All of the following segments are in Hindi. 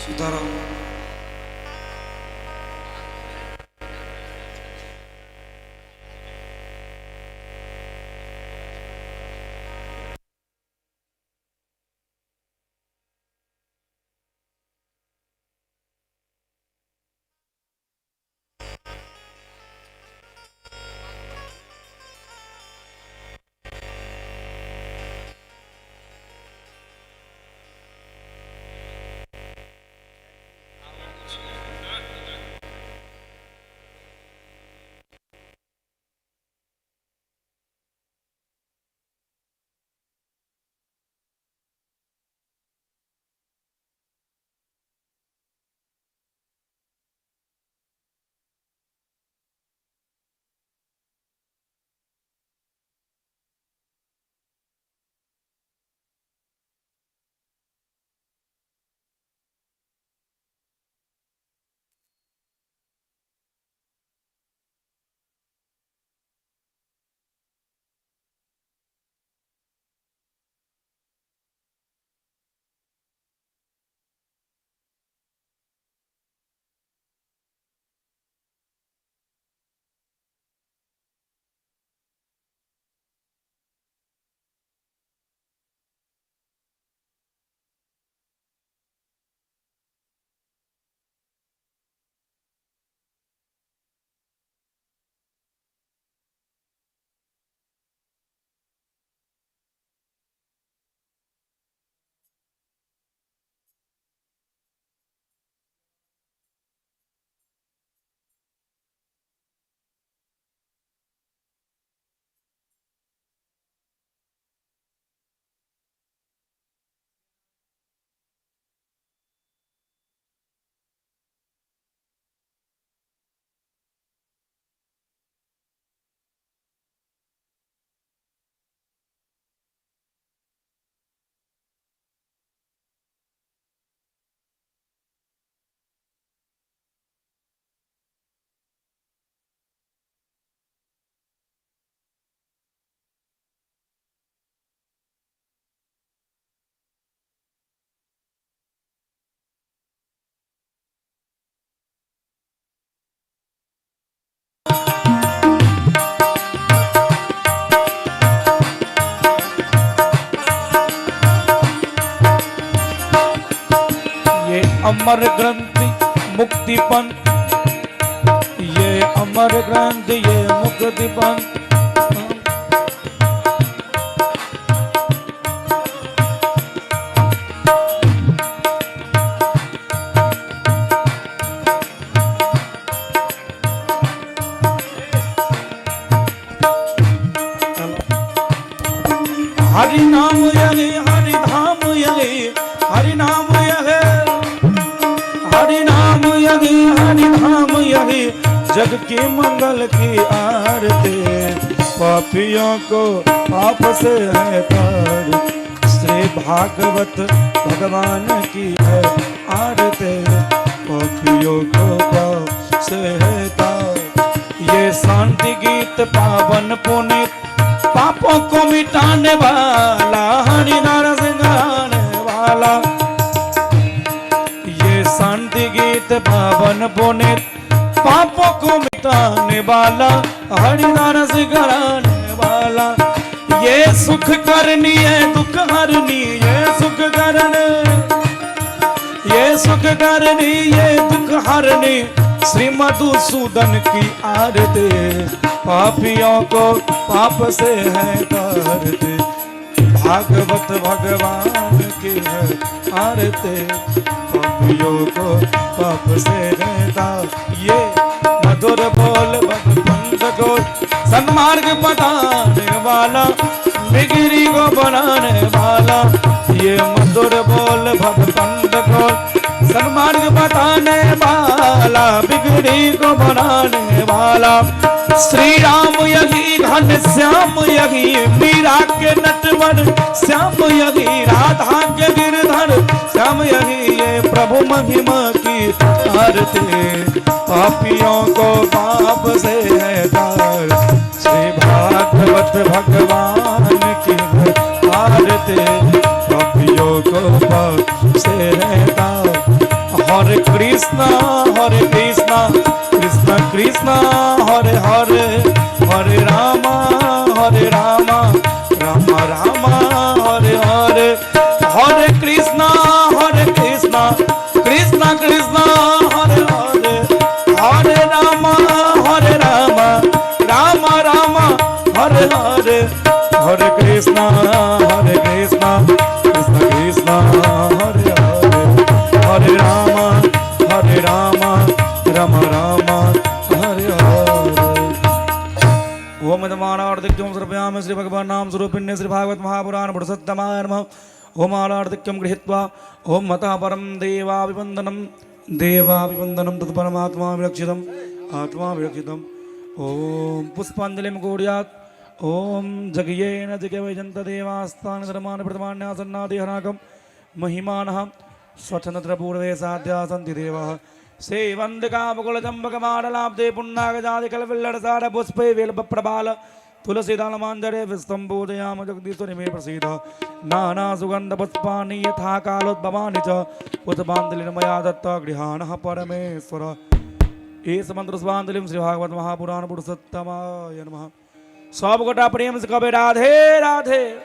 सीताराम। अमर ग्रंथ मुक्ति पंथ, ये अमर ग्रंथ ये मुक्ति पंथ। हरि नाम यही हरि धाम यही हरि नाम यही हरि नाम यही हरि धाम यही जग की मंगल की आरती। पापियों को पाप से है तार, श्री भागवत भगवान की है आरती। पापियों को पाप से है तार। ये शांति गीत पावन पुनीत पापों को मिटाने वाला हरि नाम गाने वाला। ये शांति गीत पावन पुनीत पापों को मिटाने वाला हरि नाम गाने वाला। ये सुख करनी है दुख हरनी ये सुख करने ये सुख करनी ये दुख हरनी श्री मधुसूदन की आरती। पापियों को पाप से है तारते, भागवत भगवान की है आरती। पापियों को पाप से है तार। ये मधुर बोल भगवंत को सन्मार्ग बताने वाला बिगड़ी को बनाने वाला। ये मधुर बोल भगवंत को सन्मार्ग बताने वाला बिगड़ी को बनाने वाला। श्री राम यही घन श्याम यही मीरा के नटवर श्याम यही राधा के गिरधर श्याम यही ये प्रभु महिमा की आरती। पापियों को पाप से है तार, श्री भागवत भगवान की आरती। पापियों को पाप से है तार, हरे कृष्णा कृष्ण कृष्ण हरे हरे हरे राम राम राम हरे हरे। ओम नमानार्तिक्यम सर्वयाम श्री भगवान नाम स्वरूपिण्य श्री भागवत महापुराण पुरुषोत्तमाय नमः। ओम आलार्तिक्यम गृहीत्वा ओम मतः परम देवाभिवन्दनं तत्परमात्मा विलक्षितम् आत्मा विलक्षितम्। ओम पुष्पांजलिं कुर्यात्। ओम जगयेन जगवैजन्त देवास्तान धर्मान् प्रथमान्यासन्नादिहनाकं महिमानः स्वच्छन्द्रपूर्वे साध्या सन्ति देवाः सेवन्दिकामुकुलचम्बकमाडलाब्धे पुन्नागजादिकलविल्लडसार पुष्पे वेल्पप्रबाल तुलसीदालमाञ्जरे विस्तम्बोदयाम जगदीश्वरि मे प्रसीद। नानासुगन्धपुष्पाणि यथा कालोद्भवानि च पुष्पाञ्जलिर्मया दत्ता गृहाणः परमेश्वर। एष मन्त्रस्वाञ्जलिं श्री भागवत महापुराण पुरुषोत्तमाय नमः। सब गोटा प्रेम से कहे राधे राधे।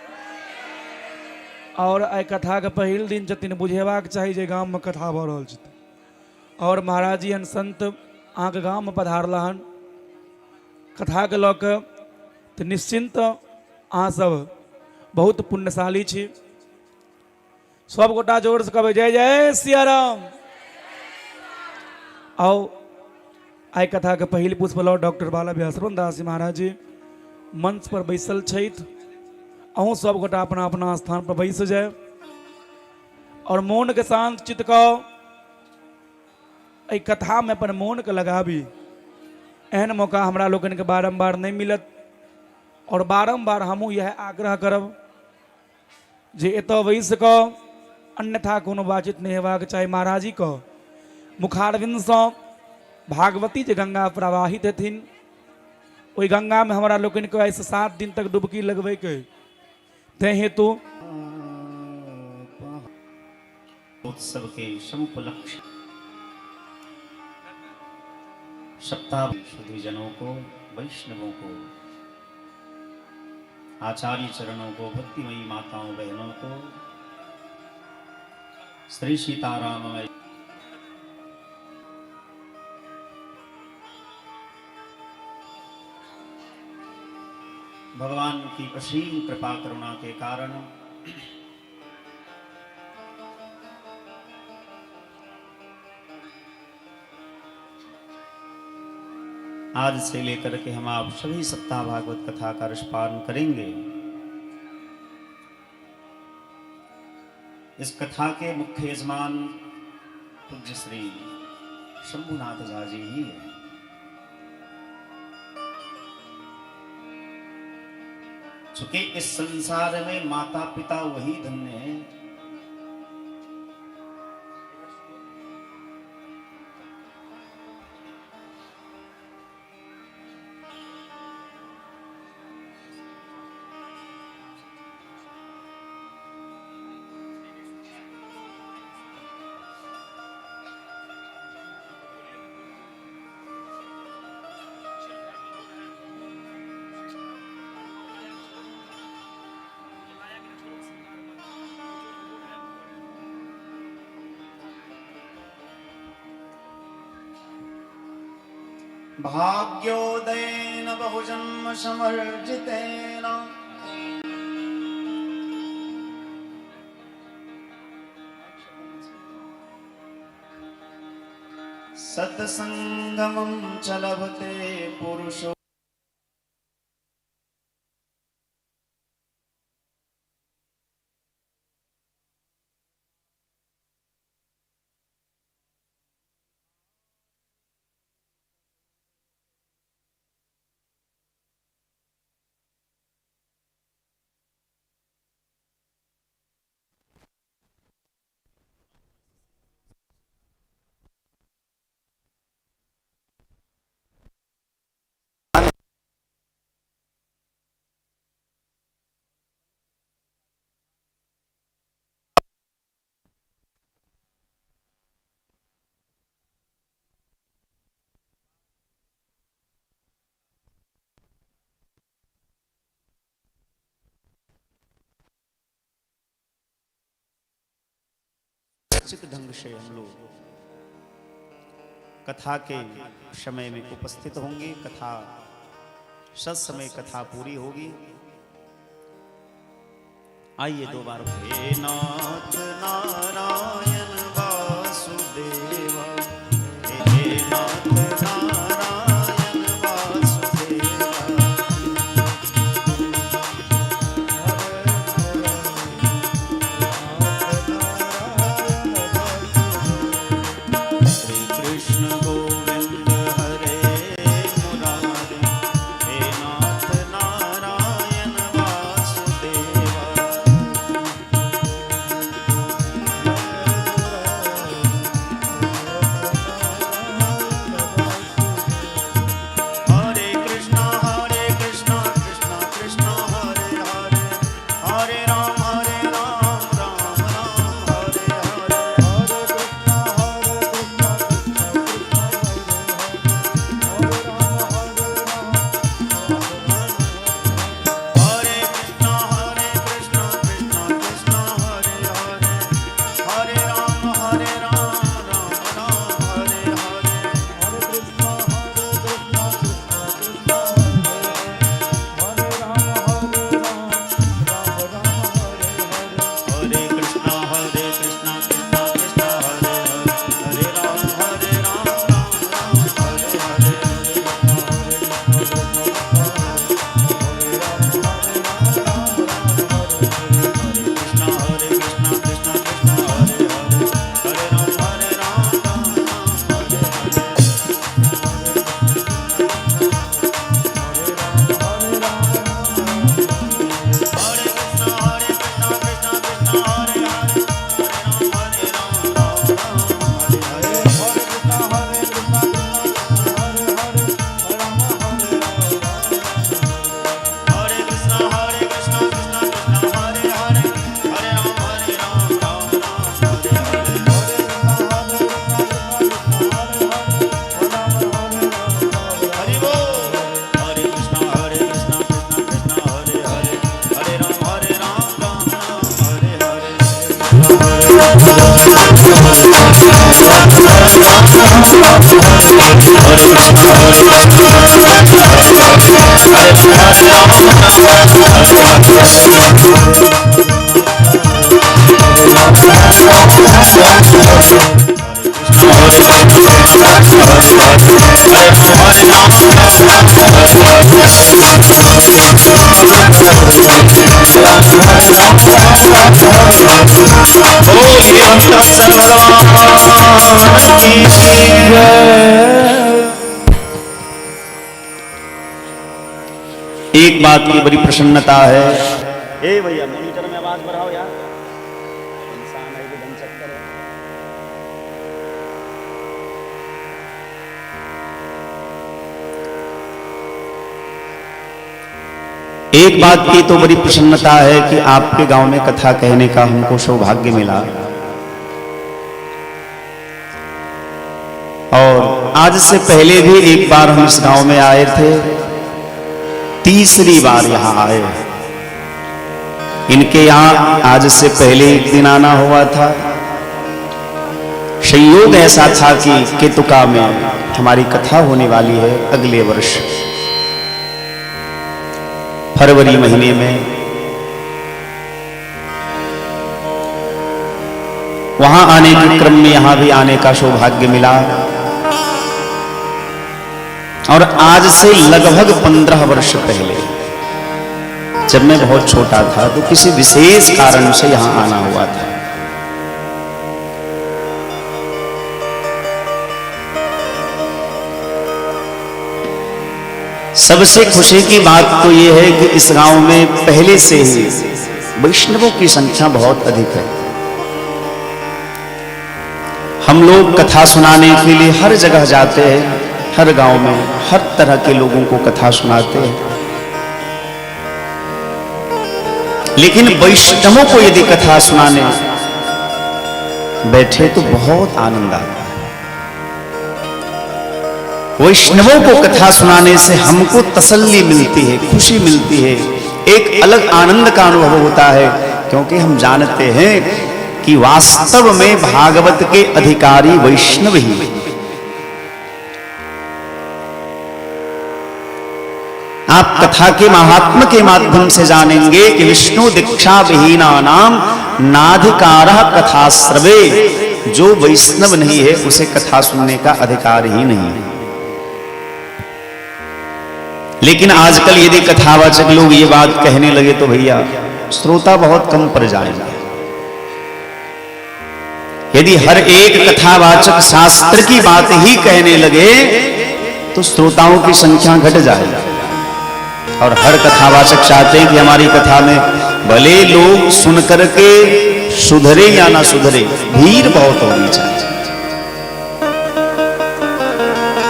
और आई कथा के पहिल दिन छथिन बुझेबाक चाही जे गाम में कथा भऽ रहल छै और महाराज जी संत अहाँके गाम में पधारला हन कथा के लऽ कऽ तऽ निश्चिंत अहाँ सब बहुत पुण्यशाली छी। सब गोटा जोर से कहबै जय जय सिया राम। आओ आई कथा के पहिल पुष्प लऽ डॉक्टर बाला व्यासरमण दास जी महाराज जी मंच पर बैसल छथि। अहूँ सब गोटा अपना अपना स्थान पर बैस जाए और मौन के शांत चित्त कऽ एहि कथा में अपन मौन के लगाबी। एहन मौका हमरा लोकन के बारंबार नहीं मिलत और बारंबार हमहूँ यह आग्रह करब जे एतऽ बैस कऽ अन्यथा कोनो बातचीत नहीं हेबाक चाही। महाराज जी के मुखारविंद सँ भागवती जे गंगा प्रवाहित हेथिन ओहि गंगा में हमारा लोकन के ऐसे 7 दिन तक डुबकी लगबे के ते हेतु उत्सव के समुपलक्ष्य सप्ताह शुद्धिजनों को वैष्णवों को आचार्य चरणों को भक्तिमयी माताओं बहनों को श्री सीताराममय भगवान की असीम कृपा करुणा के कारण आज से लेकर के हम आप सभी सप्ताह भागवत कथा का रसपान करेंगे। इस कथा के मुख्य यजमान पूज्य श्री शंभुनाथ झा जी ही है। चूंकि इस संसार में माता पिता वही धन्य है भाग्योदयेन बहुजन्म समर्जितेन सत्संगमं च लभते पुरुषो। उचित ढंग से हम लोग कथा के समय में उपस्थित होंगे। कथा सत समय कथा पूरी होगी। आइए दो बार। हे नाथ नारायण वासुदेवा, हे नाथ नारायण वासुदेवा, श्री कृष्ण गोविंद हरे मुरारे, हे नाथ नारायण वासुदेवा, हरे कृष्णा कृष्णा कृष्णा हरे हरे, हरे राम राम राम हरे हरे, हरे कृष्णा कृष्णा कृष्णा हरे हरे, हरे राम राम राम हरे हरे, हरे कृष्णा कृष्णा कृष्णा हरे हरे, हरे राम राम राम हरे हरे, कृष्णा कृष्णा कृष्णा हरे हरे, हरे राम राम हरे हरे, हरे कृष्णा कृष्णा कृष्णा हरे हरे, हरे राम राम हरे हरे, हरे कृष्णा कृष्णा कृष्णा हरे हरे, हरे राम राम हरे हरे, हरि बोल। हरे कृष्णा कृष्णा कृष्णा हरे हरे, हरे राम राम हरे हरे, बोलिए कृष्ण भगवान की जय। एक बात की बड़ी प्रसन्नता है। ए भैया मॉनिटर में आवाज बढ़ाओ यार, इंसान है कि बन सकता है। एक बात की तो बड़ी प्रसन्नता है कि आपके गांव में कथा कहने का हमको सौभाग्य मिला, और आज से पहले भी एक बार हम इस गांव में आए थे, तीसरी बार यहां आए। इनके यहां आज से पहले एक दिन आना हुआ था। संयोग ऐसा था कि केतुका में हमारी कथा होने वाली है अगले वर्ष फरवरी महीने में। वहां आने के क्रम में यहां भी आने का सौभाग्य मिला, और आज से लगभग 15 वर्ष पहले जब मैं बहुत छोटा था तो किसी विशेष कारण से यहां आना हुआ था। सबसे खुशी की बात तो यह है कि इस गांव में पहले से ही वैष्णवों की संख्या बहुत अधिक है। हम लोग कथा सुनाने के लिए हर जगह जाते हैं, हर गांव में हर तरह के लोगों को कथा सुनाते हैं, लेकिन वैष्णवों को यदि कथा सुनाने बैठे तो बहुत आनंद आता है। वैष्णवों को कथा सुनाने से हमको तसल्ली मिलती है, खुशी मिलती है, एक अलग आनंद का अनुभव होता है, क्योंकि हम जानते हैं कि वास्तव में भागवत के अधिकारी वैष्णव ही। आप कथा के महात्म के माध्यम से जानेंगे कि विष्णु दीक्षा विहीना नाम नाधिकारः कथा श्रवे। जो वैष्णव नहीं है उसे कथा सुनने का अधिकार ही नहीं है। लेकिन आजकल यदि कथावाचक लोग ये बात कहने लगे तो भैया श्रोता बहुत कम पड़ जाएगा। यदि हर एक कथावाचक शास्त्र की बात ही कहने लगे तो श्रोताओं की संख्या घट जाएगी। और हर कथावाचक चाहते हैं कि हमारी कथा में भले लोग सुन करके सुधरे या ना सुधरे, भीड़ बहुत होनी चाहिए।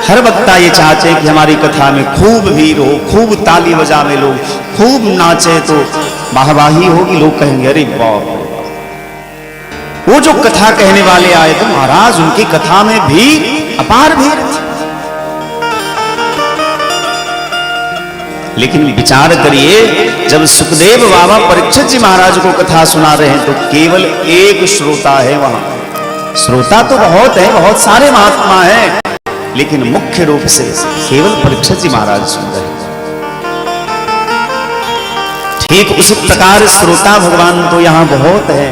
हर वक्ता ये चाहते हैं कि हमारी कथा में खूब भीड़ हो, खूब ताली बजावे लोग, खूब नाचे तो वाहवाही होगी, लोग कहेंगे अरे बाप रे बाप। वो जो कथा कहने वाले आए थे महाराज, उनकी कथा में भीड़, अपार भीड़ थी। लेकिन विचार करिए, जब सुखदेव बाबा परीक्षित जी महाराज को कथा सुना रहे हैं तो केवल एक श्रोता है वहां। श्रोता तो बहुत है, बहुत सारे महात्मा हैं, लेकिन मुख्य रूप से केवल परीक्षित जी महाराज सुन रहे हैं। ठीक उसी प्रकार श्रोता भगवान तो यहां बहुत है।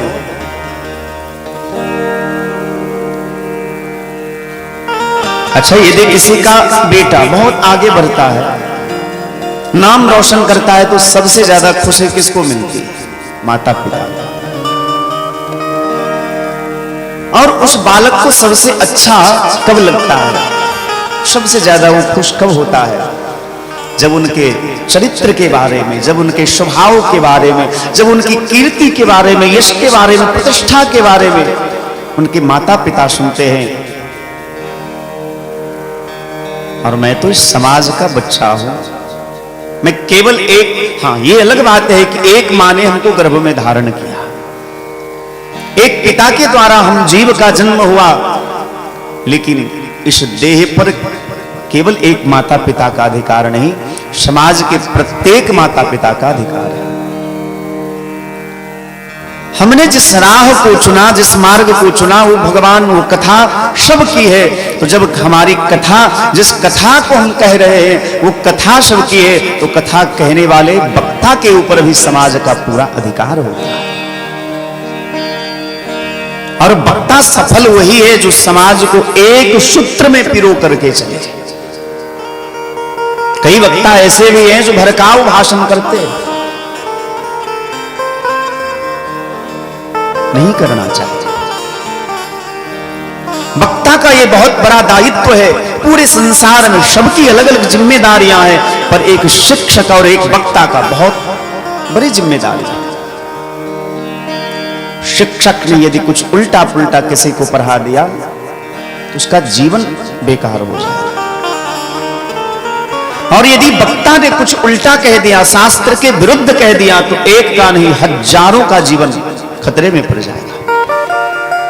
अच्छा, यदि किसी का बेटा बहुत आगे बढ़ता है, नाम रोशन करता है, तो सबसे ज्यादा खुशी किसको मिलती है? माता पिता। और उस बालक को सबसे अच्छा कब लगता है? सबसे ज्यादा वो खुश कब होता है? जब उनके चरित्र के बारे में, जब उनके स्वभाव के बारे में, जब उनकी कीर्ति के बारे में, यश के बारे में, प्रतिष्ठा के बारे में उनके माता पिता सुनते हैं। और मैं तो इस समाज का बच्चा हूं, मैं केवल एक, हाँ ये अलग बात है कि एक मां ने हमको गर्भ में धारण किया, एक पिता के द्वारा हम जीव का जन्म हुआ, लेकिन इस देह पर केवल एक माता पिता का अधिकार नहीं, समाज के प्रत्येक माता पिता का अधिकार है। हमने जिस राह को चुना, जिस मार्ग को चुना, वो भगवान, वो कथा सबकी है। तो जब हमारी कथा, जिस कथा को हम कह रहे हैं वो कथा सबकी है, तो कथा कहने वाले वक्ता के ऊपर भी समाज का पूरा अधिकार होता है। और वक्ता सफल वही है जो समाज को एक सूत्र में पिरो करके चले। कई वक्ता ऐसे भी हैं जो भड़काऊ भाषण करते हैं, नहीं करना चाहिए। वक्ता का ये बहुत बड़ा दायित्व है। पूरे संसार में सबकी अलग अलग जिम्मेदारियां हैं, पर एक शिक्षक और एक वक्ता का बहुत बड़ी जिम्मेदारी है। शिक्षक ने यदि कुछ उल्टा पुल्टा किसी को पढ़ा दिया तो उसका जीवन बेकार हो जाए, और यदि वक्ता ने कुछ उल्टा कह दिया, शास्त्र के विरुद्ध कह दिया, तो एक का नहीं हजारों का जीवन खतरे में पड़ जाएगा।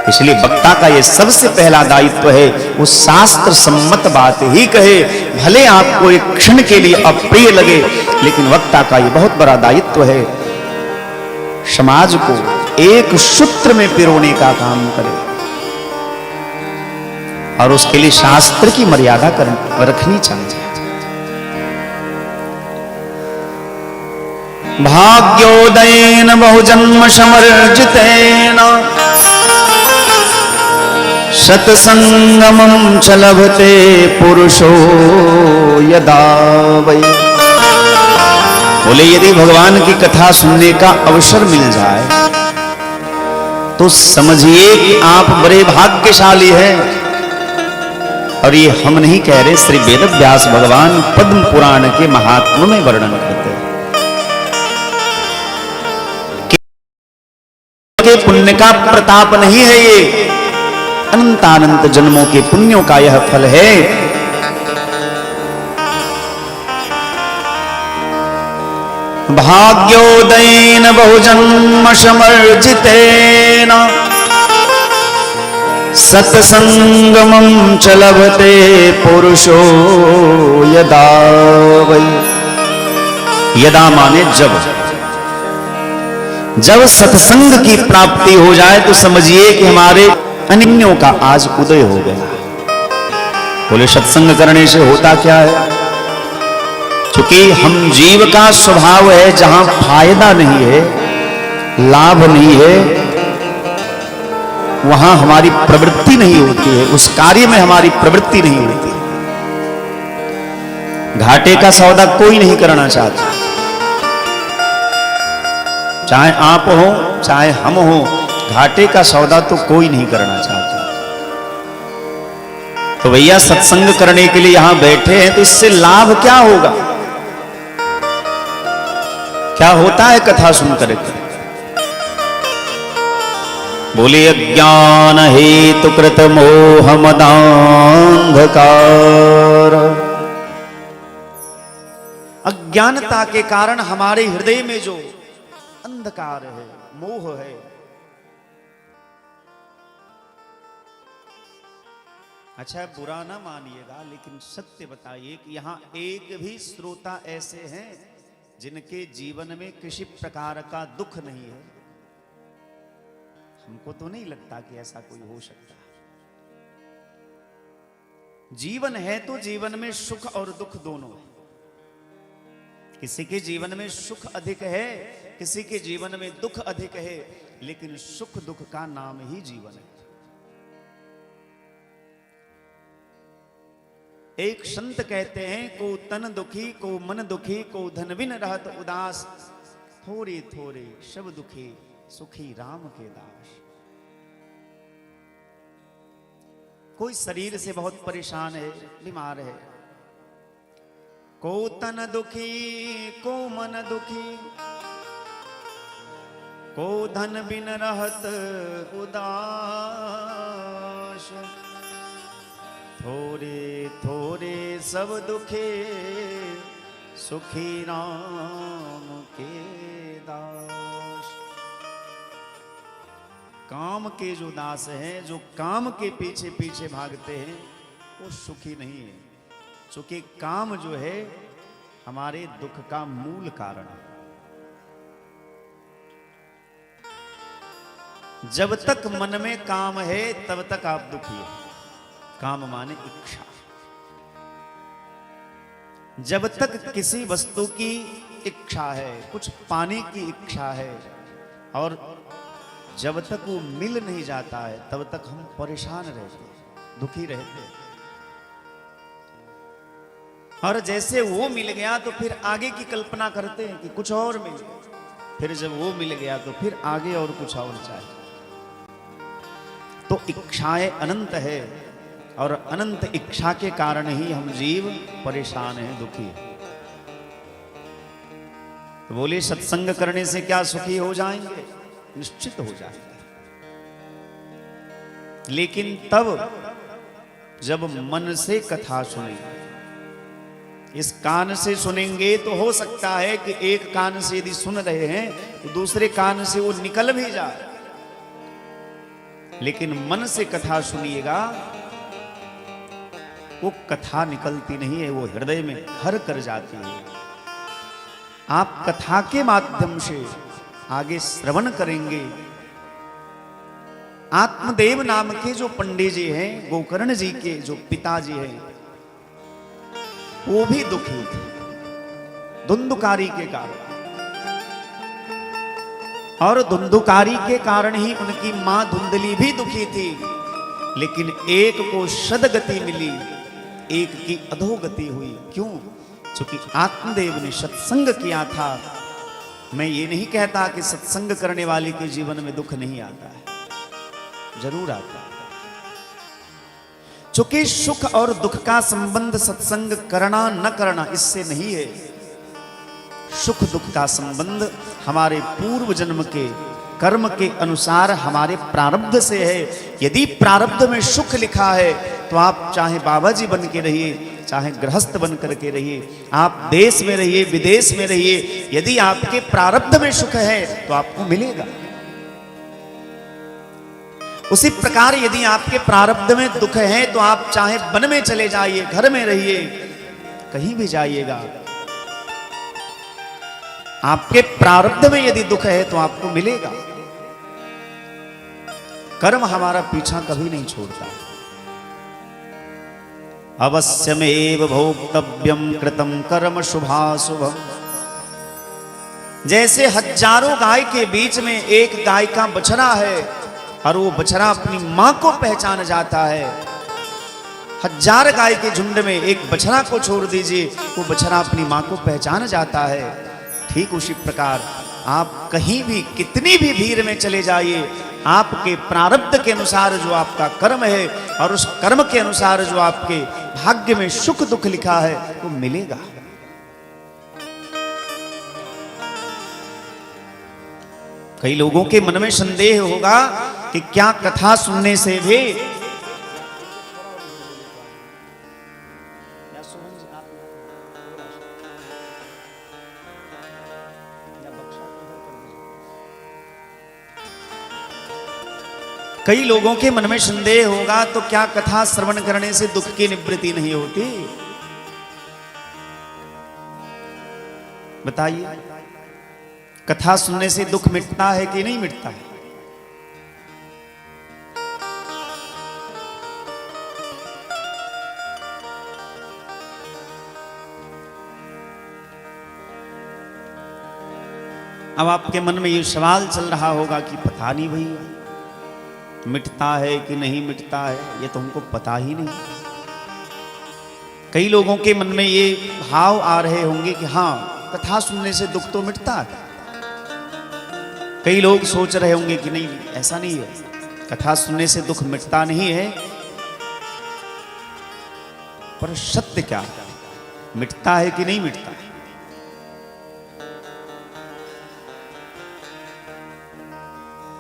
इसलिए वक्ता का यह सबसे पहला दायित्व है, वो शास्त्र सम्मत बात ही कहे, भले आपको एक क्षण के लिए अप्रिय लगे, लेकिन वक्ता का यह बहुत बड़ा दायित्व है समाज को एक सूत्र में पिरोने का काम करे, और उसके लिए शास्त्र की मर्यादा रखनी चाहिए। भाग्योदयेन बहुजन्म समर्जितेन सत्संगमं च लभते पुरुषो यदा वै। बोले, यदि भगवान की कथा सुनने का अवसर मिल जाए तो समझिए कि आप बड़े भाग्यशाली हैं। और ये हम नहीं कह रहे, श्री वेद व्यास भगवान पद्म पुराण के महात्म्य में वर्णन करते हैं। के पुण्य का प्रताप नहीं है, ये अनंतानंत जन्मों के पुण्यों का यह फल है। भाग्योदयेन बहुजन्म समर्जितेन सत्संगमं च लभते पुरुषो यदा वै। यदा माने जब सत्संग की प्राप्ति हो जाए तो समझिए कि हमारे अनिन्यों का आज उदय हो गया। बोले, सत्संग करने से होता क्या है? क्योंकि हम जीव का स्वभाव है जहां फायदा नहीं है, लाभ नहीं है, वहां हमारी प्रवृत्ति नहीं होती है, उस कार्य में हमारी प्रवृत्ति नहीं होती। घाटे का सौदा कोई नहीं करना चाहता, चाहे आप हो चाहे हम हो, घाटे का सौदा तो कोई नहीं करना चाहता। तो भैया सत्संग करने के लिए यहां बैठे हैं तो इससे लाभ क्या होगा, क्या होता है कथा सुनकर? बोले अज्ञान हेतु कृत मोह मदांधकार। अज्ञानता के कारण हमारे हृदय में जो अंधकार है, मोह है, अच्छा बुरा ना मानिएगा लेकिन सत्य बताइए कि यहां एक भी श्रोता ऐसे हैं जिनके जीवन में किसी प्रकार का दुख नहीं है? हमको तो नहीं लगता कि ऐसा कोई हो सकता है। जीवन है तो जीवन में सुख और दुख दोनों है। किसी के जीवन में सुख अधिक है, किसी के जीवन में दुख अधिक है, लेकिन सुख दुख का नाम ही जीवन है। एक संत कहते हैं, को तन दुखी को मन दुखी को धन बिन रहत उदास, थोड़े थोड़े सब दुखी सुखी राम के दास। कोई शरीर से बहुत परेशान है, बीमार है, को तन दुखी को मन दुखी को धन बिन रहत उदास, थोड़े थोड़े सब दुखे सुखी राम के दास। काम के जो दास हैं, जो काम के पीछे पीछे भागते हैं, वो सुखी नहीं है, क्योंकि काम जो है हमारे दुख का मूल कारण है। जब तक मन में काम है तब तक आप दुखी हैं। काम माने इच्छा। जब तक किसी वस्तु की इच्छा है, कुछ पाने की इच्छा है, और जब तक वो मिल नहीं जाता है तब तक हम परेशान रहते हैं, दुखी रहते हैं। और जैसे वो मिल गया तो फिर आगे की कल्पना करते हैं कि कुछ और मिले, फिर जब वो मिल गया तो फिर आगे और कुछ और चाहिए। तो इच्छाएं अनंत है, और अनंत इच्छा के कारण ही हम जीव परेशान हैं, दुखी हैं। तो बोले सत्संग करने से क्या सुखी हो जाएंगे? निश्चित हो जाएंगे, लेकिन तब जब मन से कथा सुनेंगे। इस कान से सुनेंगे तो हो सकता है कि एक कान से यदि सुन रहे हैं तो दूसरे कान से वो निकल भी जाए, लेकिन मन से कथा सुनिएगा, वो कथा निकलती नहीं है, वो हृदय में घर कर जाती है। आप कथा के माध्यम से आगे श्रवण करेंगे। आत्मदेव नाम के जो पंडित जी हैं, गोकर्ण जी के जो पिताजी हैं, वो भी दुखी थे धुंधुकारी के कारण, और धुंधुकारी के कारण ही उनकी मां धुंधली भी दुखी थी। लेकिन एक को सदगति मिली, एक की अधोगति हुई। क्यों? क्योंकि आत्मदेव ने सत्संग किया था। मैं ये नहीं कहता कि सत्संग करने वाले के जीवन में दुख नहीं आता है, जरूर आता है। क्योंकि सुख और दुख का संबंध सत्संग करना न करना इससे नहीं है। सुख दुख का संबंध हमारे पूर्व जन्म के कर्म के अनुसार हमारे प्रारब्ध से है। यदि प्रारब्ध में सुख लिखा है तो आप चाहे बाबा जी बन के रहिए, चाहे गृहस्थ बन करके रहिए, आप देश में रहिए विदेश में रहिए, यदि आपके प्रारब्ध में सुख है तो आपको मिलेगा। उसी प्रकार यदि आपके प्रारब्ध में दुख है तो आप चाहे वन में चले जाइए, घर में रहिए, कहीं भी जाइएगा, आपके प्रारब्ध में यदि दुख है तो आपको मिलेगा। कर्म हमारा पीछा कभी नहीं छोड़ता। अवश्यमेव भोक्तव्यम कृतं कर्म शुभाशुभम। जैसे हजारों गाय के बीच में एक गाय का बछड़ा है और वो बछड़ा अपनी मां को पहचान जाता है, हजार गाय के झुंड में एक बछड़ा को छोड़ दीजिए, वो बछड़ा अपनी मां को पहचान जाता है। ठीक उसी प्रकार आप कहीं भी कितनी भी भीड़ में चले जाइए, आपके प्रारब्ध के अनुसार जो आपका कर्म है और उस कर्म के अनुसार जो आपके भाग्य में सुख दुख लिखा है वो मिलेगा। कई लोगों के मन में संदेह होगा कि क्या कथा सुनने से भी कई लोगों के मन में संदेह होगा तो क्या कथा श्रवण करने से दुख की निवृत्ति नहीं होती? बताइए, कथा सुनने से दुख मिटता है कि नहीं मिटता है? अब आपके मन में ये सवाल चल रहा होगा कि पता नहीं भैया मिटता है कि नहीं मिटता है, ये तो हमको पता ही नहीं। कई लोगों के मन में ये भाव आ रहे होंगे कि हाँ कथा सुनने से दुख तो मिटता है। कई लोग सोच रहे होंगे कि नहीं ऐसा नहीं है, कथा सुनने से दुख मिटता नहीं है। पर सत्य क्या है, मिटता है कि नहीं मिटता है?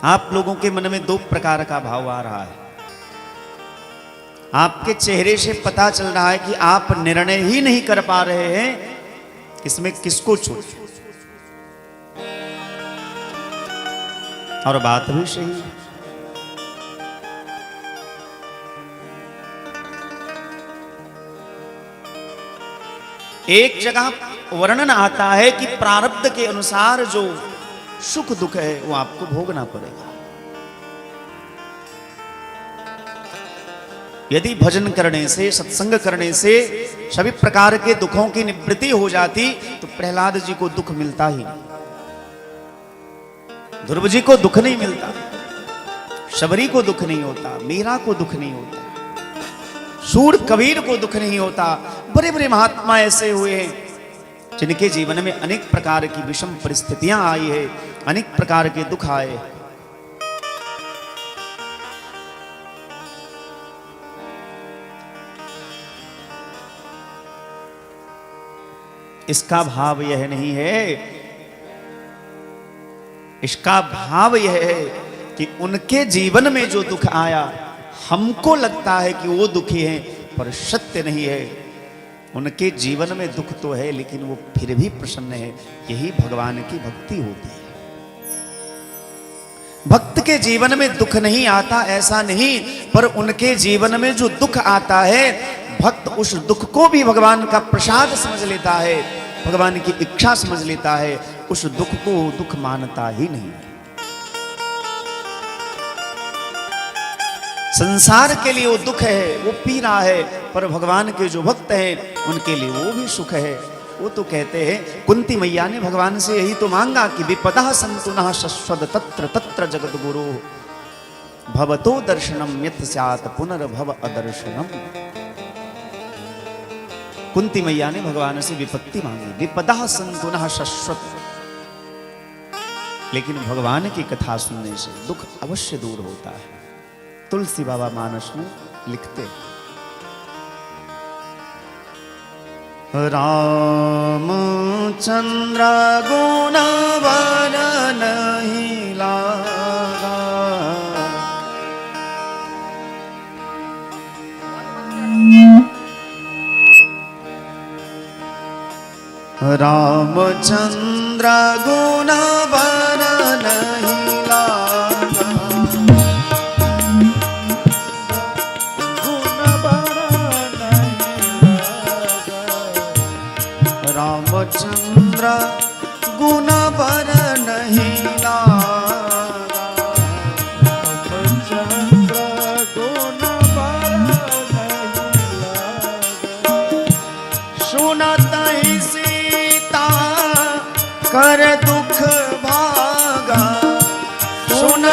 आप लोगों के मन में दो प्रकार का भाव आ रहा है। आपके चेहरे से पता चल रहा है कि आप निर्णय ही नहीं कर पा रहे हैं इसमें किसको चुने, और बात भी सही है। एक जगह वर्णन आता है कि प्रारब्ध के अनुसार जो सुख दुख है वो आपको भोगना पड़ेगा। यदि भजन करने से सत्संग करने से सभी प्रकार के दुखों की निवृत्ति हो जाती तो प्रहलाद जी को दुख मिलता ही नहीं, ध्रुव जी को दुख नहीं मिलता, शबरी को दुख नहीं होता, मीरा को दुख नहीं होता, सूर कबीर को दुख नहीं होता। बड़े बड़े महात्मा ऐसे हुए हैं जिनके जीवन में अनेक प्रकार की विषम परिस्थितियां आई है, अनेक प्रकार के दुख आए। इसका भाव यह नहीं है, इसका भाव यह है कि उनके जीवन में जो दुख आया हमको लगता है कि वो दुखी हैं, पर सत्य नहीं है। उनके जीवन में दुख तो है लेकिन वो फिर भी प्रसन्न है। यही भगवान की भक्ति होती है। भक्त के जीवन में दुख नहीं आता ऐसा नहीं, पर उनके जीवन में जो दुख आता है भक्त उस दुख को भी भगवान का प्रसाद समझ लेता है, भगवान की इच्छा समझ लेता है, उस दुख को दुख मानता ही नहीं। संसार के लिए वो दुख है, वो पी रहा है, पर भगवान के जो भक्त हैं उनके लिए वो भी सुख है। वो तो कहते हैं, कुंती मैया ने भगवान से यही तो मांगा कि विपदा संतुनः शश्वत तत्र तत्र जगत गुरु भवतो दर्शनम यत् स्यात् पुनर्भव अदर्शनम। कुंती मैया ने भगवान से विपत्ति मांगी, विपदा संतुनः शश्वत। लेकिन भगवान की कथा सुनने से दुख अवश्य दूर होता है। तुलसी बाबा मानस में लिखते, रामचंद्र गुण वर्णन नहीं लागा, रामचंद्र गुण वर्णन नहीं लागा, रामचंद्र गुण बर नहीं लागा, रामचंद्र गुण बर नहीं लागा।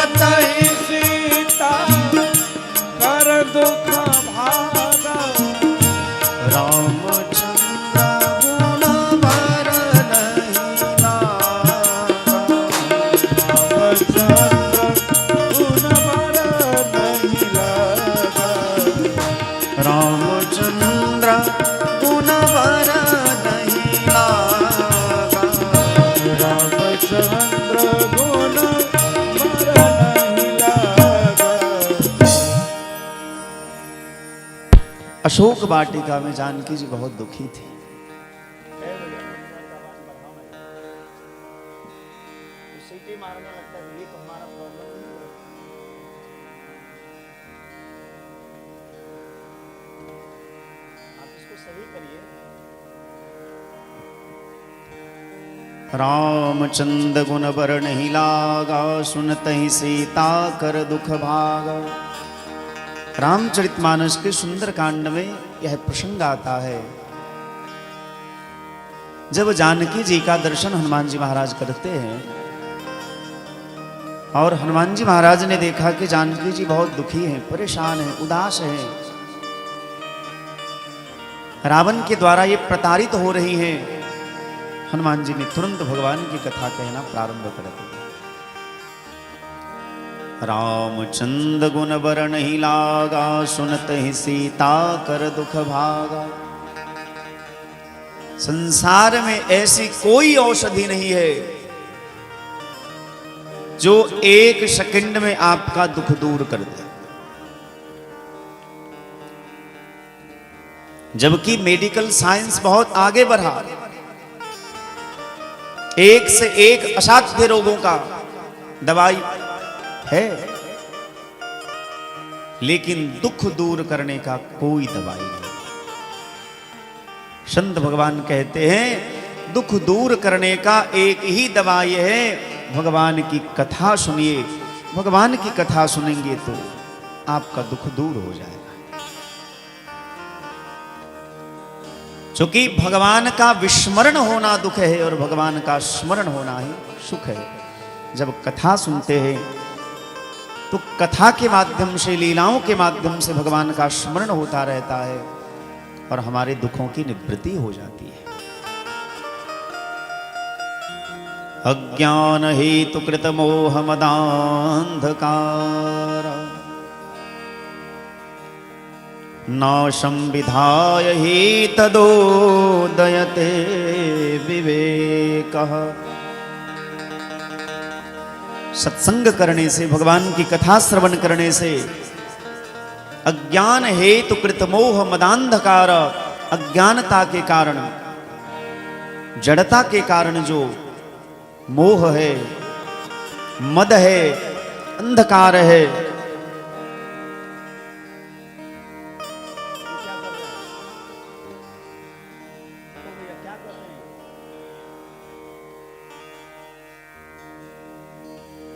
सुनतहि सीता कर दुख भागा। रामचंद्र गुण बर नहीं लागा। रामचंद्र गुण बर नहीं लागा। रामचंद्र गुण बर नहीं लागा। रामचंद्र गुण बर नहीं लागा। अशोक वाटिका में जानकी जी बहुत दुखी थी। रामचंद्र गुण बर नहीं लागा, सुनतहि सीता कर दुख भागा। रामचरितमानस के सुंदर कांड में यह प्रसंग आता है, जब जानकी जी का दर्शन हनुमान जी महाराज करते हैं और हनुमान जी महाराज ने देखा कि जानकी जी बहुत दुखी हैं, परेशान हैं, उदास हैं, रावण के द्वारा ये प्रताड़ित हो रही हैं। हनुमान जी ने तुरंत भगवान की कथा कहना प्रारंभ कर दिया। रामचंद्र गुण बर नहीं लागा, सुनतहि सीता कर दुख भागा। संसार में ऐसी कोई औषधि नहीं है जो एक सेकंड में आपका दुख दूर कर दे। जबकि मेडिकल साइंस बहुत आगे बढ़ा, एक से एक असाध्य रोगों का दवाई है, लेकिन दुख दूर करने का कोई दवाई नहीं। संत भगवान कहते हैं दुख दूर करने का एक ही दवाई है, भगवान की कथा सुनिए। भगवान की कथा सुनेंगे तो आपका दुख दूर हो जाएगा। क्योंकि भगवान का विस्मरण होना दुख है और भगवान का स्मरण होना ही सुख है। जब कथा सुनते हैं तो कथा के माध्यम से, लीलाओं के माध्यम से भगवान का स्मरण होता रहता है और हमारे दुखों की निवृत्ति हो जाती है। अज्ञान हेतु कृत मोह मदांधकार, नाशं विधाय हि तदोदयते विवेकः। सत्संग करने से, भगवान की कथा श्रवण करने से अज्ञान हेतु कृत मोह मदांधकार, अज्ञानता के कारण, जड़ता के कारण जो मोह है, मद है, अंधकार है,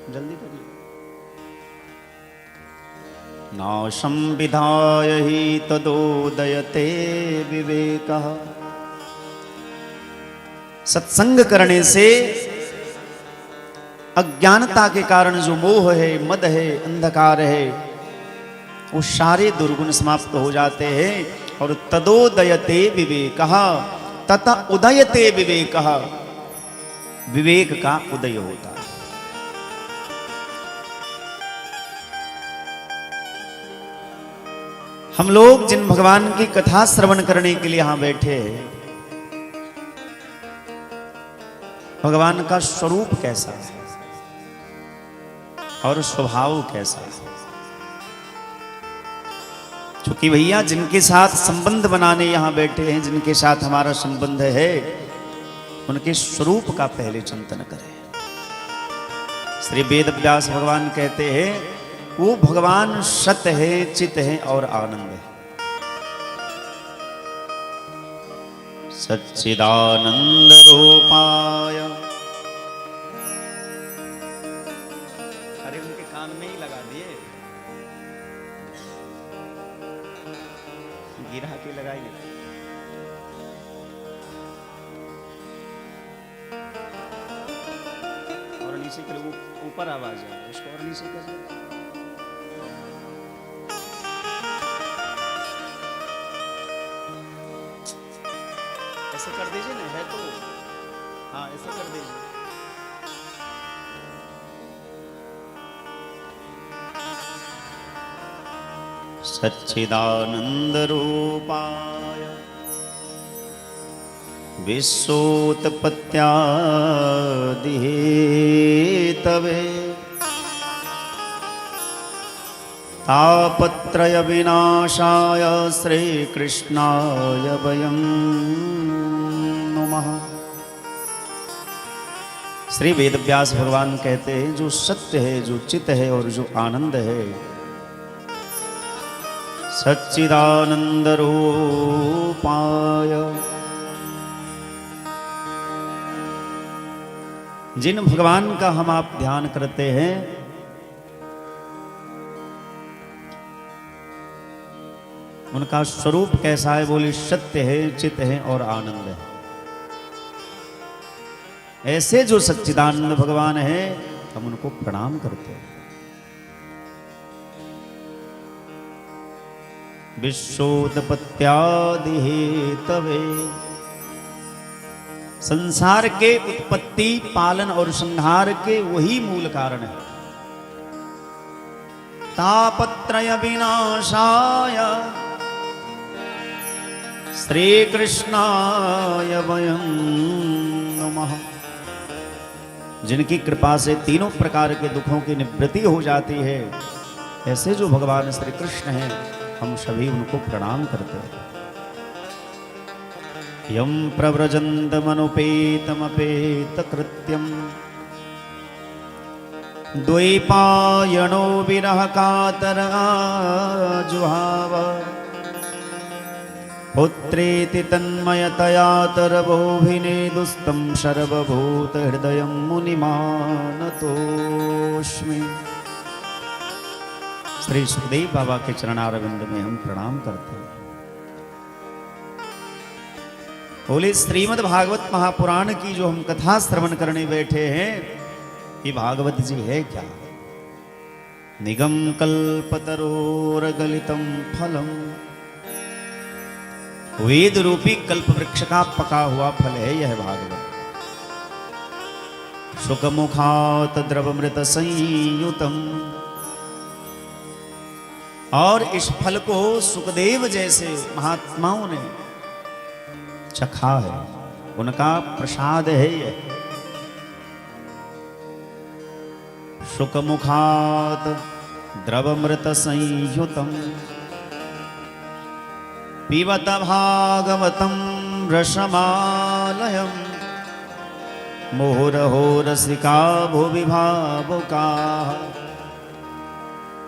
जल्दी करिए। नाशं विधाय हि तदोदयते विवेकः। सत्संग करने से अज्ञानता के कारण जो मोह है, मद है, अंधकार है, वो सारे दुर्गुण समाप्त हो जाते हैं और तदोदयते विवेकः, तथा उदयते विवेकः, विवेक का उदय होता है। हम लोग जिन भगवान की कथा श्रवण करने के लिए यहां बैठे हैं, भगवान का स्वरूप कैसा है और स्वभाव कैसा है। क्योंकि भैया जिनके साथ संबंध बनाने यहां बैठे हैं, जिनके साथ हमारा संबंध है, उनके स्वरूप का पहले चिंतन करें। श्री वेद व्यास भगवान कहते हैं वो भगवान सत है, चित है और आनंद है। सच्चिदानंद रूपाय। अरे उनके कान में ही लगा दिए, गिरा के लगाइए। और नीचे कर, ऊपर आवाज है, उसको और नीचे कर। ऐसे कर दीजिए ना, है तो हाँ ऐसे कर दीजिए। सच्चिदानंद रूपाय विश्वोत्पत्त्यादिहेतवे तापत्रय विनाशाय श्रीकृष्णाय वयं नमः। श्री वेदव्यास भगवान कहते हैं जो सत्य है, जो चित है और जो आनंद है, सच्चिदानंद रूपाय, जिन भगवान का हम आप ध्यान करते हैं उनका स्वरूप कैसा है? बोले सत्य है, चित है और आनंद है। ऐसे जो सच्चिदानंद भगवान है हम उनको प्रणाम करते हैं। विश्वोत्पत्त्यादिहेतवे, संसार के उत्पत्ति, पालन और संहार के वही मूल कारण है। तापत्रय विनाशाय श्री कृष्णाय वयं नमः। जिनकी कृपा से तीनों प्रकार के दुखों की निवृत्ति हो जाती है, ऐसे जो भगवान श्री कृष्ण हैं हम सभी उनको प्रणाम करते हैं। यम प्रव्रजन्तमनुपेतमपेत कृत्यम द्वैपायनो विरह कातर जुहाव पुत्रेति तन्मयतया तरवोभिनेदुस्तं सर्वभूत हृदयं मुनिमानतोस्मि। श्री सुखदेव बाबा के चरणारविंद में हम प्रणाम करते हैं। बोले श्रीमद् भागवत महापुराण की जो हम कथा श्रवण करने बैठे हैं, ये भागवत जी है क्या? निगम कल्पतरोरगलितम फलम, वेद रूपी कल्प वृक्ष का पका हुआ फल है यह भागवत। शुकमुखात द्रवमृत संयुतम, और इस फल को सुखदेव जैसे महात्माओं ने चखा है, उनका प्रसाद है यह। शुकमुखात द्रवमृत संयुतम पिबत भागवतम रसमालयम मुहुरहो रसिका भुवि भावुकाः।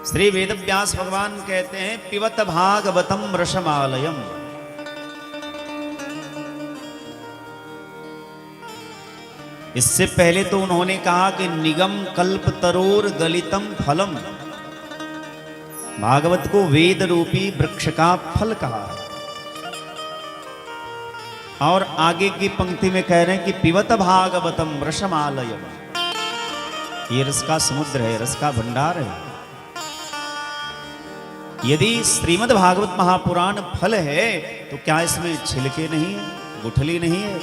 श्री वेदव्यास भगवान कहते हैं पिबत भागवतम रसमालयम। इससे पहले तो उन्होंने कहा कि निगम कल्प तरोर गलितम फलम, भागवत को वेद रूपी वृक्ष का फल कहा। और आगे की पंक्ति में कह रहे हैं कि पिबत भागवतम रसमालयम, ये रस का समुद्र है, रस का भंडार है। यदि श्रीमद् भागवत महापुराण फल है तो क्या इसमें छिलके नहीं है, गुठली नहीं है?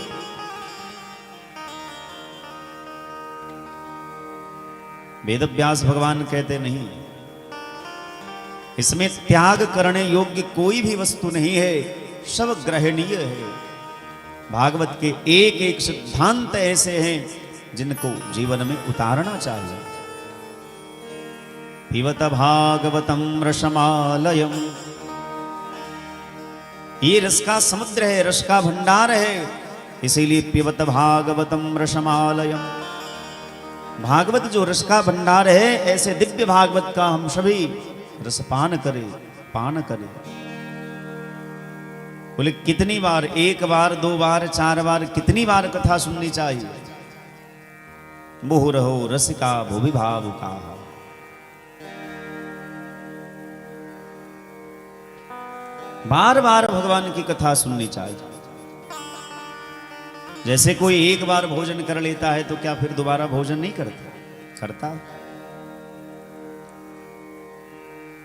वेदव्यास भगवान कहते नहीं, इसमें त्याग करने योग्य कोई भी वस्तु नहीं है, सब ग्रहणीय है। भागवत के एक एक सिद्धांत ऐसे हैं जिनको जीवन में उतारना चाहिए। पिबत भागवतम रसमालयम, ये रस का समुद्र है, रस का भंडार है, इसीलिए पिबत भागवतम रसमालयम। भागवत जो रस का भंडार है, ऐसे दिव्य भागवत का हम सभी रसपान करें, पान करें। बोले कितनी बार? एक बार, दो बार, चार बार, कितनी बार कथा सुननी चाहिए? मुहुरहो रसिका भुवि भावुकाः। बार बार भगवान की कथा सुननी चाहिए। जैसे कोई एक बार भोजन कर लेता है तो क्या फिर दोबारा भोजन नहीं करता? करता।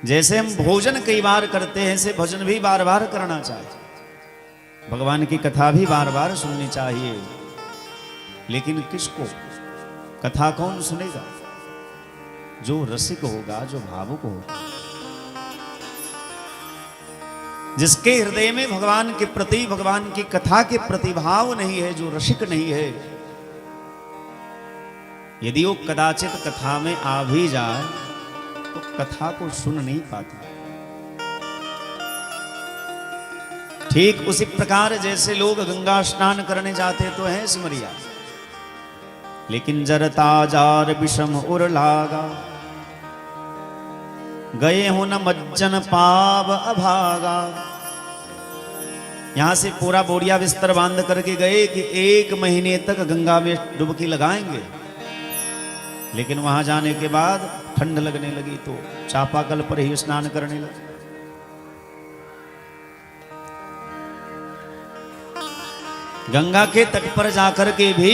जैसे हम भोजन कई बार करते हैं, ऐसे भजन भी बार बार करना चाहिए, भगवान की कथा भी बार बार सुननी चाहिए। लेकिन किसको? कथा कौन सुनेगा? जो रसिक होगा, जो भावुक होगा, जिसके हृदय में भगवान के प्रति, भगवान की कथा के प्रति भाव नहीं है, जो रसिक नहीं है, यदि वो कदाचित कथा में आ भी जाए तो कथा को सुन नहीं पाता। ठीक उसी प्रकार जैसे लोग गंगा स्नान करने जाते तो हैं सिमरिया, लेकिन जरता जार विषम उर लागा, गए हो न मज्जन पाव अभागा। यहां से पूरा बोरिया बिस्तर बांध करके गए कि 1 महीने तक गंगा में डुबकी लगाएंगे, लेकिन वहां जाने के बाद ठंड लगने लगी तो चापाकल पर ही स्नान करने लगे। गंगा के तट पर जाकर के भी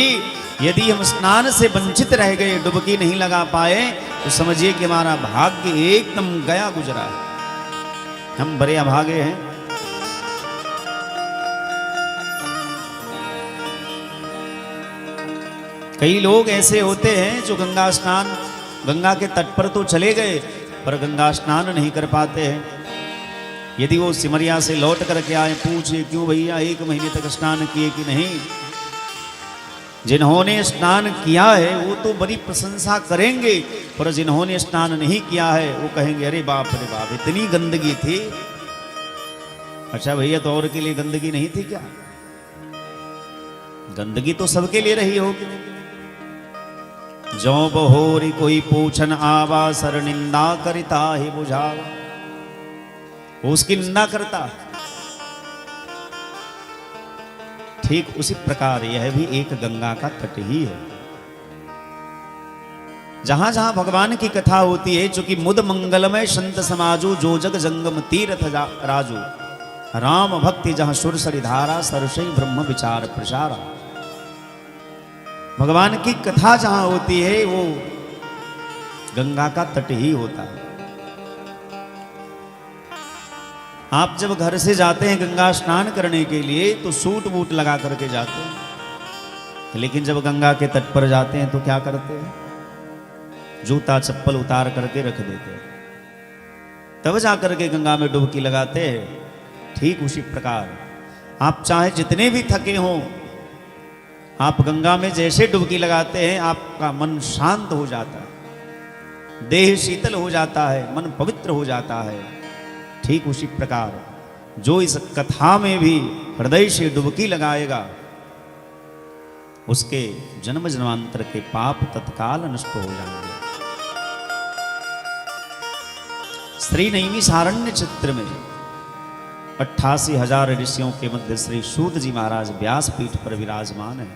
यदि हम स्नान से वंचित रह गए, डुबकी नहीं लगा पाए, तो समझिए कि हमारा भाग्य एकदम गया गुजरा है, हम बड़े अभागे हैं। कई लोग ऐसे होते हैं जो गंगा स्नान, गंगा के तट पर तो चले गए पर गंगा स्नान नहीं कर पाते हैं। यदि वो सिमरिया से लौट करके आए, पूछे क्यों भैया 1 महीने तक स्नान किए कि नहीं? जिन्होंने स्नान किया है वो तो बड़ी प्रशंसा करेंगे, पर जिन्होंने स्नान नहीं किया है वो कहेंगे अरे बाप रे बाप, इतनी गंदगी थी। अच्छा भैया, तो और के लिए गंदगी नहीं थी क्या? गंदगी तो सबके लिए रही होगी। जो बहोरी कोई पूछन आवा, सर निंदा करिता ही बुझावा, वो उसकी निंदा करता। ठीक उसी प्रकार यह भी एक गंगा का तट ही है। जहां जहां भगवान की कथा होती है, चूंकि मुद मंगलमय संत समाजो, जो जग जंगम तीर्थ राजू, राम भक्ति जहां सुर सरी धारा, सरसई ब्रह्म विचार प्रसारा। भगवान की कथा जहां होती है वो गंगा का तट ही होता है। आप जब घर से जाते हैं गंगा स्नान करने के लिए तो सूट बूट लगा करके जाते हैं, लेकिन जब गंगा के तट पर जाते हैं तो क्या करते हैं? जूता चप्पल उतार करके रख देते हैं, तब जाकर के गंगा में डुबकी लगाते हैं। ठीक उसी प्रकार आप चाहे जितने भी थके हों, आप गंगा में जैसे डुबकी लगाते हैं आपका मन शांत हो जाता है, देह शीतल हो जाता है, मन पवित्र हो जाता है। ठीक उसी प्रकार जो इस कथा में भी हृदय से डुबकी लगाएगा, उसके जन्म जन्मांतर के पाप तत्काल नष्ट हो जाएंगे। श्री नैमिषारण्य चित्र में 88,000 ऋषियों के मध्य श्री सूत जी महाराज व्यासपीठ पर विराजमान है।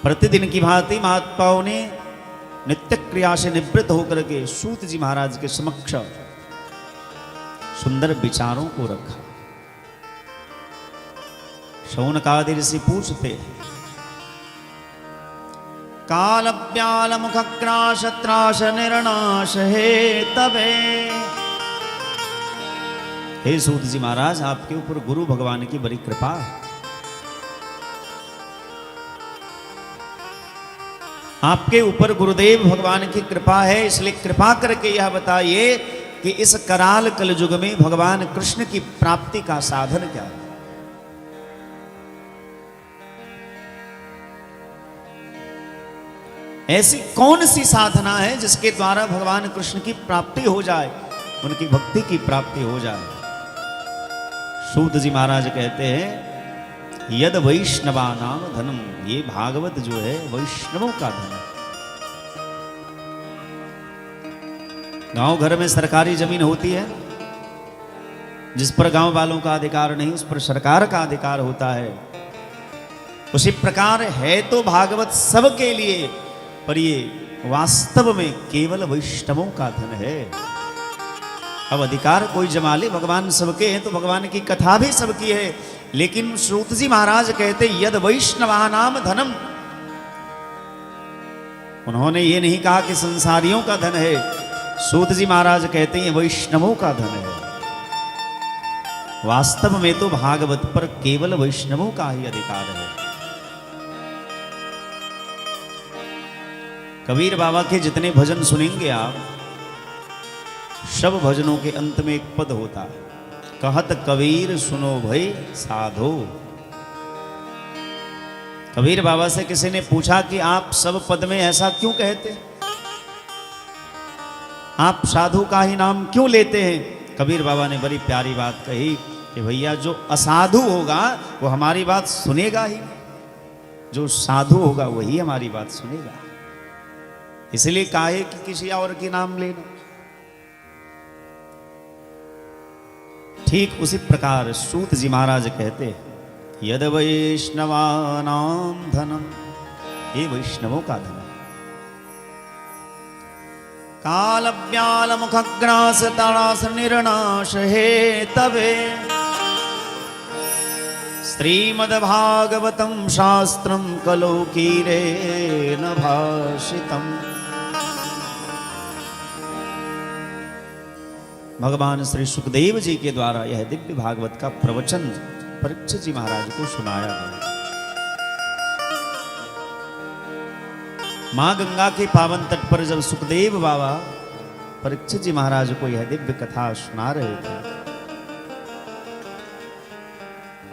प्रतिदिन की भांति महात्माओं ने नित्य क्रिया से निवृत्त होकर के सूत जी महाराज के समक्ष सुंदर विचारों को रखा। शौनकादि ऋषि पूछते हैं, काल व्याल मुख क्राश त्राश निर्नाश हे तबे। हे सूत जी महाराज, आपके ऊपर गुरु भगवान की बड़ी कृपा है। आपके ऊपर गुरुदेव भगवान की कृपा है, इसलिए कृपा करके यह बताइए कि इस कराल कलयुग में भगवान कृष्ण की प्राप्ति का साधन क्या है? ऐसी कौन सी साधना है जिसके द्वारा भगवान कृष्ण की प्राप्ति हो जाए, उनकी भक्ति की प्राप्ति हो जाए? सूत जी महाराज कहते हैं, यद वैष्णवा नाम धनम, ये भागवत जो है वैष्णवों का धन है। गांव घर में सरकारी जमीन होती है, जिस पर गांव वालों का अधिकार नहीं, उस पर सरकार का अधिकार होता है। उसी प्रकार है तो भागवत सबके लिए, पर ये वास्तव में केवल वैष्णवों का धन है। अब अधिकार कोई जमा ले, भगवान सबके हैं तो भगवान की कथा भी सबकी है, लेकिन सूत जी महाराज कहते यद वैष्णवा नाम धनम, उन्होंने ये नहीं कहा कि संसारियों का धन है। सूत जी महाराज कहते हैं वैष्णवों का धन है। वास्तव में तो भागवत पर केवल वैष्णवों का ही अधिकार है। कबीर बाबा के जितने भजन सुनेंगे आप, सब भजनों के अंत में एक पद होता है, कहत कबीर सुनो भई साधो। कबीर बाबा से किसी ने पूछा कि आप सब पद में ऐसा क्यों कहते, आप साधु का ही नाम क्यों लेते हैं? कबीर बाबा ने बड़ी प्यारी बात कही कि भैया जो असाधु होगा वो हमारी बात सुनेगा ही, जो साधु होगा वही हमारी बात सुनेगा। इसलिए काहे कि किसी और के नाम लेना। ठीक उसी प्रकार सूत जी महाराज कहते हैं यद वैष्णवानां धनम, ये वैष्णवों का धन है। काल व्याल मुखग्रास तड़ास निर्नाश हे तवे, श्रीमद्भागवतं शास्त्रं कलौकीरेण भाषितम्। भगवान श्री सुखदेव जी के द्वारा यह दिव्य भागवत का प्रवचन परीक्षित जी महाराज को सुनाया गया। मां गंगा के पावन तट पर जब सुखदेव बाबा परीक्षित जी महाराज को यह दिव्य कथा सुना रहे थे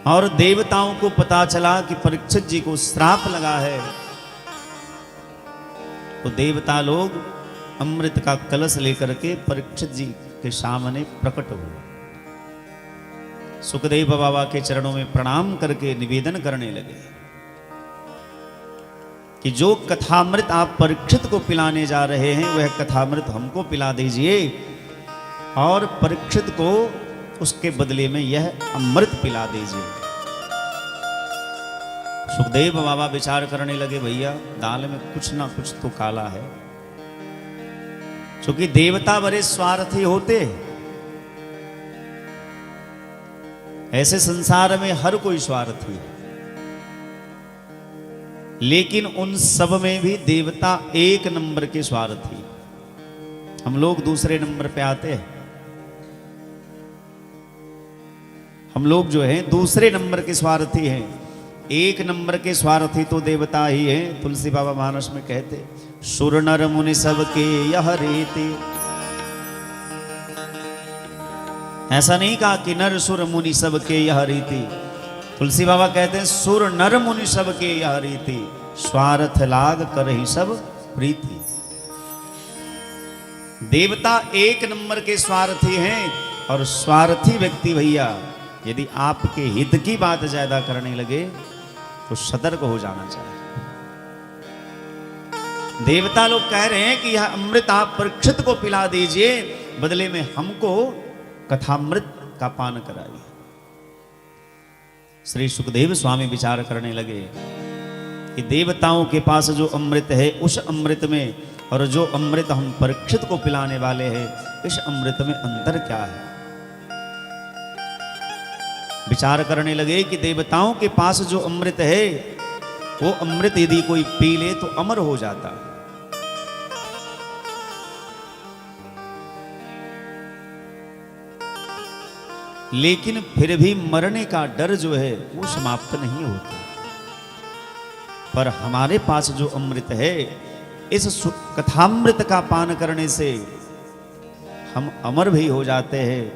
और देवताओं को पता चला कि परीक्षित जी को श्राप लगा है, तो देवता लोग अमृत का कलश लेकर के परीक्षित जी के सामने प्रकट हुए। सुखदेव बाबा के चरणों में प्रणाम करके निवेदन करने लगे कि जो कथामृत आप परीक्षित को पिलाने जा रहे हैं वह कथामृत हमको पिला दीजिए और परीक्षित को उसके बदले में यह अमृत पिला दीजिए। सुखदेव बाबा विचार करने लगे भैया दाल में कुछ ना कुछ तो काला है, क्योंकि देवता बड़े स्वार्थी होते हैं। ऐसे संसार में हर कोई स्वार्थी है, लेकिन उन सब में भी देवता एक नंबर के स्वार्थी। हम लोग दूसरे नंबर पे आते हैं। हम लोग जो हैं दूसरे नंबर के स्वार्थी हैं। एक नंबर के स्वार्थी तो देवता ही हैं। तुलसी बाबा मानस में कहते सुर नर मुनि सबके यह रीति। ऐसा नहीं कहा कि नर सुर मुनि सबके यह रीति। तुलसी बाबा कहते हैं सुर नर मुनि सबके यह रीति, स्वार्थ लाग कर ही सब प्रीति। देवता एक नंबर के स्वार्थी हैं और स्वार्थी व्यक्ति भैया यदि आपके हित की बात ज्यादा करने लगे तो सतर्क हो जाना चाहिए। देवता लोग कह रहे हैं कि यह अमृत आप परीक्षित को पिला दीजिए, बदले में हमको कथामृत का पान कराइए। श्री सुखदेव स्वामी विचार करने लगे कि देवताओं के पास जो अमृत है उस अमृत में और जो अमृत हम परीक्षित को पिलाने वाले हैं इस अमृत में अंतर क्या है। विचार करने लगे कि देवताओं के पास जो अमृत है वो अमृत यदि कोई पी ले तो अमर हो जाता है, लेकिन फिर भी मरने का डर जो है वो समाप्त नहीं होता। पर हमारे पास जो अमृत है इस कथामृत का पान करने से हम अमर भी हो जाते हैं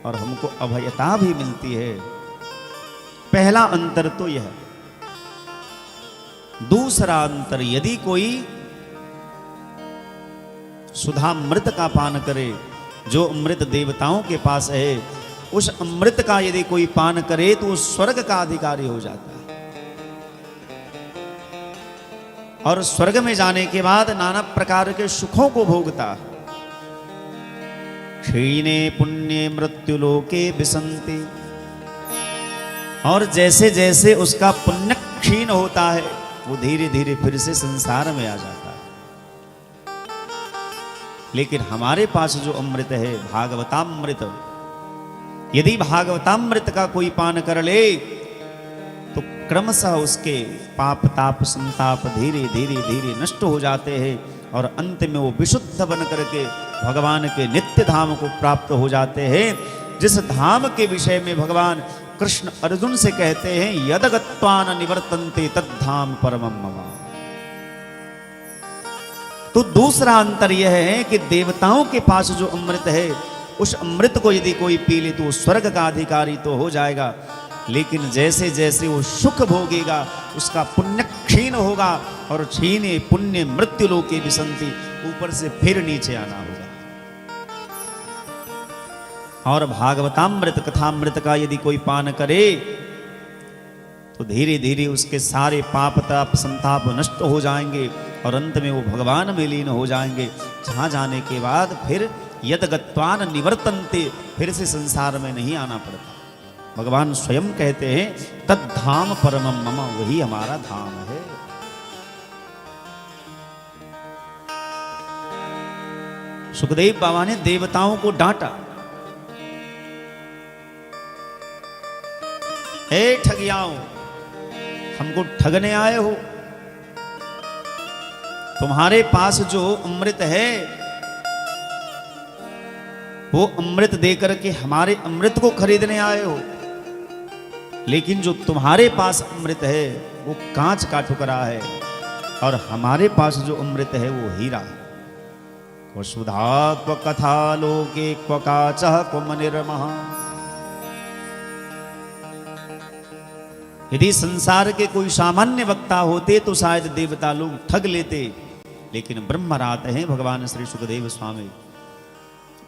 और हमको अभयता भी मिलती है। पहला अंतर तो यह। दूसरा अंतर, यदि कोई सुधामृत का पान करे, जो अमृत देवताओं के पास है उस अमृत का यदि कोई पान करे तो वो स्वर्ग का अधिकारी हो जाता है और स्वर्ग में जाने के बाद नाना प्रकार के सुखों को भोगता। क्षीणे पुण्य मृत्युलोके विसंति, और जैसे जैसे उसका पुण्य क्षीण होता है वो धीरे धीरे फिर से संसार में आ जाता है। लेकिन हमारे पास जो अमृत है भागवतामृत, यदि भागवतामृत का कोई पान कर ले तो क्रमशः उसके पाप ताप संताप धीरे धीरे धीरे नष्ट हो जाते हैं और अंत में वो विशुद्ध बन करके भगवान के नित्य धाम को प्राप्त हो जाते हैं। जिस धाम के विषय में भगवान कृष्ण अर्जुन से कहते हैं यदगत्वान निवर्तन्ते तद्धाम परमं मम। तो दूसरा अंतर यह है कि देवताओं के पास जो अमृत है उस अमृत को यदि कोई पी ले तो स्वर्ग का अधिकारी तो हो जाएगा, लेकिन जैसे जैसे वो सुख भोगेगा उसका पुण्य क्षीण होगा और क्षीणे पुण्य मृत्यु लोके विसंति, ऊपर से फिर नीचे आना होगा। और भागवतामृत कथामृत का यदि कोई पान करे तो धीरे धीरे उसके सारे पाप ताप संताप नष्ट हो जाएंगे और अंत में वो भगवान में लीन हो जाएंगे, जहां जाने के बाद फिर यदगत्वान निवर्तन्ते, फिर से संसार में नहीं आना पड़ता। भगवान स्वयं कहते हैं तद्धाम परमं मम, वही हमारा धाम है। सुखदेव बाबा ने देवताओं को डांटा, हे ठगियाओं, हमको ठगने आए हो? तुम्हारे पास जो अमृत है वो अमृत देकर के हमारे अमृत को खरीदने आए हो, लेकिन जो तुम्हारे पास अमृत है वो कांच का टुकड़ा है और हमारे पास जो अमृत है वो हीरा है। क्व सुधा क्व कथा लोके क्व काचः क्व मनिर्मः। यदि संसार के कोई सामान्य वक्ता होते तो शायद देवता लोग ठग लेते, लेकिन ब्रह्मरात हैं भगवान श्री सुखदेव स्वामी।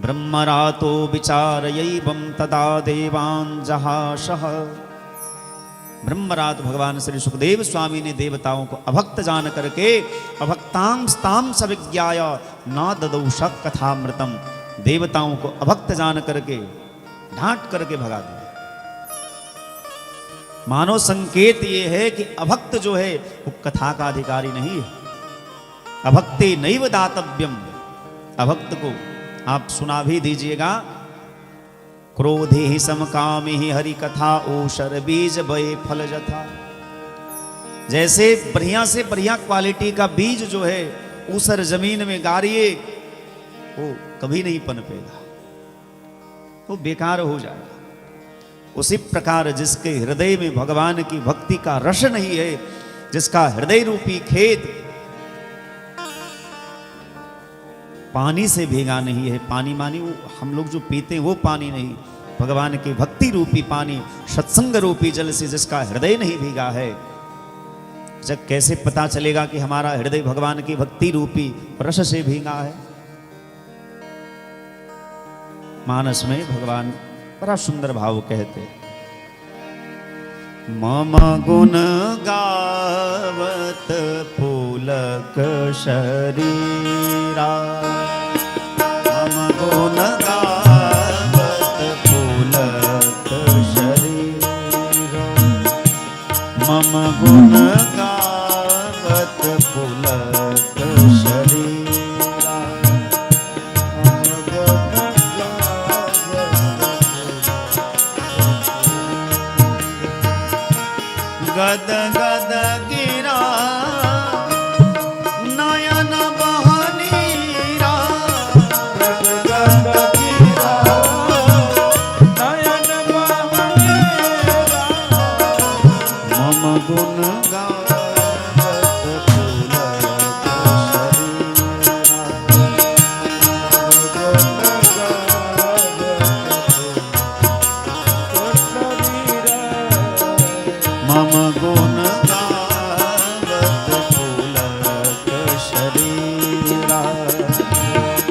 ब्रह्मरातो विचारयैवं तदा देवान् जहाशः। ब्रह्मरात भगवान श्री सुखदेव स्वामी ने देवताओं को अभक्त जान करके अभक्तांस्तां सविज्ञाय न ददौ शक कथामृतम, देवताओं को अभक्त जान करके ढांट करके भगा दिया। मानो संकेत ये है कि अभक्त जो है वो कथा का अधिकारी नहीं है। अभक्ते नैव दातव्यम, अभक्त को आप सुना भी दीजिएगा। क्रोधे ही समकामी ही हरि कथा ओशर बीज बये फल जथा। जैसे बढ़िया से बढ़िया क्वालिटी का बीज जो है ऊसर जमीन में गाड़िए वो कभी नहीं पनपेगा, वो बेकार हो जाएगा। उसी प्रकार जिसके हृदय में भगवान की भक्ति का रस नहीं है, जिसका हृदय रूपी खेत पानी से भीगा नहीं है, पानी मानी वो हम लोग जो पीते हैं वो पानी नहीं, भगवान की भक्ति रूपी पानी सत्संग रूपी जल से जिसका हृदय नहीं भीगा है, जब कैसे पता चलेगा कि हमारा हृदय भगवान की भक्ति रूपी रस से भीगा है। मानस में भगवान बड़ा सुंदर भाव कहते, मम गुण गावत पुलक शरीरा। मम गुण गावत पुलक शरीरा। मम गुण गावत पुलक शरीरा। गद गद गिरा नयन बहनीरा। गद गद गिरा नयन बहनीरा। मम गुण गावत पुलक शरीरा। मम गुण गावत पुलक शरीरा।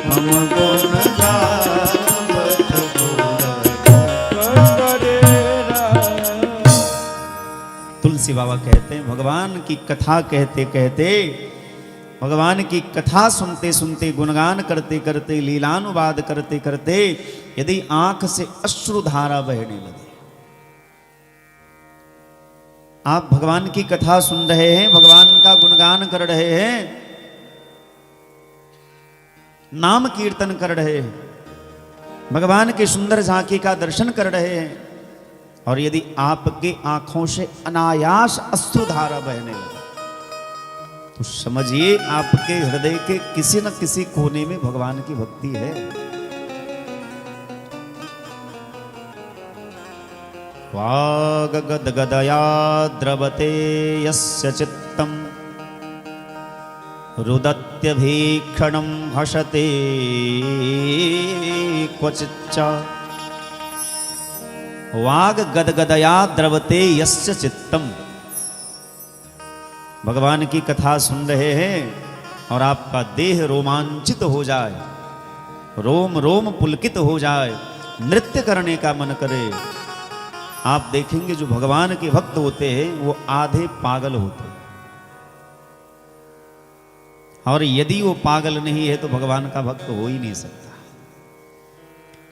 मम गुण गावत पुलक शरीरा। तुलसी बाबा कहते हैं भगवान की कथा कहते कहते, भगवान की कथा सुनते सुनते, गुणगान करते करते, लीलानुवाद करते करते यदि आंख से अश्रुधारा बहने लगे। आप भगवान की कथा सुन रहे हैं, भगवान का गुणगान कर रहे हैं, नाम कीर्तन कर रहे हैं, भगवान की सुंदर झांकी का दर्शन कर रहे हैं और यदि आपके आंखों से अनायास अश्रुधारा बहने लगे तो समझिए आपके हृदय के किसी न किसी कोने में भगवान की भक्ति है। वाग गदगदया द्रवते यस्य चित्तम रुदत्यभीक्षणं हसते क्वचिच्च। वाग गदगदया द्रवते यस्य चित्तम। भगवान की कथा सुन रहे हैं और आपका देह रोमांचित हो जाए, रोम रोम पुलकित हो जाए, नृत्य करने का मन करे। आप देखेंगे जो भगवान के भक्त होते हैं वो आधे पागल होते हैं, और यदि वो पागल नहीं है तो भगवान का भक्त हो ही नहीं सकता,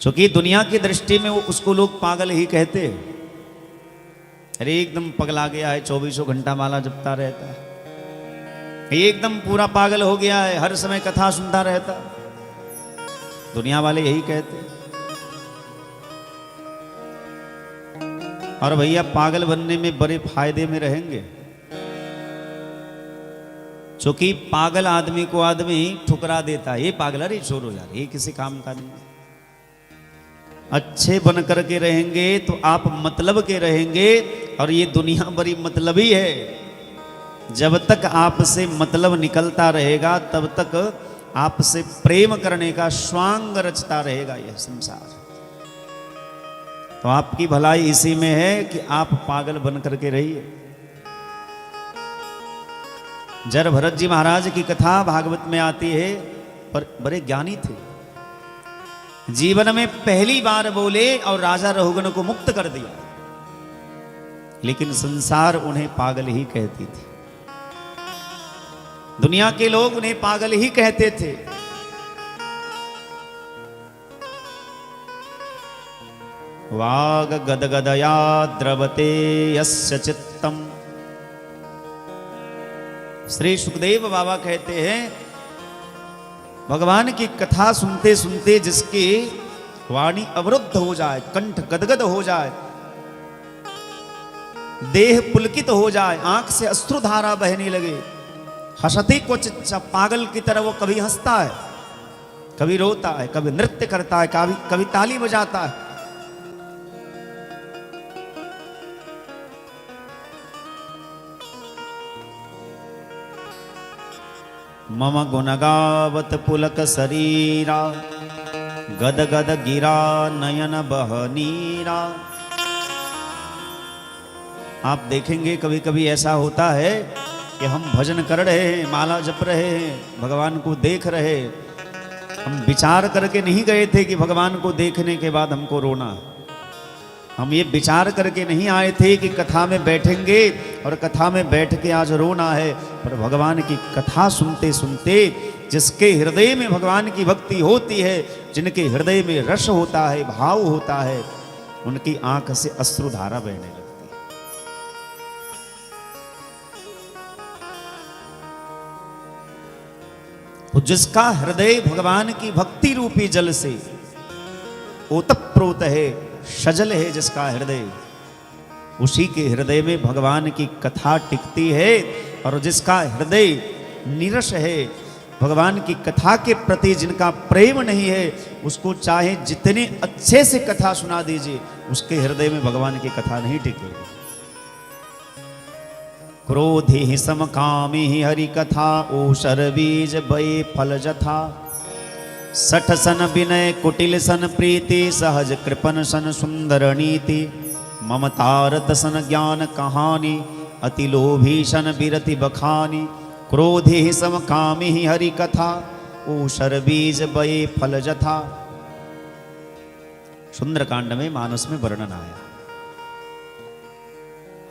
क्योंकि दुनिया की दृष्टि में वो उसको लोग पागल ही कहते हैं। अरे एकदम पगला गया है, 24 घंटा माला जपता रहता है, एकदम पूरा पागल हो गया है, हर समय कथा सुनता रहता। दुनिया वाले यही कहते हैं। और भैया पागल बनने में बड़े फायदे में रहेंगे, क्योंकि पागल आदमी को आदमी ठुकरा देता है। ये पागल, अरे छोड़ो यार, ये किसी काम का नहीं। अच्छे बन करके रहेंगे तो आप मतलब के रहेंगे, और ये दुनिया बड़ी मतलबी है। जब तक आपसे मतलब निकलता रहेगा तब तक आपसे प्रेम करने का स्वांग रचता रहेगा यह संसार। तो आपकी भलाई इसी में है कि आप पागल बन करके रहिए। जर भरत जी महाराज की कथा भागवत में आती है, पर बड़े ज्ञानी थे, जीवन में पहली बार बोले और राजा रघुगण को मुक्त कर दिया, लेकिन संसार उन्हें पागल ही कहती थी। दुनिया के लोग उन्हें पागल ही कहते थे। वाग गदगदया द्रवते यस्य चित्तम। श्री सुखदेव बाबा कहते हैं, भगवान की कथा सुनते सुनते जिसकी वाणी अवरुद्ध हो जाए, कंठ गदगद हो जाए, देह पुलकित हो जाए, आंख से अश्रुधारा बहने लगे, हंसते क्वचित, पागल की तरह वो कभी हंसता है, कभी रोता है, कभी नृत्य करता है, कभी ताली बजाता है। मम गुणगावत पुलक शरीरा गद गद गिरा नयन बहनीरा। आप देखेंगे कभी कभी ऐसा होता है कि हम भजन कर रहे हैं, माला जप रहे हैं, भगवान को देख रहे, हम विचार करके नहीं गए थे कि भगवान को देखने के बाद हमको रोना। हम ये विचार करके नहीं आए थे कि कथा में बैठेंगे और कथा में बैठ के आज रोना है, पर भगवान की कथा सुनते सुनते जिसके हृदय में भगवान की भक्ति होती है, जिनके हृदय में रस होता है, भाव होता है, उनकी आंख से अश्रुधारा बहने लगती है। तो जिसका हृदय भगवान की भक्ति रूपी जल से ओतप्रोत है, सजल है, जिसका हृदय, उसी के हृदय में भगवान की कथा टिकती है। और जिसका हृदय निरस है, भगवान की कथा के प्रति जिनका प्रेम नहीं है, उसको चाहे जितने अच्छे से कथा सुना दीजिए, उसके हृदय में भगवान की कथा नहीं टिकेगी। क्रोधि ही समकामी ही हरि कथा ओषर बीज बये फल जथा। सठ सन विनय कुटिल सन प्रीति सहज कृपन सन सुंदर नीति। ममतारत सन ज्ञान कहानी अति लोभी सन बिरति बखानी। क्रोधि ही समकामी ही हरि कथा ओषर बीज बये फल जथा। सुंदरकांड में मानस में वर्णन आया।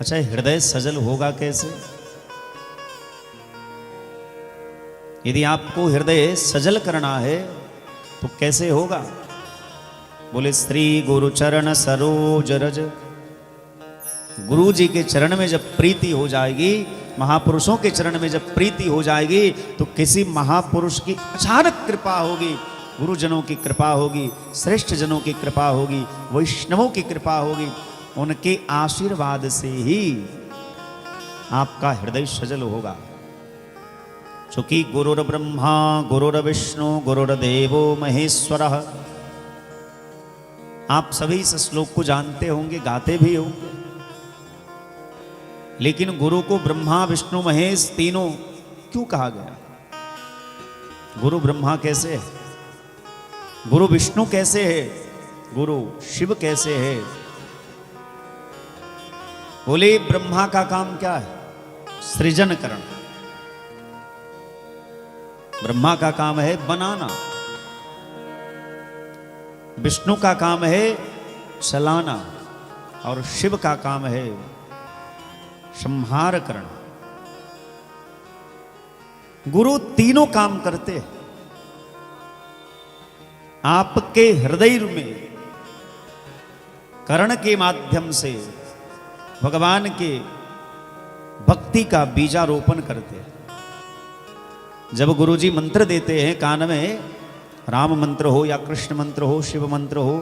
अच्छा, हृदय सजल होगा कैसे? यदि आपको हृदय सजल करना है तो कैसे होगा? बोले श्री गुरु चरण सरोज रज। गुरु जी के चरण में जब प्रीति हो जाएगी, महापुरुषों के चरण में जब प्रीति हो जाएगी, तो किसी महापुरुष की अचानक कृपा होगी, गुरुजनों की कृपा होगी, श्रेष्ठ जनों की कृपा होगी, वैष्णवों की कृपा होगी, उनके आशीर्वाद से ही आपका हृदय सजल होगा। चूंकि गुरुर्ब्रह्मा गुरुर्विष्णु गुरुर्देवो महेश्वरः, आप सभी इस श्लोक को जानते होंगे, गाते भी होंगे। लेकिन गुरु को ब्रह्मा विष्णु महेश तीनों क्यों कहा गया? गुरु ब्रह्मा कैसे है, गुरु विष्णु कैसे है, गुरु शिव कैसे है? बोले ब्रह्मा का काम क्या है? सृजन करना। ब्रह्मा का काम है बनाना, विष्णु का काम है चलाना, और शिव का काम है संहार करना। गुरु तीनों काम करते हैं। आपके हृदय में कर्ण के माध्यम से भगवान के भक्ति का बीजारोपण करते हैं। जब गुरुजी मंत्र देते हैं कान में, राम मंत्र हो या कृष्ण मंत्र हो, शिव मंत्र हो,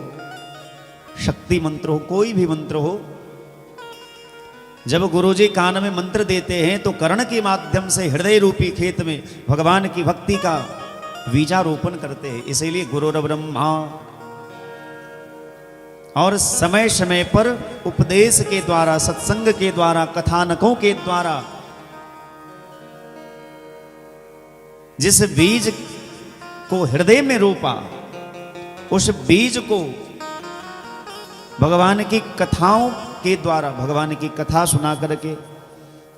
शक्ति मंत्र हो, कोई भी मंत्र हो, जब गुरुजी कान में मंत्र देते हैं तो कर्ण के माध्यम से हृदय रूपी खेत में भगवान की भक्ति का बीजारोपण करते हैं। इसीलिए गुरुर्ब्रह्मा, और समय समय पर उपदेश के द्वारा, सत्संग के द्वारा, कथानकों के द्वारा जिस बीज को हृदय में रोपा, उस बीज को भगवान की कथाओं के द्वारा, भगवान की कथा सुना करके,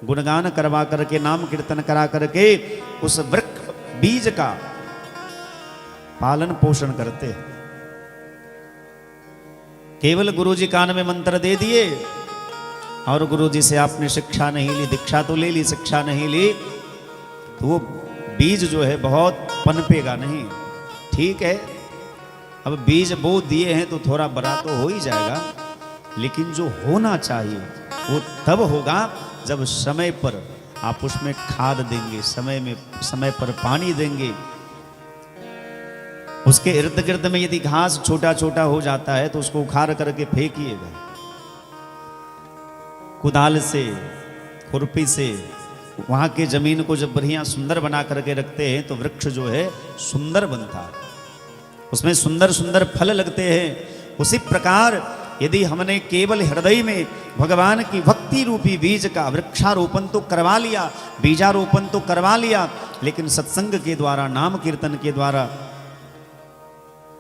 गुणगान करवा करके, नाम कीर्तन करा करके उस वृक्ष बीज का पालन पोषण करते। केवल गुरुजी कान में मंत्र दे दिए और गुरुजी से आपने शिक्षा नहीं ली, दीक्षा तो ले ली, शिक्षा नहीं ली, तो वो बीज जो है बहुत पनपेगा नहीं। ठीक है, अब बीज बो दिए हैं तो थोड़ा बड़ा तो हो ही जाएगा, लेकिन जो होना चाहिए वो तब होगा जब समय पर आप उसमें खाद देंगे, समय पर पानी देंगे। उसके इर्द गिर्द में यदि घास छोटा छोटा हो जाता है तो उसको उखाड़ करके फेंकिएगा। कुदाल से, खुरपी से वहां के जमीन को जब बढ़िया सुंदर बना करके रखते हैं तो वृक्ष जो है सुंदर बनता है, उसमें सुंदर सुंदर फल लगते हैं। उसी प्रकार यदि हमने केवल हृदय में भगवान की भक्ति रूपी बीज का वृक्षारोपण तो करवा लिया, बीजारोपण तो करवा लिया, लेकिन सत्संग के द्वारा, नाम कीर्तन के द्वारा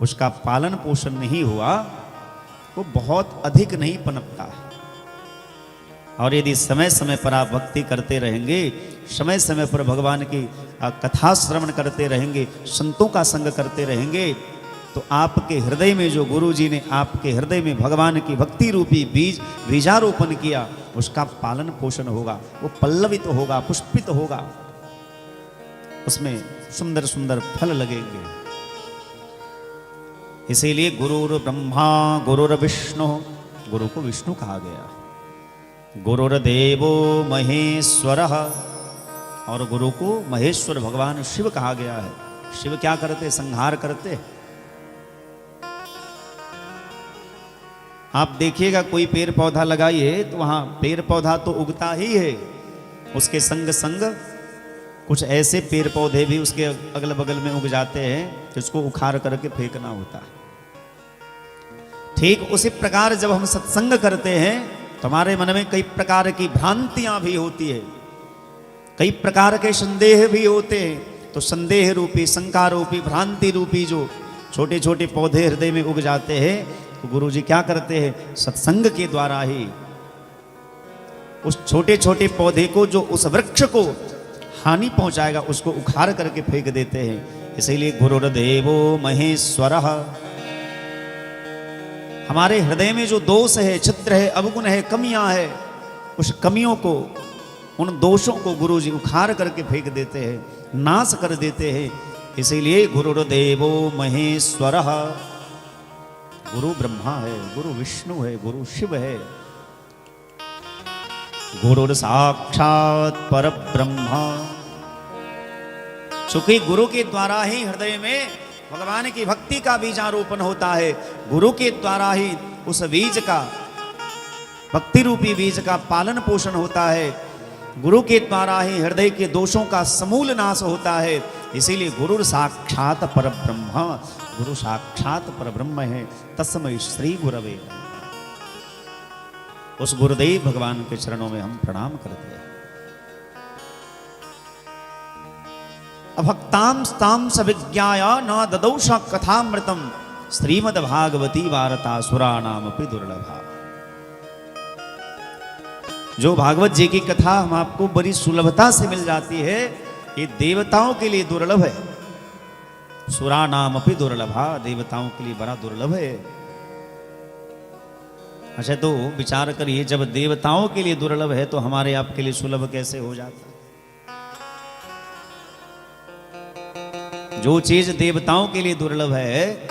उसका पालन पोषण नहीं हुआ, वो बहुत अधिक नहीं पनपता है। और यदि समय समय पर आप भक्ति करते रहेंगे, समय समय पर भगवान की कथा श्रवण करते रहेंगे, संतों का संग करते रहेंगे, तो आपके हृदय में जो गुरु जी ने आपके हृदय में भगवान की भक्ति रूपी बीजारोपण किया, उसका पालन पोषण होगा, वो पल्लवित होगा, पुष्पित होगा, उसमें सुंदर सुंदर फल लगेंगे। इसीलिए गुरुर ब्रह्मा गुरुर्विष्णु, गुरु को विष्णु कहा गया, गुरुर्देवो महेश्वरः, और गुरु को महेश्वर भगवान शिव कहा गया है। शिव क्या करते? संहार करते। आप देखिएगा कोई पेड़ पौधा लगाइए तो वहां पेड़ पौधा तो उगता ही है, उसके संग संग कुछ ऐसे पेड़ पौधे भी उसके अगल बगल में उग जाते हैं जिसको उखाड़ करके फेंकना होता है। ठीक उसी प्रकार जब हम सत्संग करते हैं तो हमारे मन में कई प्रकार की भ्रांतियां भी होती है, कई प्रकार के संदेह भी होते हैं। तो संदेह रूपी, शंका रूपी, भ्रांति रूपी जो छोटे छोटे पौधे हृदय में उग जाते हैं, तो गुरु जी क्या करते हैं? सत्संग के द्वारा ही उस छोटे छोटे पौधे को, जो उस वृक्ष को हानि पहुंचाएगा, उसको उखाड़ करके फेंक देते हैं। इसीलिए गुरुर्देवो महेश्वरः, हमारे हृदय में जो दोष है, छिद्र है, अवगुण है, कमियां है, उस कमियों को, उन दोषों को गुरु जी उखाड़ करके फेंक देते हैं, नाश कर देते हैं। इसीलिए गुरुर्देवो महेश्वरः, गुरु ब्रह्मा है, गुरु विष्णु है, गुरु शिव है, गुरुर साक्षात परब्रह्म। चूंकि गुरु के द्वारा ही हृदय में भगवान की भक्ति का बीजारोपण होता है, गुरु के द्वारा ही उस बीज का भक्ति रूपी बीज का पालन पोषण होता है। गुरु के द्वारा ही हृदय के दोषों का समूल नाश होता है। इसीलिए गुरु साक्षात परब्रह्म, गुरु साक्षात परब्रह्म है। तस्मै श्री गुरवे नमः। उस गुरुदेव भगवान के चरणों में हम प्रणाम करते हैं। अभक्तां स्तां सविज्ञाय न ददौष कथामृतम श्रीमद्भागवती वार्ता सुराणामपि दुर्लभा। जो भागवत जी की कथा हम आपको बड़ी सुलभता से मिल जाती है, ये देवताओं के लिए दुर्लभ है। सुराणामपि दुर्लभा, देवताओं के लिए बड़ा दुर्लभ है। अच्छा, तो विचार करिए, जब देवताओं के लिए दुर्लभ है तो हमारे आपके लिए सुलभ कैसे हो जाता? जो चीज देवताओं के लिए दुर्लभ है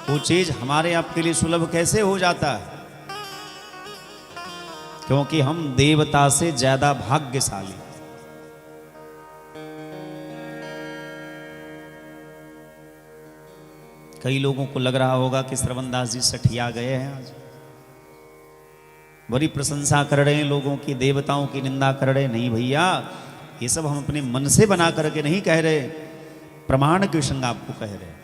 वो चीज हमारे आपके लिए सुलभ कैसे हो जाता है? क्योंकि हम देवता से ज्यादा भाग्यशाली। कई लोगों को लग रहा होगा कि श्रवणदास जी सठिया गए हैं, आज बड़ी प्रशंसा कर रहे हैं लोगों की, देवताओं की निंदा कर रहे हैं। नहीं भैया, ये सब हम अपने मन से बना करके नहीं कह रहे, प्रमाण के संग आपको कह रहे हैं।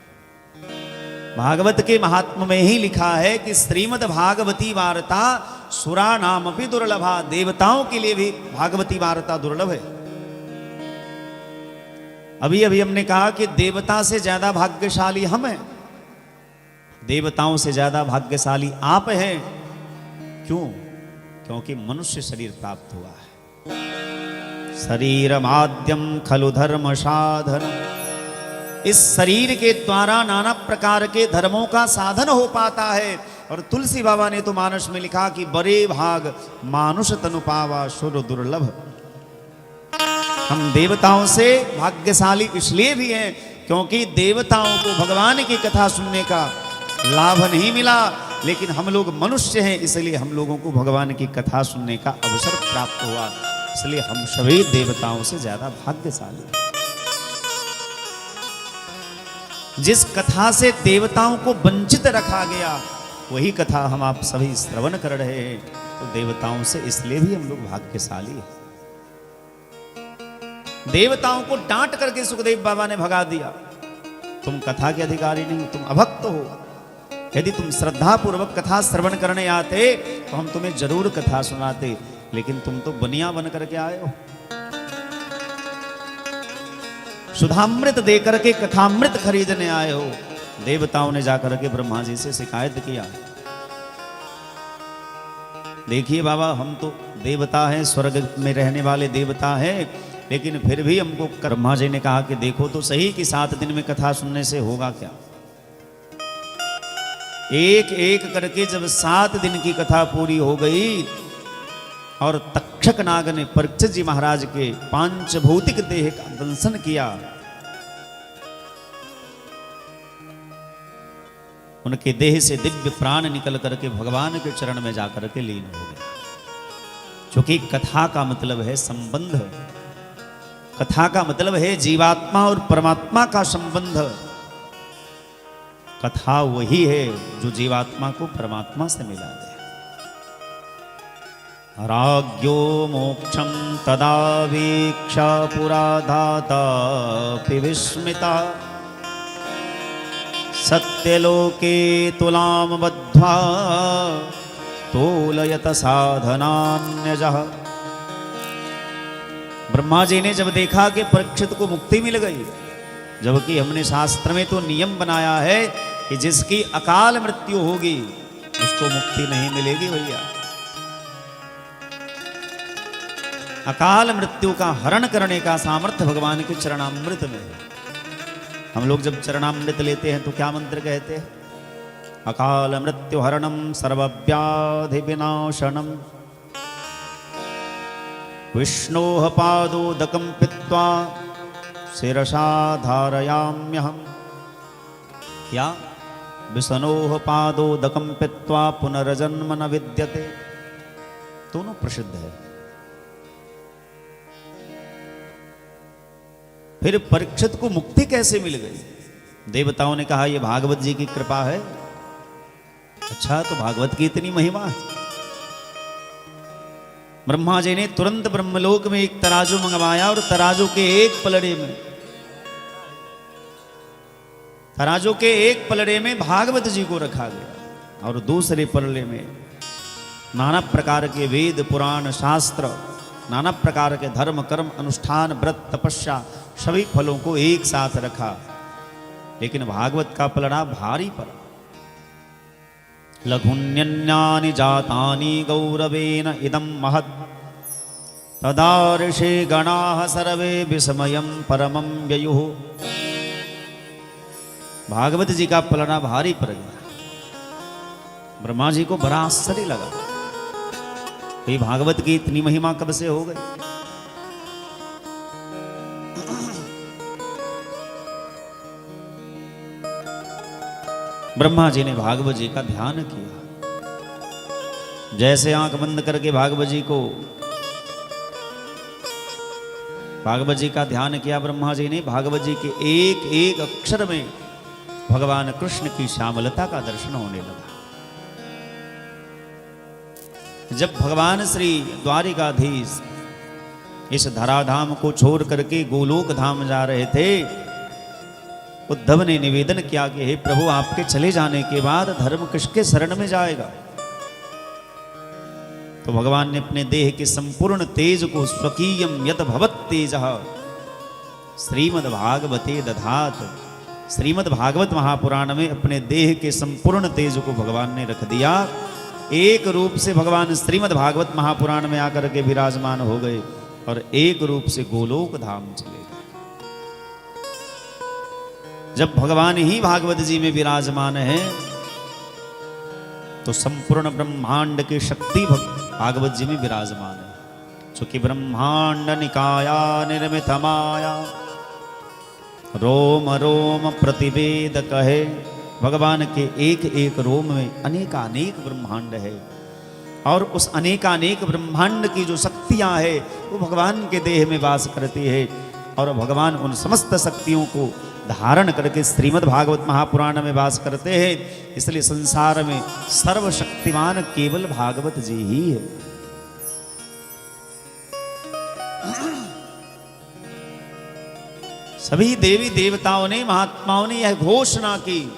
भागवत के महात्म में ही लिखा है कि श्रीमद् भागवती वार्ता सुरा नाम भी दुर्लभा, देवताओं के लिए भी भागवती वार्ता दुर्लभ है। अभी अभी हमने कहा कि देवता से ज्यादा भाग्यशाली हम हैं, देवताओं से ज्यादा भाग्यशाली आप हैं। क्यों? क्योंकि मनुष्य शरीर प्राप्त हुआ है। शरीर माध्यम खलु धर्म साधन, इस शरीर के द्वारा नाना प्रकार के धर्मों का साधन हो पाता है। और तुलसी बाबा ने तो मानस में लिखा कि बड़े भाग मानुष तनु पावा सुर दुर्लभ। हम देवताओं से भाग्यशाली इसलिए भी हैं क्योंकि देवताओं को भगवान की कथा सुनने का लाभ नहीं मिला, लेकिन हम लोग मनुष्य हैं, इसलिए हम लोगों को भगवान की कथा सुनने का अवसर प्राप्त हुआ। इसलिए हम सभी देवताओं से ज्यादा भाग्यशाली। जिस कथा से देवताओं को वंचित रखा गया वही कथा हम आप सभी श्रवण कर रहे हैं, तो देवताओं से इसलिए भी हम लोग भाग्यशाली हैं। देवताओं को डांट करके सुखदेव बाबा ने भगा दिया, तुम कथा के अधिकारी नहीं, तुम अभक्त हो। यदि तुम श्रद्धा पूर्वक कथा श्रवण करने आते तो हम तुम्हें जरूर कथा सुनाते, लेकिन तुम तो बनिया बन करके आए हो। सुधामृत देकर के कथामृत खरीदने आए हो। देवताओं ने जाकर के ब्रह्मा जी से शिकायत किया, देखिए बाबा, हम तो देवता हैं, स्वर्ग में रहने वाले देवता हैं, लेकिन फिर भी हमको ब्रह्मा जी ने कहा कि देखो तो सही कि 7 दिन में कथा सुनने से होगा क्या। एक एक करके जब 7 दिन की कथा पूरी हो गई और तक्षक नाग ने परीक्षित जी महाराज के पांचभौतिक देह का दंशन किया, उनके देह से दिव्य प्राण निकल करके भगवान के चरण में जाकर के लीन हो गए। क्योंकि कथा का मतलब है संबंध, कथा का मतलब है जीवात्मा और परमात्मा का संबंध। कथा वही है जो जीवात्मा को परमात्मा से मिला दे। राज्ञो मोक्षम तदा वीक्षा पुरा धाता विस्मिता, सत्यलोके तुलाम बद्ध्वा तोलयत साधनान्यजः। ब्रह्मा जी ने जब देखा कि परीक्षित को मुक्ति मिल गई, जबकि हमने शास्त्र में तो नियम बनाया है कि जिसकी अकाल मृत्यु होगी उसको मुक्ति नहीं मिलेगी भैया। अकाल मृत्यु का हरण करने का सामर्थ्य भगवान के चरणामृत में है। हम लोग जब चरणामृत लेते हैं तो क्या मंत्र कहते हैं? अकाल मृत्यु हरणम सर्वव्याधि विनाशनम, विष्णोः पादोदकं पीत्वा शिरसा धारयाम्यहम्, या विष्णोः पादोदकं पीत्वा पुनर्जन्म न विद्यते। दोनों प्रसिद्ध है। फिर परीक्षित को मुक्ति कैसे मिल गई? देवताओं ने कहा, यह भागवत जी की कृपा है। अच्छा, तो भागवत की इतनी महिमा है। ब्रह्मा जी ने तुरंत ब्रह्मलोक में एक तराजू मंगवाया और तराजू के एक पलड़े में, तराजू के एक पलड़े में भागवत जी को रखा गया और दूसरे पलड़े में नाना प्रकार के वेद पुराण शास्त्र, नाना प्रकार के धर्म कर्म अनुष्ठान व्रत तपस्या सभी फलों को एक साथ रखा। लेकिन भागवत का पलड़ा भारी पड़ा। लघुन्यन्यानि जातानि गौरवेन इदं महत् तदा ऋषे गणाः सर्वे विस्मयं परमं ययुः। भागवत जी का पलड़ा भारी पड़ गया। ब्रह्मा जी को बड़ा आश्चर्य लगा, ये भागवत की इतनी महिमा कब से हो गई। ब्रह्मा जी ने भागवत जी का ध्यान किया। जैसे आंख बंद करके भागवत जी का ध्यान किया ब्रह्मा जी ने, भागवत जी के एक एक अक्षर में भगवान कृष्ण की श्यामलता का दर्शन होने लगा। जब भगवान श्री द्वारिकाधीश इस धराधाम को छोड़ करके गोलोक धाम जा रहे थे, उद्धव ने निवेदन किया कि हे प्रभु, आपके चले जाने के बाद धर्म किसके शरण में जाएगा। तो भगवान ने अपने देह के संपूर्ण तेज को स्वकीयम यत भवत तेजः श्रीमद् भागवते दधात, श्रीमद् भागवत महापुराण में अपने देह के संपूर्ण तेज को भगवान ने रख दिया। एक रूप से भगवान श्रीमद् भागवत महापुराण में आकर के विराजमान हो गए और एक रूप से गोलोक धाम चले गए। जब भगवान ही भागवत जी में विराजमान है तो संपूर्ण ब्रह्मांड की शक्ति भागवत जी में विराजमान है। चूंकि ब्रह्मांड निकाया निर्मित माया रोम रोम प्रतिवेद कहे, भगवान के एक एक रोम में अनेकानेक ब्रह्मांड है और उस अनेकानेक ब्रह्मांड की जो शक्तियां है वो भगवान के देह में वास करती है और भगवान उन समस्त शक्तियों को धारण करके श्रीमद् भागवत महापुराण में वास करते हैं। इसलिए संसार में सर्वशक्तिमान केवल भागवत जी ही है। सभी देवी देवताओं ने महात्माओं ने यह घोषणा की,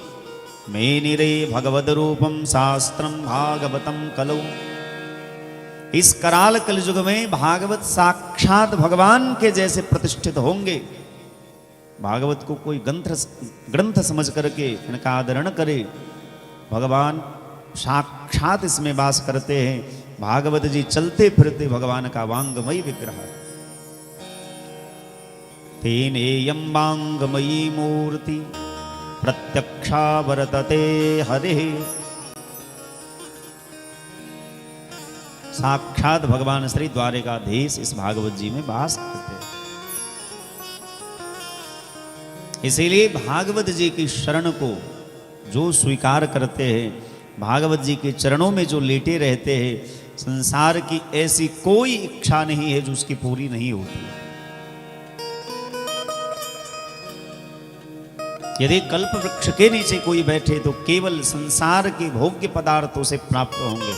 मेनिरे भगवद रूपम शास्त्रम भागवतम कलौ। इस कराल कलयुग में भागवत साक्षात भगवान के जैसे प्रतिष्ठित होंगे। भागवत को कोई ग्रंथ समझ करके इनका आदरण करे, भगवान साक्षात इसमें वास करते हैं। भागवत जी चलते फिरते भगवान का वांगमयी विग्रह है। तेनेयं वांगमयी मूर्ति प्रत्यक्षा वर्तते हरिः। साक्षात भगवान श्री द्वारिकाधीश इस भागवत जी में वास करते हैं। इसीलिए भागवत जी की शरण को जो स्वीकार करते हैं, भागवत जी के चरणों में जो लेटे रहते हैं, संसार की ऐसी कोई इच्छा नहीं है जो उसकी पूरी नहीं होती। यदि कल्प वृक्ष के नीचे कोई बैठे तो केवल संसार के भोग्य पदार्थों से प्राप्त होंगे।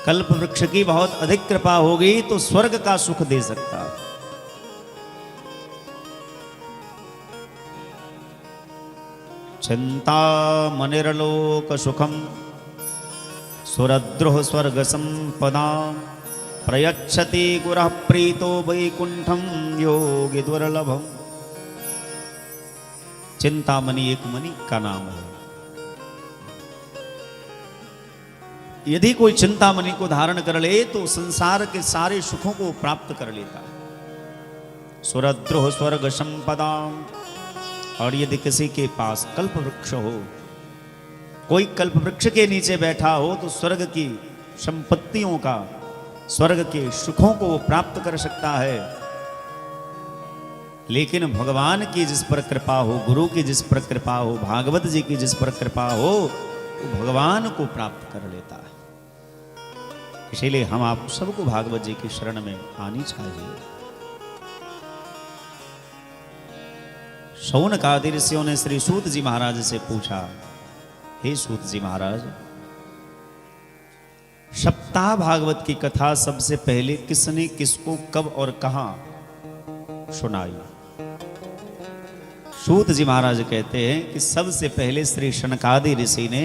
कल्प वृक्ष की बहुत अधिक कृपा होगी तो स्वर्ग का सुख दे सकता है। चिंतामणिर्लोक सुखम सुरद्रुह स्वर्ग संपदा प्रयच्छति गुरः प्रीतो वैकुंठम योगी दुर्लभम। चिंतामणि एक मणि का नाम है। यदि कोई चिंतामणि को धारण कर ले तो संसार के सारे सुखों को प्राप्त कर लेता है। सुरद्रुह स्वर्ग संपदा। और यदि किसी के पास कल्प वृक्ष हो, कोई कल्प वृक्ष के नीचे बैठा हो तो स्वर्ग की संपत्तियों का, स्वर्ग के सुखों को वो प्राप्त कर सकता है। लेकिन भगवान की जिस पर कृपा हो, गुरु की जिस पर कृपा हो, भागवत जी की जिस पर कृपा हो, वो भगवान को प्राप्त कर लेता है। इसीलिए हम आप सबको भागवत जी की शरण में आनी चाहिए। शौनक आदि ऋषियों ने श्री सूत जी महाराज से पूछा, हे सूत जी महाराज, सप्ताह भागवत की कथा सबसे पहले किसने किसको कब और कहां सुनाई? सूत जी महाराज कहते हैं कि सबसे पहले श्री शनकादि ऋषि ने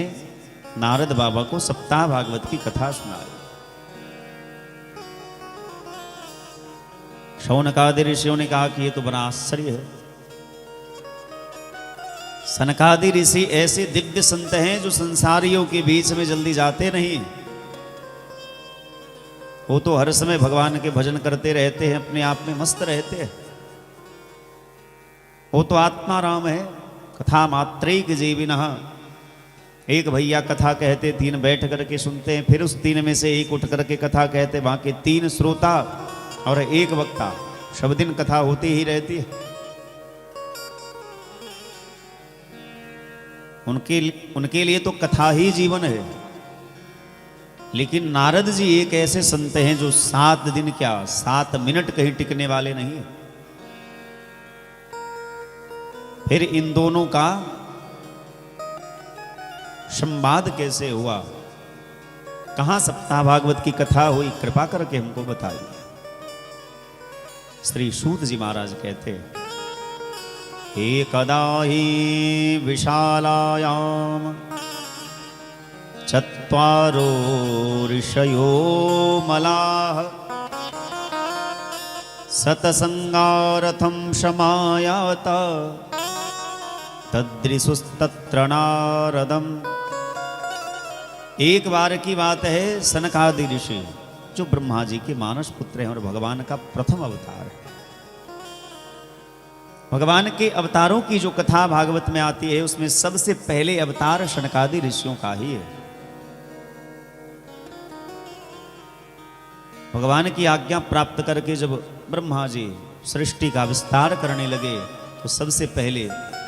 नारद बाबा को सप्ताह भागवत की कथा सुनाई। शौनकादि ऋषियों ने कहा कि ये तो बड़ा आश्चर्य है। सनकादि ऋषि ऐसे दिव्य संत हैं जो संसारियों के बीच में जल्दी जाते नहीं। वो तो हर समय भगवान के भजन करते रहते हैं, अपने आप में मस्त रहते हैं। वो तो आत्मा राम है। कथा मात्रैक जीविनः। एक भैया कथा कहते, तीन बैठ करके सुनते हैं, फिर उस तीन में से एक उठ करके कथा कहते, बाकी तीन श्रोता और एक वक्ता। सब दिन कथा होती ही रहती है। उनके लिए तो कथा ही जीवन है। लेकिन नारद जी एक ऐसे संत हैं जो 7 दिन क्या 7 मिनट कहीं टिकने वाले नहीं है। फिर इन दोनों का संवाद कैसे हुआ, कहां सप्ताह भागवत की कथा हुई, कृपा करके हमको बताइए। श्री सूत जी महाराज कहते हैं, एकदा हि विशालायाम चत्वारो ऋषयो मलाः सतसंगारथं शमायाता तद्रिसुस्तत्र नारदम्। एक बार की बात है, सनकादि ऋषि जो ब्रह्मा जी के मानस पुत्र हैं और भगवान का प्रथम अवतार है। भगवान के अवतारों की जो कथा भागवत में आती है उसमें सबसे पहले अवतार सनकादि ऋषियों का ही है। भगवान की आज्ञा प्राप्त करके जब ब्रह्मा जी सृष्टि का विस्तार करने लगे तो सबसे पहले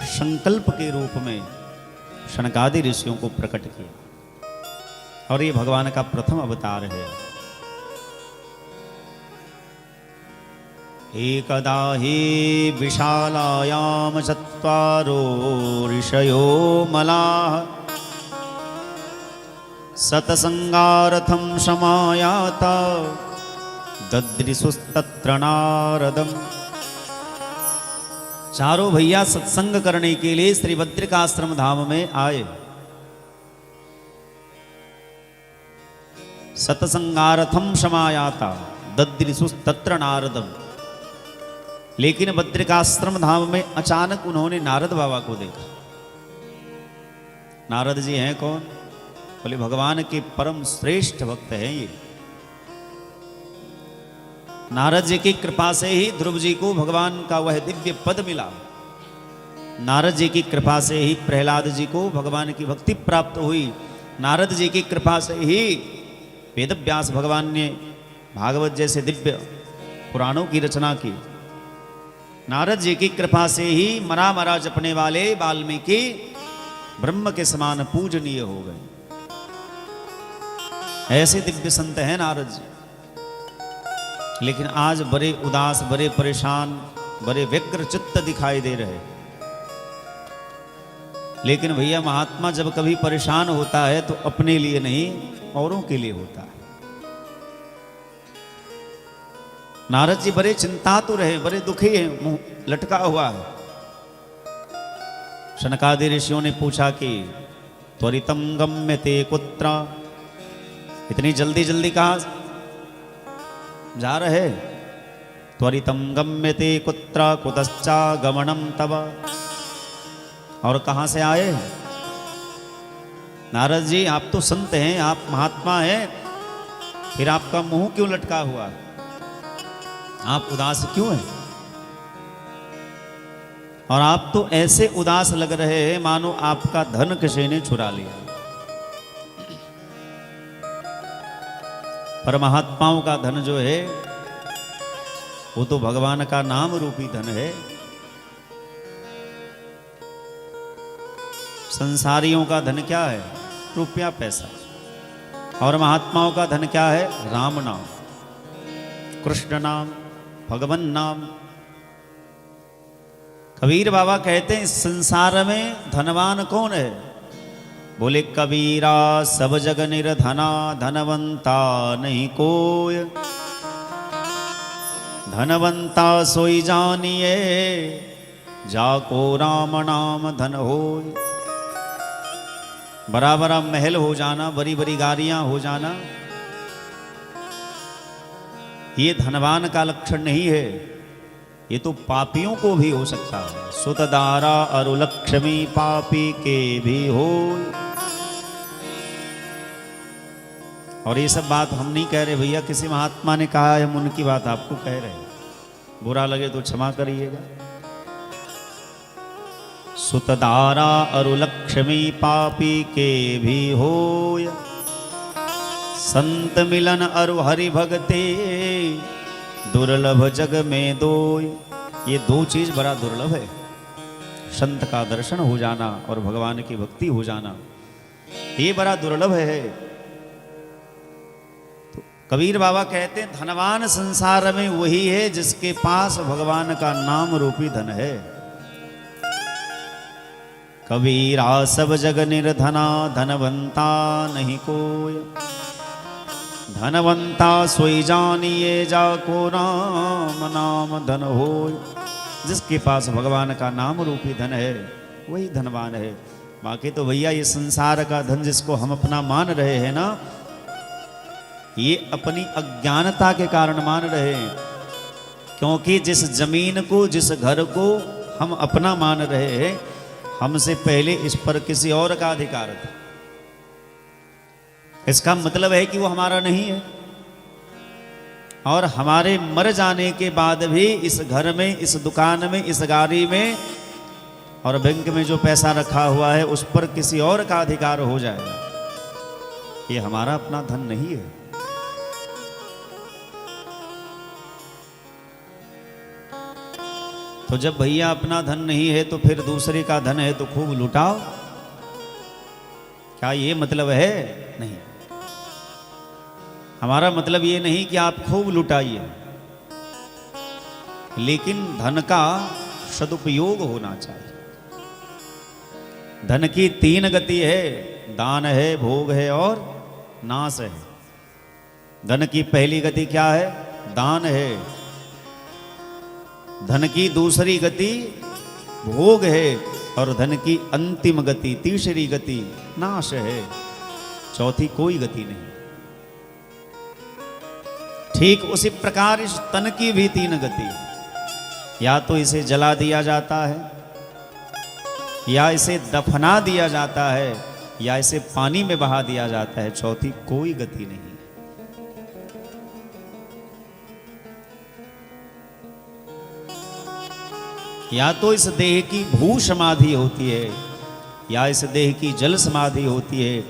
संकल्प के रूप में सनकादि ऋषियों को प्रकट किया और ये भगवान का प्रथम अवतार है। एकदा हि विशालायाम चत्वारो ऋषयो मलाः सतसंगारथं शमायाता दद्रिसुस्तत्र नारदम्। चारों भैया सत्संग करने के लिए श्री बद्रिकाश्रम धाम में आए। सतसंगारथम शमायाता दद्रिसुस्तत्र नारदम्। लेकिन बद्रिकाश्रम धाम में अचानक उन्होंने नारद बाबा को देखा। नारद जी हैं कौन? बोले भगवान के परम श्रेष्ठ भक्त हैं ये। नारद जी की कृपा से ही ध्रुव जी को भगवान का वह दिव्य पद मिला। नारद जी की कृपा से ही प्रहलाद जी को भगवान की भक्ति प्राप्त हुई। नारद जी की कृपा से ही वेदव्यास भगवान ने भागवत जैसे दिव्य पुराणों की रचना की। नारद जी की कृपा से ही मरा मरा जपने वाले वाल्मीकि ब्रह्म के समान पूजनीय हो गए। ऐसे दिव्य संत हैं नारद जी। लेकिन आज बड़े उदास, बड़े परेशान, बड़े व्यग्र चित्त दिखाई दे रहे। लेकिन भैया महात्मा जब कभी परेशान होता है तो अपने लिए नहीं औरों के लिए होता है। नारद जी बड़े चिंतातुर रहे, बड़े दुखी हैं, मुंह लटका हुआ है। शनकादि ऋषियों ने पूछा कि त्वरितम गम्यते कुत्र, इतनी जल्दी जल्दी कहां जा रहे? त्वरितम गम्यते कुत्र कुतश्चा गमनम तव, और कहां से आए? नारद जी आप तो संत हैं, आप महात्मा हैं, फिर आपका मुंह क्यों लटका हुआ? आप उदास क्यों हैं? और आप तो ऐसे उदास लग रहे हैं मानो आपका धन किसी ने चुरा लिया। पर महात्माओं का धन जो है वो तो भगवान का नाम रूपी धन है। संसारियों का धन क्या है? रुपया पैसा। और महात्माओं का धन क्या है? राम नाम, कृष्ण नाम, भगवान नाम। कबीर बाबा कहते हैं इस संसार में धनवान कौन है? बोले कबीरा सब जग निर्धना धनवंता नहीं कोय, धनवंता सोई जानिए जाको राम नाम धन होय। बड़ा बड़ा महल हो जाना, बड़ी बड़ी गाड़ियां हो जाना, ये धनवान का लक्षण नहीं है, ये तो पापियों को भी हो सकता है। सुतदारा अरुलक्ष्मी पापी के भी हो। और ये सब बात हम नहीं कह रहे भैया, किसी महात्मा ने कहा है, हम उनकी बात आपको कह रहे हैं, बुरा लगे तो क्षमा करिएगा। सुतदारा अरुलक्ष्मी पापी के भी होय, संत मिलन अरु हरि भगते दुर्लभ जग में दोय। ये दो चीज बड़ा दुर्लभ है, संत का दर्शन हो जाना और भगवान की भक्ति हो जाना, ये बड़ा दुर्लभ है। तो कबीर बाबा कहते हैं धनवान संसार में वही है जिसके पास भगवान का नाम रूपी धन है। कबीरा सब जग निर्धना धनवंता नहीं कोय, धनवंता सोई जानिए जाको राम नाम धन होय। जिसके पास भगवान का नाम रूपी धन है वही धनवान है। बाकी तो भैया ये संसार का धन जिसको हम अपना मान रहे हैं ना, ये अपनी अज्ञानता के कारण मान रहे हैं। क्योंकि जिस जमीन को, जिस घर को हम अपना मान रहे हैं, हमसे पहले इस पर किसी और का अधिकार था। इसका मतलब है कि वो हमारा नहीं है। और हमारे मर जाने के बाद भी इस घर में, इस दुकान में, इस गाड़ी में और बैंक में जो पैसा रखा हुआ है उस पर किसी और का अधिकार हो जाएगा। ये हमारा अपना धन नहीं है। तो जब भैया अपना धन नहीं है तो फिर दूसरे का धन है तो खूब लुटाओ, क्या ये मतलब है? नहीं। हमारा मतलब ये नहीं कि आप खूब लुटाइए, लेकिन धन का सदुपयोग होना चाहिए। धन की तीन गति है, दान है, भोग है और नाश है। धन की पहली गति क्या है? दान है। धन की दूसरी गति भोग है और धन की अंतिम गति, तीसरी गति नाश है। चौथी कोई गति नहीं। ठीक उसी प्रकार इस तन की भी तीन गति, या तो इसे जला दिया जाता है, या इसे दफना दिया जाता है, या इसे पानी में बहा दिया जाता है। चौथी कोई गति नहीं। या तो इस देह की भू समाधि होती है, या इस देह की जल समाधि होती है,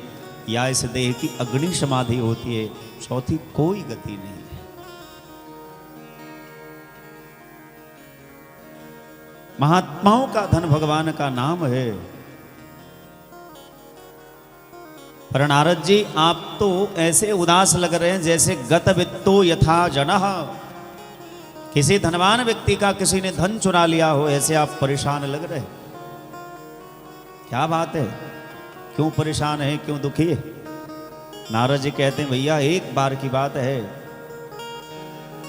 या इस देह की अग्नि समाधि होती है। चौथी कोई गति नहीं है। महात्माओं का धन भगवान का नाम है। पर नारद जी, आप तो ऐसे उदास लग रहे हैं जैसे गत वित्तो यथा जनः। किसी धनवान व्यक्ति का किसी ने धन चुरा लिया हो, ऐसे आप परेशान लग रहे हैं। क्या बात है? क्यों परेशान है, क्यों दुखी है? नारद जी कहते हैं भैया एक बार की बात है।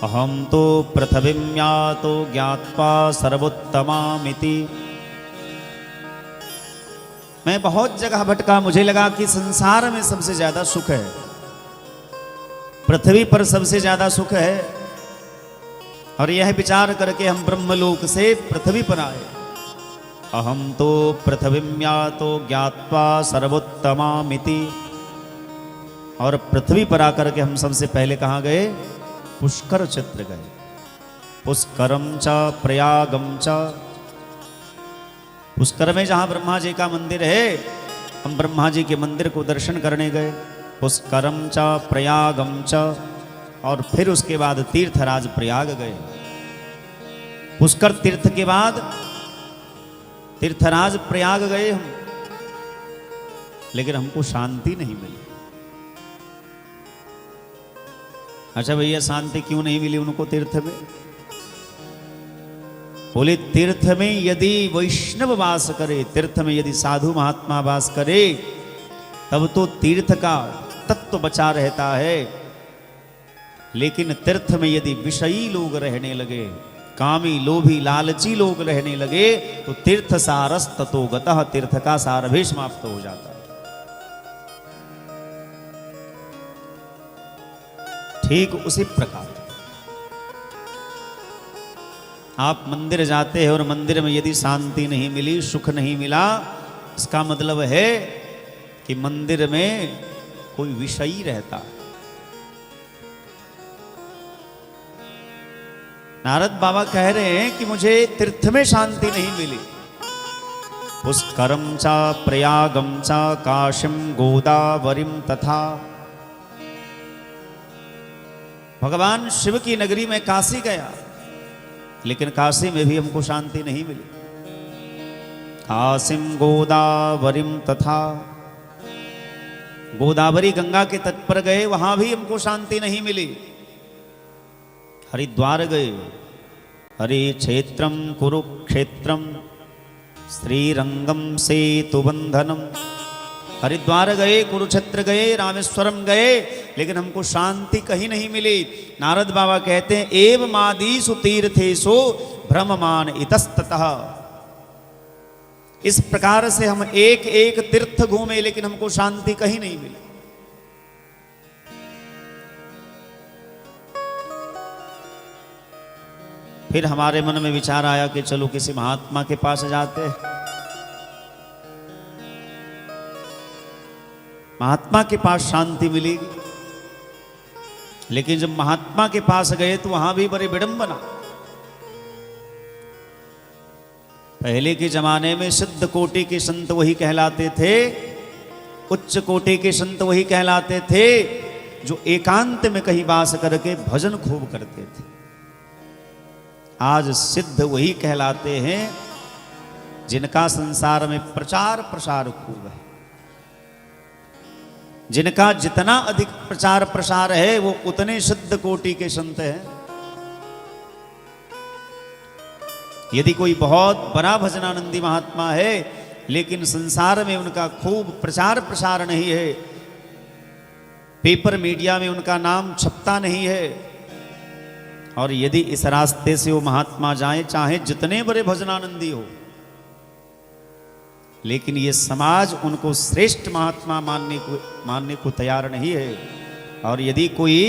अहम तो पृथ्वीं यातो ज्ञात्वा सर्वोत्तमामिति। मैं बहुत जगह भटका, मुझे लगा कि संसार में सबसे ज्यादा सुख है, पृथ्वी पर सबसे ज्यादा सुख है। और यह विचार करके हम ब्रह्मलोक से पृथ्वी पर आए। अहम तो पृथ्वीं यातो ज्ञात्वा सर्वोत्तमामिति। और पृथ्वी पर आकर के हम सबसे पहले कहाँ गए? पुष्कर क्षेत्र गए। पुष्करम च प्रयागम च। पुष्कर में जहां ब्रह्मा जी का मंदिर है, हम ब्रह्मा जी के मंदिर को दर्शन करने गए। पुष्करम च प्रयागम च। और फिर उसके बाद तीर्थराज प्रयाग गए। पुष्कर तीर्थ के बाद तीर्थराज प्रयाग गए हम, लेकिन हमको शांति नहीं मिली। अच्छा भैया, शांति क्यों नहीं मिली उनको तीर्थ में? बोले तीर्थ में यदि वैष्णव वास करे, तीर्थ में यदि साधु महात्मा वास करे, तब तो तीर्थ का तत्व बचा रहता है। लेकिन तीर्थ में यदि विषयी लोग रहने लगे, कामी लोभी लालची लोग रहने लगे, तो तीर्थ सारस ततो गतः, तीर्थ का सार भी समाप्त हो जाता है। ठीक उसी प्रकार आप मंदिर जाते हैं और मंदिर में यदि शांति नहीं मिली, सुख नहीं मिला, इसका मतलब है कि मंदिर में कोई विषयी रहता है। नारद बाबा कह रहे हैं कि मुझे तीर्थ में शांति नहीं मिली। पुष्करम चा प्रयागम चा काशीम गोदावरीम तथा, भगवान शिव की नगरी में काशी गया, लेकिन काशी में भी हमको शांति नहीं मिली। काशीम गोदावरीम तथा, गोदावरी गंगा के तट पर गए, वहां भी हमको शांति नहीं मिली। हरिद्वार गए, हरि क्षेत्रम कुरुक्षेत्रम श्रीरंगम सेतुबंधनम, हरिद्वार गए, कुरुक्षेत्र गए, रामेश्वरम गए, लेकिन हमको शांति कहीं नहीं मिली। नारद बाबा कहते हैं एव मादीसु तीर्थेषु भ्रममान इतस्ततः, इस प्रकार से हम एक एक तीर्थ घूमे, लेकिन हमको शांति कहीं नहीं मिली। फिर हमारे मन में विचार आया कि चलो किसी महात्मा के पास जाते हैं। महात्मा के पास शांति मिलेगी। लेकिन जब महात्मा के पास गए तो वहां भी बड़ी विडंबना। पहले के जमाने में सिद्ध कोटि के संत वही कहलाते थे, उच्च कोटि के संत वही कहलाते थे जो एकांत में कहीं वास करके भजन खूब करते थे। आज सिद्ध वही कहलाते हैं जिनका संसार में प्रचार प्रसार खूब है। जिनका जितना अधिक प्रचार प्रसार है वो उतने सिद्ध कोटि के संत हैं। यदि कोई बहुत बड़ा भजनानंदी महात्मा है, लेकिन संसार में उनका खूब प्रचार प्रसार नहीं है, पेपर मीडिया में उनका नाम छपता नहीं है, और यदि इस रास्ते से वो महात्मा जाए, चाहे जितने बड़े भजनानंदी हो, लेकिन ये समाज उनको श्रेष्ठ महात्मा मानने को तैयार नहीं है। और यदि कोई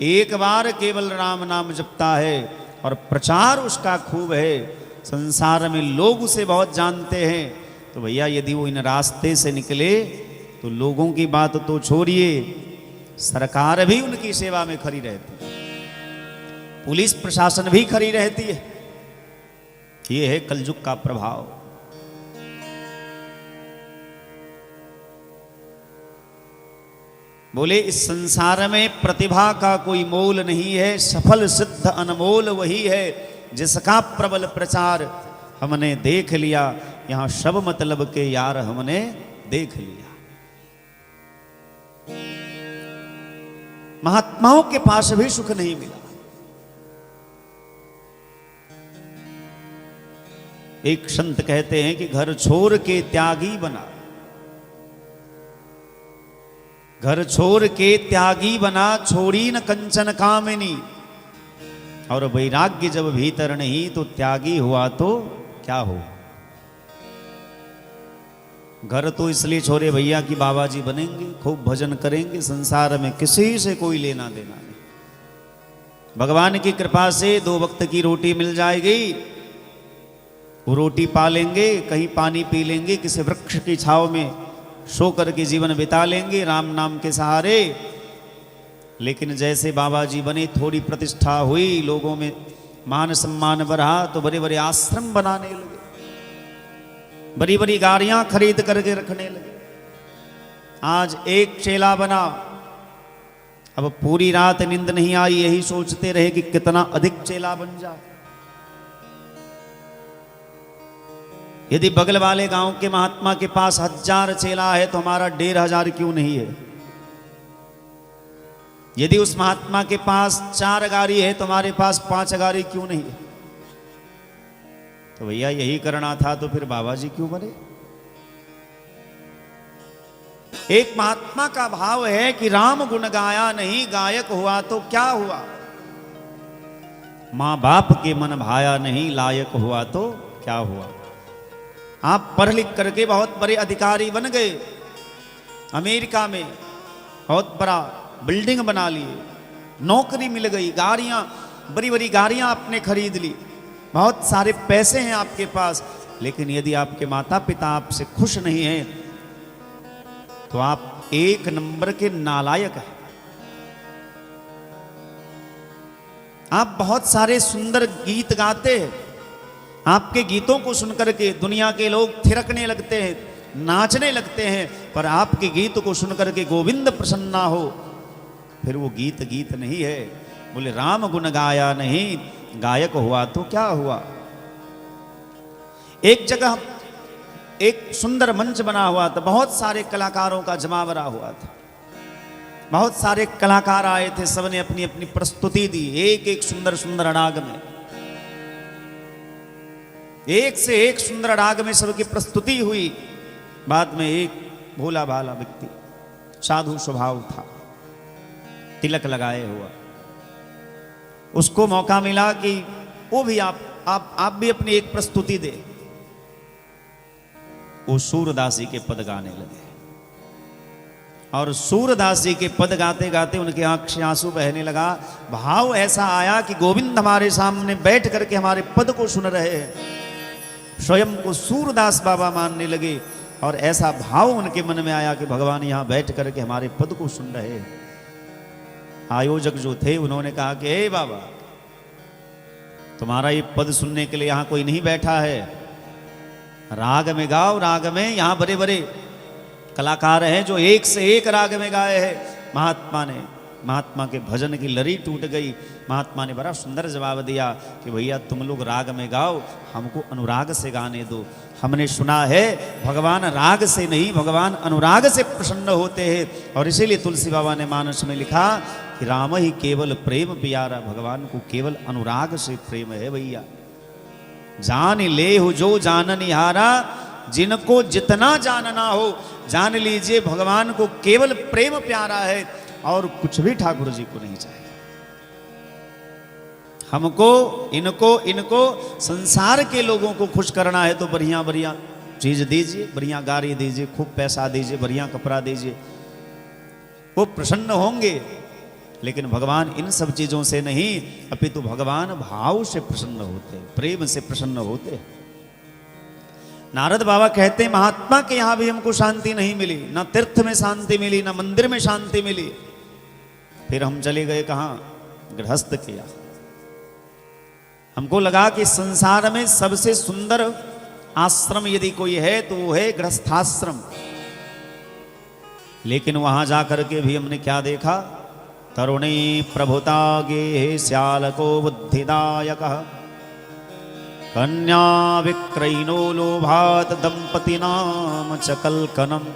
एक बार केवल राम नाम जपता है और प्रचार उसका खूब है, संसार में लोग उसे बहुत जानते हैं, तो भैया यदि वो इन रास्ते से निकले तो लोगों की बात तो छोड़िए, सरकार भी उनकी सेवा में खड़ी रहती है, पुलिस प्रशासन भी खड़ी रहती है। ये है कलयुग का प्रभाव। बोले इस संसार में प्रतिभा का कोई मोल नहीं है, सफल सिद्ध अनमोल वही है जिसका प्रबल प्रचार हमने देख लिया। यहां सब मतलब के यार हमने देख लिया। महात्माओं के पास भी सुख नहीं मिला। एक संत कहते हैं कि घर छोड़ के त्यागी बना, घर छोड़ के त्यागी बना, छोड़ी न कंचन कामिनी। और वैराग्य जब भीतर नहीं तो त्यागी हुआ तो क्या हो। घर तो इसलिए छोड़े भैया कि बाबा जी बनेंगे, खूब भजन करेंगे, संसार में किसी से कोई लेना देना नहीं, भगवान की कृपा से 2 वक्त की रोटी मिल जाएगी, वो रोटी पा लेंगे, कहीं पानी पी लेंगे, किसी वृक्ष की छाव में सो करके जीवन बिता लेंगे राम नाम के सहारे। लेकिन जैसे बाबा जी बने, थोड़ी प्रतिष्ठा हुई, लोगों में मान सम्मान बढ़ा, तो बड़े बड़े आश्रम बनाने लगे, बड़ी बड़ी गाड़ियां खरीद करके रखने लगे। आज एक चेला बना, अब पूरी रात नींद नहीं आई, यही सोचते रहे कि कितना अधिक चेला बन जाए। यदि बगल वाले गांव के महात्मा के पास 1000 चेला है तो हमारा 1500 क्यों नहीं है? यदि उस महात्मा के पास 4 गाड़ी है तो हमारे पास 5 गाड़ी क्यों नहीं है? तो भैया यही करना था तो फिर बाबा जी क्यों बने? एक महात्मा का भाव है कि राम गुण गाया नहीं, गायक हुआ तो क्या हुआ। मां बाप के मन भाया नहीं, लायक हुआ तो क्या हुआ। आप पढ़ लिख करके बहुत बड़े अधिकारी बन गए, अमेरिका में बहुत बड़ा बिल्डिंग बना लिए, नौकरी मिल गई, गाड़ियां, बड़ी बड़ी गाड़ियां आपने खरीद ली, बहुत सारे पैसे हैं आपके पास, लेकिन यदि आपके माता पिता आपसे खुश नहीं हैं तो आप एक नंबर के नालायक हैं। आप बहुत सारे सुंदर गीत गाते हैं, आपके गीतों को सुनकर के दुनिया के लोग थिरकने लगते हैं, नाचने लगते हैं, पर आपके गीत को सुनकर के गोविंद प्रसन्न ना हो, फिर वो गीत गीत नहीं है। बोले राम गुण गाया नहीं, गायक हुआ तो क्या हुआ। एक जगह एक सुंदर मंच बना हुआ था, बहुत सारे कलाकारों का जमावड़ा हुआ था, बहुत सारे कलाकार आए थे, सबने अपनी अपनी प्रस्तुति दी, एक एक सुंदर सुंदर राग में, एक से एक सुंदर राग में सबकी प्रस्तुति हुई। बाद में एक भोला भाला व्यक्ति, साधु स्वभाव था, तिलक लगाए हुआ, उसको मौका मिला कि वो भी आप भी अपनी एक प्रस्तुति दे। वो सूरदासी के पद गाने लगे और सूरदासी के पद गाते गाते उनके आंख से आंसू बहने लगा। भाव ऐसा आया कि गोविंद हमारे सामने बैठ करके हमारे पद को सुन रहे हैं, स्वयं को सूरदास बाबा मानने लगे और ऐसा भाव उनके मन में आया कि भगवान यहां बैठ करके हमारे पद को सुन रहे हैं। आयोजक जो थे उन्होंने कहा कि हे बाबा, तुम्हारा ये पद सुनने के लिए यहां कोई नहीं बैठा है, राग में गाओ, राग में। यहां बड़े बड़े कलाकार हैं जो एक से एक राग में गाए हैं। महात्मा के भजन की लड़ी टूट गई। महात्मा ने बड़ा सुंदर जवाब दिया कि भैया तुम लोग राग में गाओ, हमको अनुराग से गाने दो। हमने सुना है भगवान राग से नहीं, भगवान अनुराग से प्रसन्न होते हैं, और इसीलिए तुलसी बाबा ने मानस में लिखा कि राम ही केवल प्रेम प्यारा। भगवान को केवल अनुराग से प्रेम है भैया। जान ले हो जो जाननिहारा, जिनको जितना जानना हो जान लीजिए, भगवान को केवल प्रेम प्यारा है और कुछ भी ठाकुर जी को नहीं चाहिए। हमको इनको संसार के लोगों को खुश करना है तो बढ़िया बढ़िया चीज दीजिए, बढ़िया गाड़ी दीजिए, खूब पैसा दीजिए, बढ़िया कपड़ा दीजिए, वो प्रसन्न होंगे। लेकिन भगवान इन सब चीजों से नहीं, अपितु भगवान भाव से प्रसन्न होते, प्रेम से प्रसन्न होते। नारद बाबा कहते हैं महात्मा के यहां भी हमको शांति नहीं मिली, ना तीर्थ में शांति मिली, ना मंदिर में शांति मिली। फिर हम चले गए कहां? गृहस्थ के यहां। हमको लगा कि संसार में सबसे सुंदर आश्रम यदि कोई है तो वो है गृहस्थाश्रम। लेकिन वहां जाकर के भी हमने क्या देखा? तरुणी प्रभुता गे श्यालको बुद्धिदायक, कन्या विक्रयिनो लोभात दंपति नाम चकलकनम।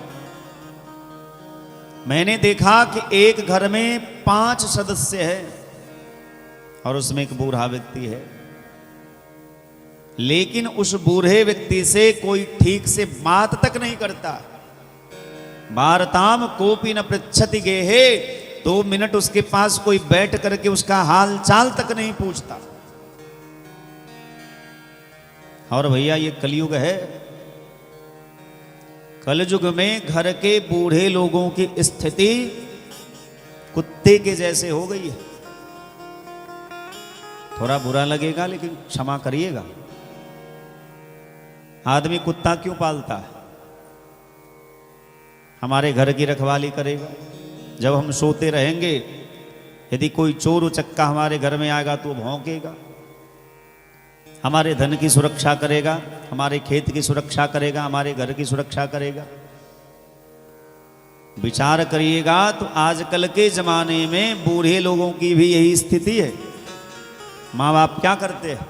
मैंने देखा कि एक घर में 5 सदस्य है और उसमें एक बूढ़ा व्यक्ति है, लेकिन उस बूढ़े व्यक्ति से कोई ठीक से बात तक नहीं करता। वार्ताम कोपी न पृच्छति गेहे, 2 मिनट उसके पास कोई बैठ करके उसका हाल चाल तक नहीं पूछता। और भैया ये कलयुग है। कलयुग में घर के बूढ़े लोगों की स्थिति कुत्ते के जैसे हो गई है। थोड़ा बुरा लगेगा लेकिन क्षमा करिएगा। आदमी कुत्ता क्यों पालता है? हमारे घर की रखवाली करेगा। जब हम सोते रहेंगे, यदि कोई चोर उचक्का हमारे घर में आएगा तो भौंकेगा, हमारे धन की सुरक्षा करेगा, हमारे खेत की सुरक्षा करेगा, हमारे घर की सुरक्षा करेगा। विचार करिएगा तो आजकल के जमाने में बूढ़े लोगों की भी यही स्थिति है। माँ बाप क्या करते हैं?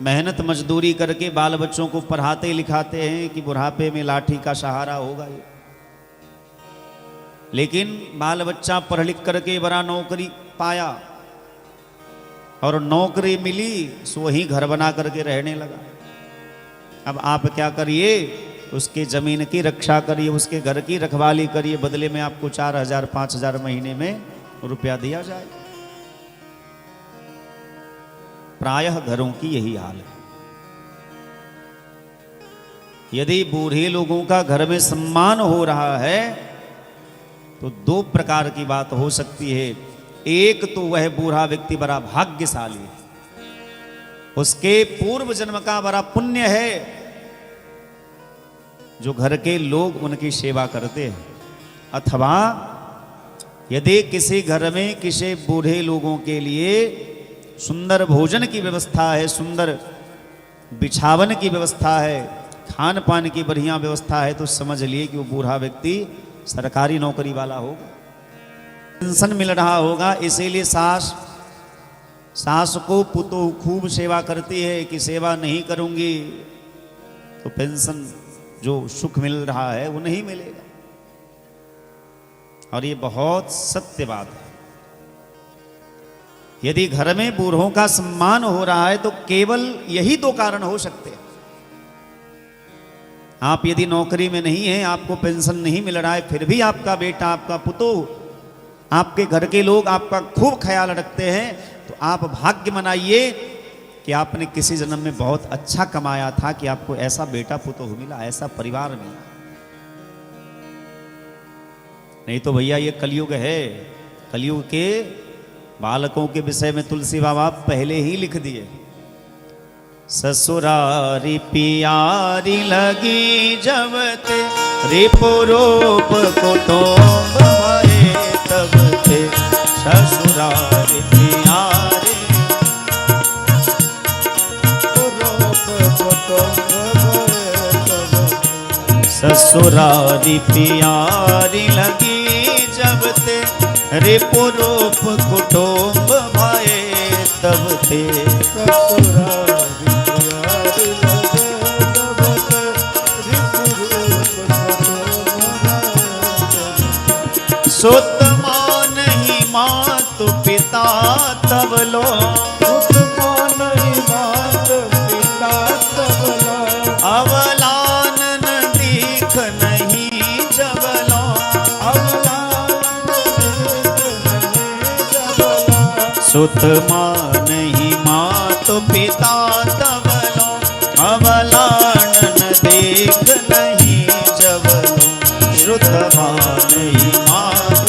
मेहनत मजदूरी करके बाल बच्चों को पढ़ाते लिखाते हैं कि बुढ़ापे में लाठी का सहारा होगा ये। लेकिन बाल बच्चा पढ़ लिख करके बड़ा नौकरी पाया और नौकरी मिली सो वही घर बना करके रहने लगा। अब आप क्या करिए, उसकी जमीन की रक्षा करिए, उसके घर की रखवाली करिए, बदले में आपको 4,000 5,000 महीने में रुपया दिया जाए। प्रायः घरों की यही हाल है। यदि बूढ़े लोगों का घर में सम्मान हो रहा है तो दो प्रकार की बात हो सकती है। एक तो वह बूढ़ा व्यक्ति बड़ा भाग्यशाली है, उसके पूर्व जन्म का बड़ा पुण्य है जो घर के लोग उनकी सेवा करते हैं। अथवा यदि किसी घर में किसी बूढ़े लोगों के लिए सुंदर भोजन की व्यवस्था है, सुंदर बिछावन की व्यवस्था है, खान पान की बढ़िया व्यवस्था है, तो समझ लिए कि वो बूढ़ा व्यक्ति सरकारी नौकरी वाला होगा, पेंशन मिल रहा होगा। इसीलिए सास को पुतोह खूब सेवा करती है कि सेवा नहीं करूंगी तो पेंशन जो सुख मिल रहा है वो नहीं मिलेगा। और ये बहुत सत्य बात है। यदि घर में बूढ़ों का सम्मान हो रहा है तो केवल यही दो कारण हो सकते हैं। आप यदि नौकरी में नहीं हैं, आपको पेंशन नहीं मिल रहा है, फिर भी आपका बेटा, आपका पुतोह, आपके घर के लोग आपका खूब ख्याल रखते हैं, तो आप भाग्य मनाइए कि आपने किसी जन्म में बहुत अच्छा कमाया था कि आपको ऐसा बेटा पुतोह मिला, ऐसा परिवार मिला। नहीं तो भैया ये कलयुग है। कलयुग के बालकों के विषय में तुलसी बाबा पहले ही लिख दिए। ससुरारी पियारी लगी जब ते रिपुरूप कुटुंब भये तब ते ससुरारी पियारी ससुरारी पियारी लगी जब ते रिपुरूप कुटुंब भये तब ते सुत मान ही मात पिता तब लो, सुत मान ही मात पिता तब लो, अवलान न दीख नहीं जब लो, अवलान नहीं जब लो, सुत मान ही मात पिता तब लो, अवलान न दीख नहीं जब लो, श्रुत मान ही मात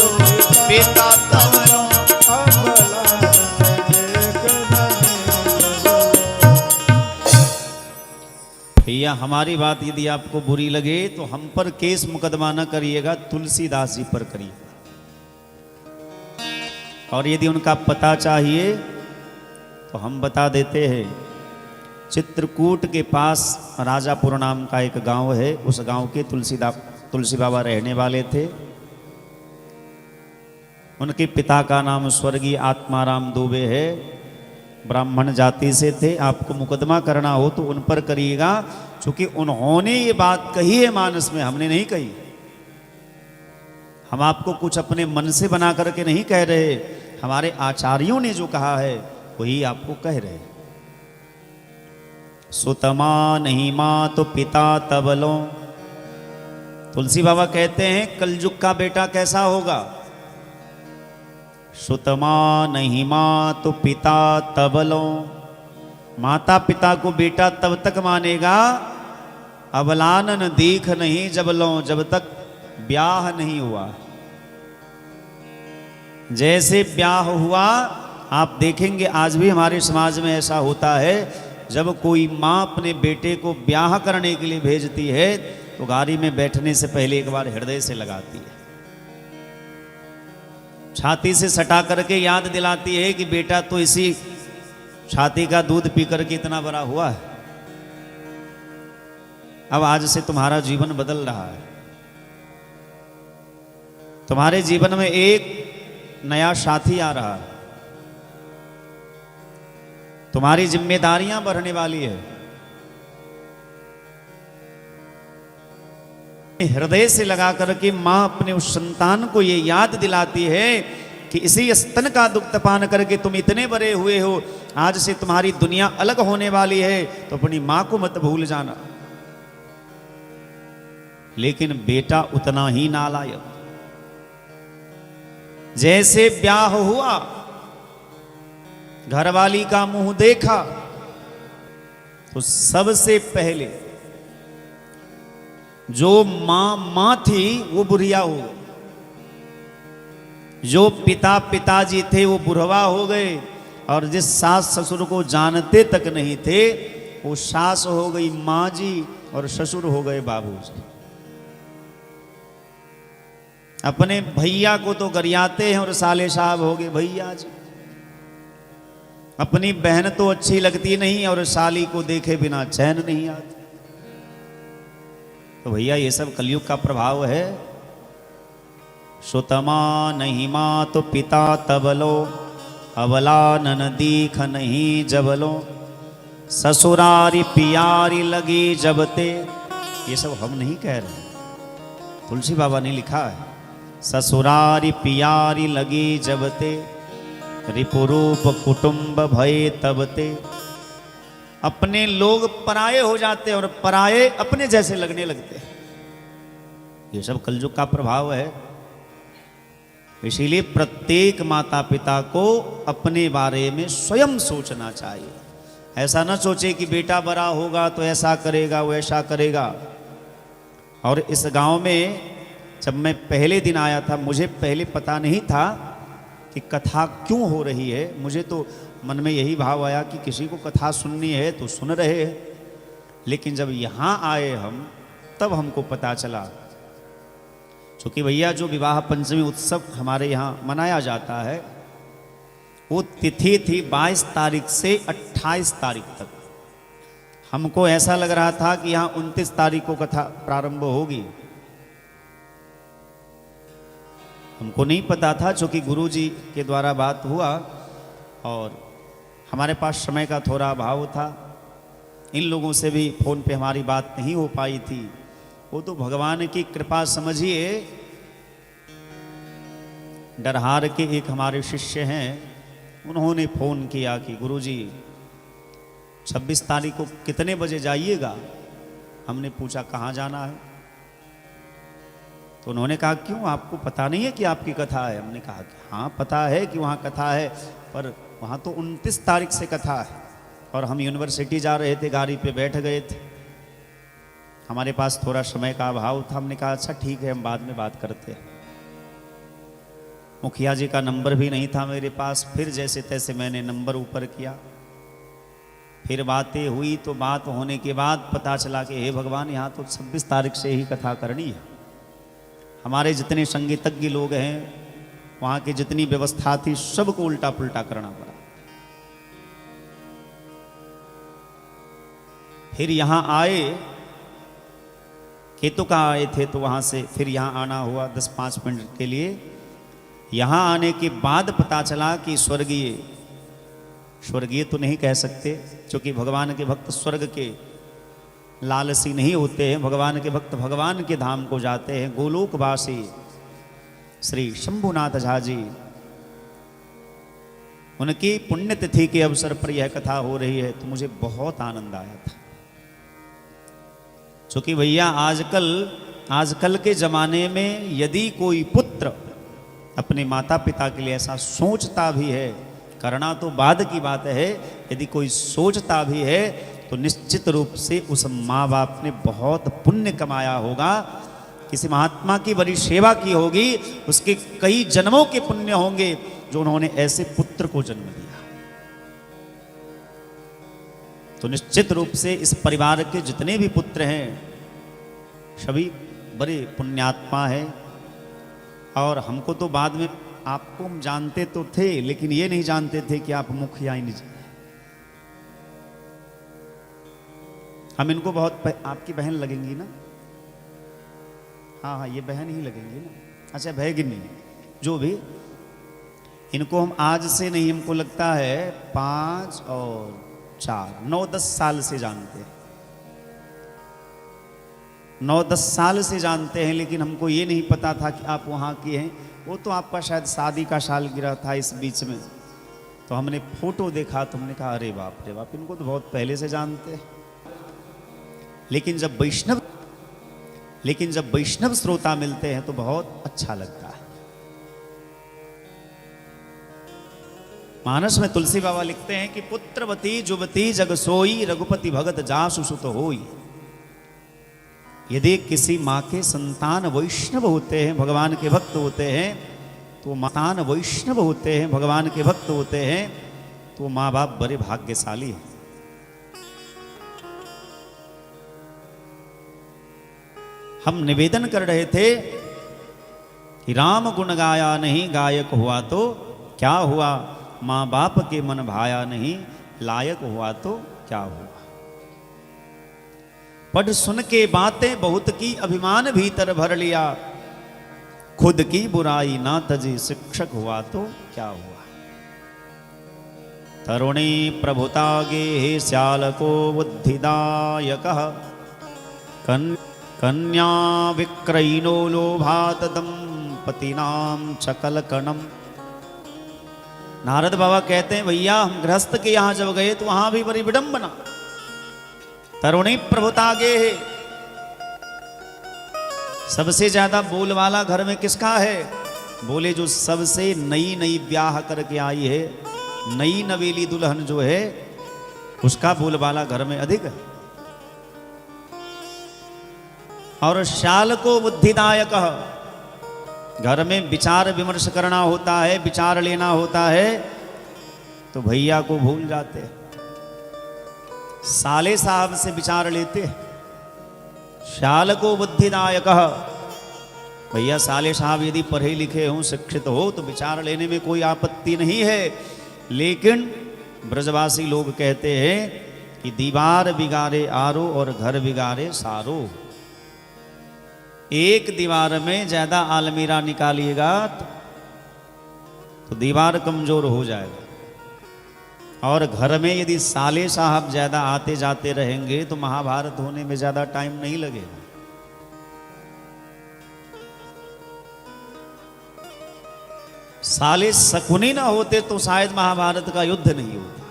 पिता तब लो, अवलान देख नहीं जब लो। भैया हमारी बात यदि आपको बुरी लगे तो हम पर केस मुकदमा न करिएगा, तुलसीदास जी पर करिए। और यदि उनका पता चाहिए तो हम बता देते हैं। चित्रकूट के पास राजापुर नाम का एक गांव है, उस गांव के तुलसी बाबा रहने वाले थे। उनके पिता का नाम स्वर्गीय आत्माराम दुबे है, ब्राह्मण जाति से थे। आपको मुकदमा करना हो तो उन पर करिएगा, क्योंकि उन्होंने ये बात कही है मानस में, हमने नहीं कही। हम आपको कुछ अपने मन से बना करके नहीं कह रहे, हमारे आचार्यों ने जो कहा है वही आपको कह रहे। सुतमा नहीं माँ तो पिता तबलो। तुलसी बाबा कहते हैं कलयुग का बेटा कैसा होगा? सुतमा नहीं माँ तो पिता तबलो। माता पिता को बेटा तब तक मानेगा अबलानन दीख नहीं जबलो, जब तक ब्याह नहीं हुआ। जैसे ब्याह हुआ, आप देखेंगे आज भी हमारे समाज में ऐसा होता है, जब कोई माँ अपने बेटे को ब्याह करने के लिए भेजती है तो गाड़ी में बैठने से पहले एक बार हृदय से लगाती है, छाती से सटा करके याद दिलाती है कि बेटा तो इसी छाती का दूध पी करके इतना बड़ा हुआ है, अब आज से तुम्हारा जीवन बदल रहा है। तुम्हारे जीवन में एक नया साथी आ रहा है, तुम्हारी जिम्मेदारियां बढ़ने वाली है। हृदय से लगा करके मां अपने उस संतान को ये याद दिलाती है कि इसी स्तन का दुग्ध पान करके तुम इतने बड़े हुए हो, आज से तुम्हारी दुनिया अलग होने वाली है, तो अपनी मां को मत भूल जाना। लेकिन बेटा उतना ही नालायक। जैसे ब्याह हुआ, घरवाली का मुंह देखा, तो सबसे पहले जो मां थी वो बुढ़िया हो गई, जो पिताजी थे वो बुढ़वा हो गए, और जिस सास ससुर को जानते तक नहीं थे वो सास हो गई मां जी और ससुर हो गए बाबूजी। अपने भैया को तो गरियाते हैं और साले साहब हो गए भैया जी। अपनी बहन तो अच्छी लगती नहीं और साली को देखे बिना चैन नहीं आता। तो भैया ये सब कलयुग का प्रभाव है। सुतमा नहीं मां तो पिता तबलो, अबला नन दीख नहीं जबलो, ससुरारी पियारी लगी जबते। ये सब हम नहीं कह रहे, तुलसी बाबा ने लिखा है। ससुरारी पियारी लगी जबते, रिपुरूप कुटुंब भय तबते। अपने लोग पराये हो जाते और पराये अपने जैसे लगने लगते। ये सब कलयुग का प्रभाव है। इसीलिए प्रत्येक माता पिता को अपने बारे में स्वयं सोचना चाहिए। ऐसा ना सोचे कि बेटा बड़ा होगा तो ऐसा करेगा वैसा करेगा। और इस गांव में जब मैं पहले दिन आया था, मुझे पहले पता नहीं था कि कथा क्यों हो रही है। मुझे तो मन में यही भाव आया कि किसी को कथा सुननी है तो सुन रहे हैं। लेकिन जब यहाँ आए हम, तब हमको पता चला। क्योंकि भैया जो विवाह पंचमी उत्सव हमारे यहाँ मनाया जाता है, वो तिथि थी 22 तारीख से 28 तारीख तक। हमको ऐसा लग रहा था कि यहाँ 29 तारीख को कथा प्रारंभ होगी। हमको नहीं पता था, क्योंकि गुरुजी के द्वारा बात हुआ और हमारे पास समय का थोड़ा अभाव था। इन लोगों से भी फ़ोन पे हमारी बात नहीं हो पाई थी। वो तो भगवान की कृपा समझिए। डरहार के एक हमारे शिष्य हैं, उन्होंने फ़ोन किया कि गुरुजी 26 तारीख को कितने बजे जाइएगा। हमने पूछा कहाँ जाना है, तो उन्होंने कहा क्यों, आपको पता नहीं है कि आपकी कथा है। हमने कहा कि हाँ पता है कि वहाँ कथा है, पर वहाँ तो 29 तारीख से कथा है और हम यूनिवर्सिटी जा रहे थे, गाड़ी पे बैठ गए थे, हमारे पास थोड़ा समय का अभाव था। हमने कहा अच्छा ठीक है, हम बाद में बात करते हैं। मुखिया जी का नंबर भी नहीं था मेरे पास। फिर जैसे तैसे मैंने नंबर ऊपर किया, फिर बातें हुई। तो बात होने के बाद पता चला कि हे भगवान, यहाँ तो 26 तारीख से ही कथा करनी है। हमारे जितने संगीतज्ञ लोग हैं, वहाँ की जितनी व्यवस्था थी, सबको उल्टा पुल्टा करना पड़ा। फिर यहाँ आए, केतुका आए थे, तो वहाँ से फिर यहाँ आना हुआ 10-5 मिनट के लिए। यहाँ आने के बाद पता चला कि स्वर्गीय तो नहीं कह सकते, क्योंकि भगवान के भक्त स्वर्ग के लालसी नहीं होते हैं। भगवान के भक्त भगवान के धाम को जाते हैं। गोलोकवासी श्री शंभुनाथ झा जी, उनकी पुण्यतिथि के अवसर पर यह कथा हो रही है, तो मुझे बहुत आनंद आया था। क्योंकि भैया आजकल के जमाने में यदि कोई पुत्र अपने माता पिता के लिए ऐसा सोचता भी है, करना तो बाद की बात है, यदि कोई सोचता भी है तो निश्चित रूप से उस माँ बाप ने बहुत पुण्य कमाया होगा। किसी महात्मा की बड़ी सेवा की होगी, उसके कई जन्मों के पुण्य होंगे जो उन्होंने ऐसे पुत्र को जन्म दिया। तो निश्चित रूप से इस परिवार के जितने भी पुत्र हैं, सभी बड़े पुण्यात्मा हैं। और हमको तो बाद में, आपको हम जानते तो थे, लेकिन ये नहीं जानते थे कि आप मुखिया जी। हम इनको बहुत आपकी बहन लगेंगी ना? हाँ, ये बहन ही लगेंगी ना? अच्छा, भैगिनी, जो भी। इनको हम आज से नहीं, हमको लगता है 5 और 4 9-10 साल से जानते हैं। 9-10 साल से जानते हैं, लेकिन हमको ये नहीं पता था कि आप वहाँ की हैं। वो तो आपका शायद शादी का सालगिरह था इस बीच में, तो हमने फोटो देखा तो हमने कहा अरे बाप रे बाप, इनको तो बहुत पहले से जानते हैं। लेकिन जब वैष्णव लेकिन जब वैष्णव श्रोता मिलते हैं तो बहुत अच्छा लगता है। मानस में तुलसी बाबा लिखते हैं कि पुत्रवती जुवती जग सोई रघुपति भगत जासु सुत होई। यदि किसी माँ के संतान वैष्णव होते हैं, भगवान के भक्त होते हैं, तो संतान वैष्णव होते हैं, भगवान के भक्त होते हैं, तो माँ बाप बड़े भाग्यशाली हैं। हम निवेदन कर रहे थे कि राम गुण गाया नहीं गायक हुआ तो क्या हुआ, माँ बाप के मन भाया नहीं लायक हुआ तो क्या हुआ। पढ़ सुन के बातें बहुत की अभिमान भीतर भर लिया, खुद की बुराई ना तजी शिक्षक हुआ तो क्या हुआ। तरुणी प्रभुता गे श्याल को बुद्धिदायक कन्या विक्रयिनो लोभात दंपतिनाम चकलकणम। नारद बाबा कहते हैं भैया हम गृहस्थ के यहां जब गए तो वहां भी बड़ी विडंबना। तरुणी प्रभुता गे है, सबसे ज्यादा बोल वाला घर में किसका है, बोले जो सबसे नई नई ब्याह करके आई है, नई नवेली दुल्हन जो है उसका बोल वाला घर में अधिक है। और श्याल को बुद्धिदायक, घर में विचार विमर्श करना होता है, विचार लेना होता है, तो भैया को भूल जाते हैं, साले साहब से विचार लेते। श्याल को बुद्धिदायक, भैया साले साहब यदि पढ़े लिखे हों, शिक्षित हो तो विचार लेने में कोई आपत्ति नहीं है। लेकिन ब्रजवासी लोग कहते हैं कि दीवार बिगाड़े आरो और घर बिगाड़े सारो। एक दीवार में ज्यादा आलमीरा निकालिएगा तो दीवार कमजोर हो जाएगा, और घर में यदि साले साहब ज्यादा आते जाते रहेंगे तो महाभारत होने में ज्यादा टाइम नहीं लगेगा। साले शकुनी ना होते तो शायद महाभारत का युद्ध नहीं होता।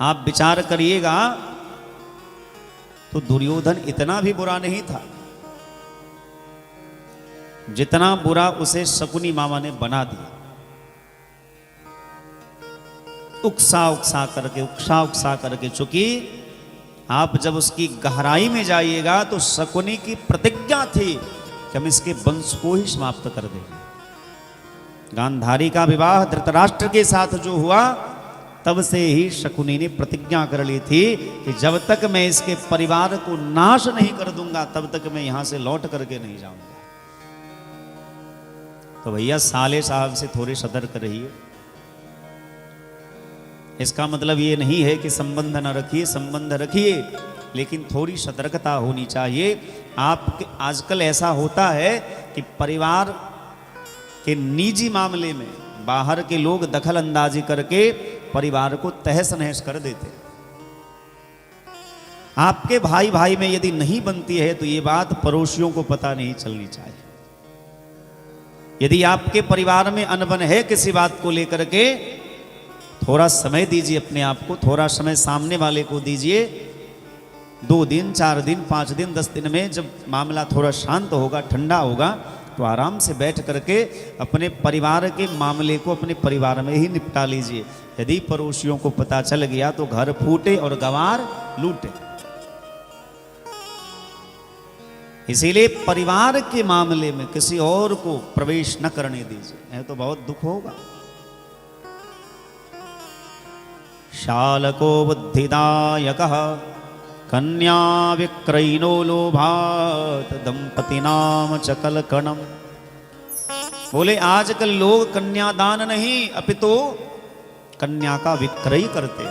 आप विचार करिएगा तो दुर्योधन इतना भी बुरा नहीं था जितना बुरा उसे शकुनी मामा ने बना दिया। उकसा उकसा करके, चूंकि आप जब उसकी गहराई में जाइएगा तो शकुनी की प्रतिज्ञा थी कि हम इसके वंश को ही समाप्त कर देंगे। गांधारी का विवाह धृतराष्ट्र के साथ जो हुआ, तब से ही शकुनी ने प्रतिज्ञा कर ली थी कि जब तक मैं इसके परिवार को नाश नहीं कर दूंगा तब तक मैं यहां से लौट करके नहीं जाऊंगा। तो भैया साले साहब से थोड़े सतर्क रहिए। इसका मतलब ये नहीं है कि संबंध न रखिए, संबंध रखिए, लेकिन थोड़ी सतर्कता होनी चाहिए। आप आजकल ऐसा होता है कि परिवार के निजी मामले में बाहर के लोग दखल अंदाजी करके परिवार को तहस नहस कर देते। आपके भाई भाई में यदि नहीं बनती है तो ये बात पड़ोसियों को पता नहीं चलनी चाहिए। यदि आपके परिवार में अनबन है किसी बात को लेकर के, थोड़ा समय दीजिए अपने आप को, थोड़ा समय सामने वाले को दीजिए। 2 दिन 4 दिन 5 दिन 10 दिन में जब मामला थोड़ा शांत होगा, ठंडा होगा, तो आराम से बैठ करके अपने परिवार के मामले को अपने परिवार में ही निपटा लीजिए। यदि पड़ोसियों को पता चल गया तो घर फूटे और गवार लूटे। इसीलिए परिवार के मामले में किसी और को प्रवेश न करने दीजिए, नहीं तो बहुत दुख होगा। शालको बुद्धिदायकः कन्या विक्रयिनो लोभात दंपतिनाम चकलकणम। बोले आजकल लोग कन्यादान नहीं अपितु कन्या का विक्रय करते।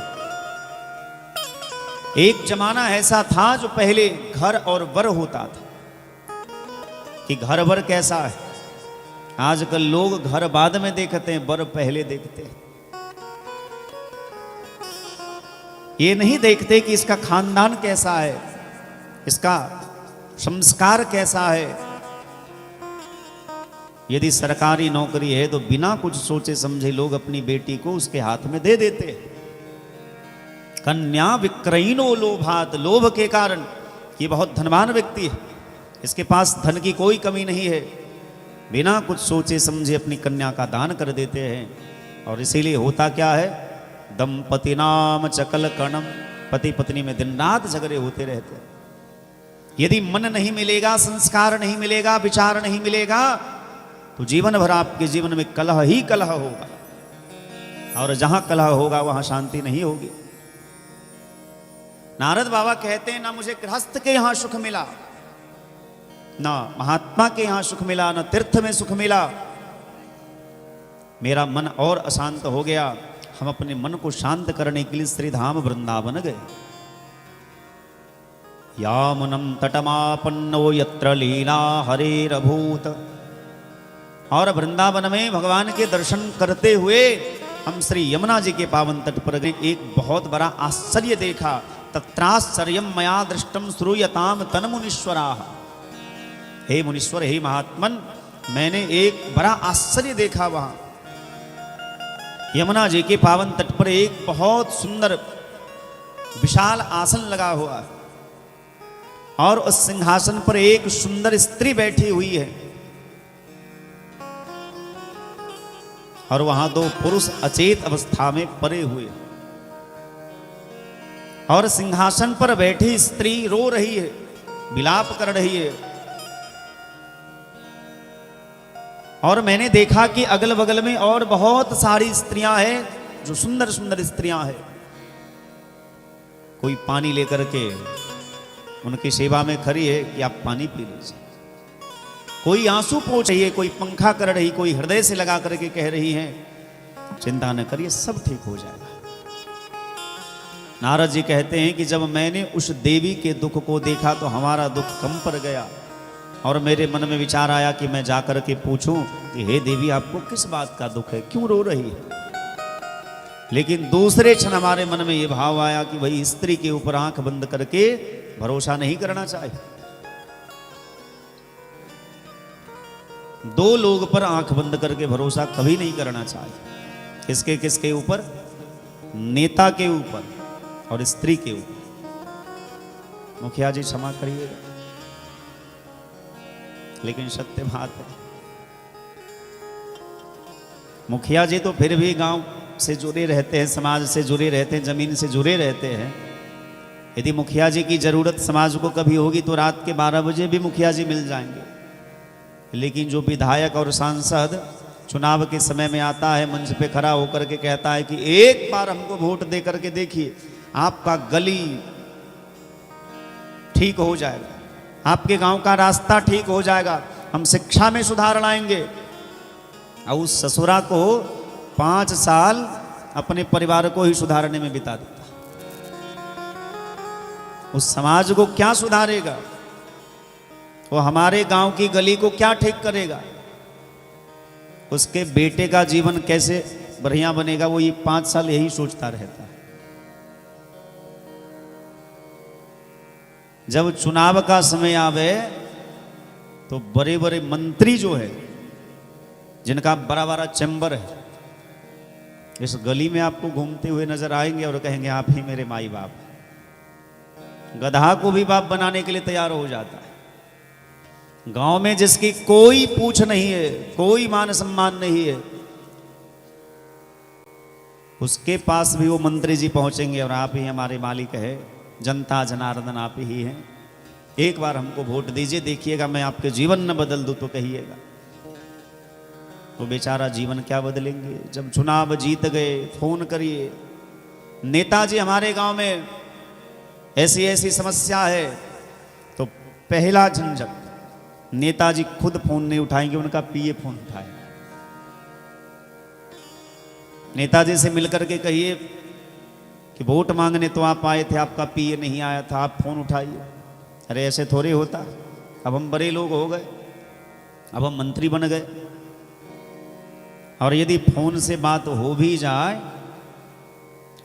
एक जमाना ऐसा था जो पहले घर और वर होता था कि घर वर कैसा है। आजकल लोग घर बाद में देखते हैं, वर पहले देखते हैं। ये नहीं देखते कि इसका खानदान कैसा है, इसका संस्कार कैसा है। यदि सरकारी नौकरी है तो बिना कुछ सोचे समझे लोग अपनी बेटी को उसके हाथ में दे देते। कन्या विक्रयिनो लोभात, लोभ के कारण ये बहुत धनवान व्यक्ति है, इसके पास धन की कोई कमी नहीं है, बिना कुछ सोचे समझे अपनी कन्या का दान कर देते हैं। और इसीलिए होता क्या है, दंपति नाम चकल कणम, पति पत्नी में दिन रात झगड़े होते रहते हैं। यदि मन नहीं मिलेगा, संस्कार नहीं मिलेगा, विचार नहीं मिलेगा, तो जीवन भर आपके जीवन में कलह ही कलह होगा, और जहां कलह होगा वहां शांति नहीं होगी। नारद बाबा कहते हैं, ना मुझे गृहस्थ के यहां सुख मिला, ना महात्मा के यहां सुख मिला, ना तीर्थ में सुख मिला, मेरा मन और अशांत हो गया। हम अपने मन को शांत करने के लिए श्री धाम वृंदावन गए। यामुनम तटमापन्नो यत्र लीला हरेरभूत, और वृंदावन में भगवान के दर्शन करते हुए हम श्री यमुना जी के पावन तट पर गए। एक बहुत बड़ा आश्चर्य देखा, तत्राश्चर्यम मया दृष्टम श्रूयताम तन मुनीश्वराः। हे मुनीश्वर, हे महात्मन, मैंने एक बड़ा आश्चर्य देखा। वहां यमुना जी के पावन तट पर एक बहुत सुंदर विशाल आसन लगा हुआ है, और उस सिंहासन पर एक सुंदर स्त्री बैठी हुई है, और वहां दो पुरुष अचेत अवस्था में पड़े हुए हैं, और सिंहासन पर बैठी स्त्री रो रही है, विलाप कर रही है। और मैंने देखा कि अगल बगल में और बहुत सारी स्त्रियां हैं, जो सुंदर सुंदर स्त्रियां हैं। कोई पानी लेकर के उनकी सेवा में खड़ी है कि आप पानी पी लीजिए, कोई आंसू पोंछ रही है, कोई पंखा कर रही, कोई हृदय से लगा करके कह रही है चिंता न करिए, सब ठीक हो जाएगा। नारद जी कहते हैं कि जब मैंने उस देवी के दुख को देखा तो हमारा दुख कम पड़ गया, और मेरे मन में विचार आया कि मैं जाकर के पूछूं कि हे देवी, आपको किस बात का दुख है, क्यों रो रही है। लेकिन दूसरे क्षण हमारे मन में यह भाव आया कि भाई स्त्री के ऊपर आंख बंद करके भरोसा नहीं करना चाहिए। दो लोग पर आंख बंद करके भरोसा कभी नहीं करना चाहिए। किसके किसके ऊपर? नेता के ऊपर और स्त्री के ऊपर। मुखिया जी क्षमा करिएगा, लेकिन सत्य बात है, मुखिया जी तो फिर भी गांव से जुड़े रहते हैं, समाज से जुड़े रहते हैं, जमीन से जुड़े रहते हैं। यदि मुखिया जी की जरूरत समाज को कभी होगी तो रात के 12 बजे भी मुखिया जी मिल जाएंगे। लेकिन जो विधायक और सांसद चुनाव के समय में आता है, मंच पे खड़ा होकर के कहता है कि एक बार हमको वोट दे करके देखिए, आपका गली ठीक हो जाएगा, आपके गांव का रास्ता ठीक हो जाएगा, हम शिक्षा में सुधार लाएंगे। और उस ससुरा को 5 साल अपने परिवार को ही सुधारने में बिता देता, उस समाज को क्या सुधारेगा, वो हमारे गांव की गली को क्या ठीक करेगा, उसके बेटे का जीवन कैसे बढ़िया बनेगा, वो ये 5 साल यही सोचता रहता है। जब चुनाव का समय आवे तो बड़े बड़े मंत्री जो है, जिनका बड़ा बड़ा चैम्बर है, इस गली में आपको घूमते हुए नजर आएंगे और कहेंगे आप ही मेरे माई बाप। गधा को भी बाप बनाने के लिए तैयार हो जाता है। गांव में जिसकी कोई पूछ नहीं है, कोई मान सम्मान नहीं है, उसके पास भी वो मंत्री जी पहुंचेंगे और आप ही हमारे मालिक है, जनता जनार्दन आप ही हैं, एक बार हमको वोट दीजिए, देखिएगा मैं आपके जीवन न बदल दूं तो कहिएगा। वो बेचारा जीवन क्या बदलेंगे। जब चुनाव जीत गए, फोन करिए, नेताजी हमारे गांव में ऐसी ऐसी समस्या है, तो पहला झंझट नेताजी खुद फोन नहीं उठाएंगे, उनका पीए फोन उठाएगा। नेताजी से मिलकर के कहिए कि वोट मांगने तो आप आए थे, आपका पीए नहीं आया था, आप फोन उठाइए। अरे ऐसे थोड़े होता, अब हम बड़े लोग हो गए, अब हम मंत्री बन गए, और यदि फोन से बात हो भी जाए,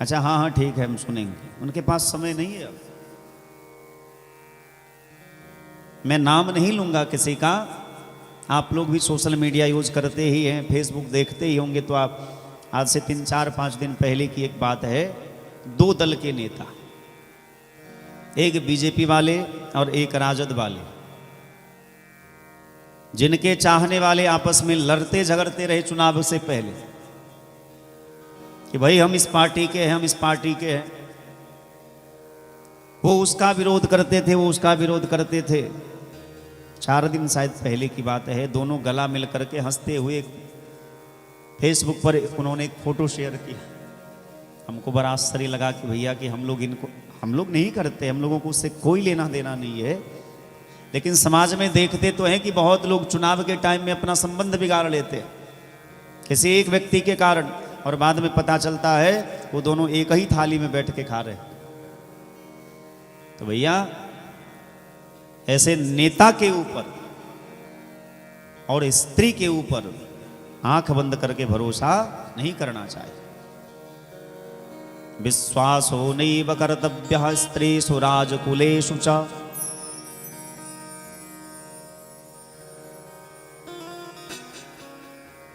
अच्छा हाँ हाँ ठीक है हम सुनेंगे, उनके पास समय नहीं है। अब मैं नाम नहीं लूंगा किसी का, आप लोग भी सोशल मीडिया यूज करते ही हैं, फेसबुक देखते ही होंगे, तो आप आज से 3, 4, 5 दिन पहले की एक बात है, 2 दल के नेता एक बीजेपी वाले और एक राजद वाले, जिनके चाहने वाले आपस में लड़ते झगड़ते रहे चुनाव से पहले कि भाई हम इस पार्टी के हैं, हम इस पार्टी के हैं। वो उसका विरोध करते थे, वो उसका विरोध करते थे। 4 दिन शायद पहले की बात है, दोनों गला मिल करके हंसते हुए फेसबुक पर उन्होंने एक फोटो शेयर की। हमको बड़ा आश्चर्य लगा कि भैया कि हम लोग नहीं करते, हम लोगों को उससे कोई लेना देना नहीं है, लेकिन समाज में देखते तो हैं कि बहुत लोग चुनाव के टाइम में अपना संबंध बिगाड़ लेते हैं किसी एक व्यक्ति के कारण, और बाद में पता चलता है वो दोनों एक ही थाली में बैठ के खा रहे। तो भैया ऐसे नेता के ऊपर और स्त्री के ऊपर आंख बंद करके भरोसा नहीं करना चाहिए। विश्वासो नैव कर्तव्यः स्त्रीषु राजकुलेषु च।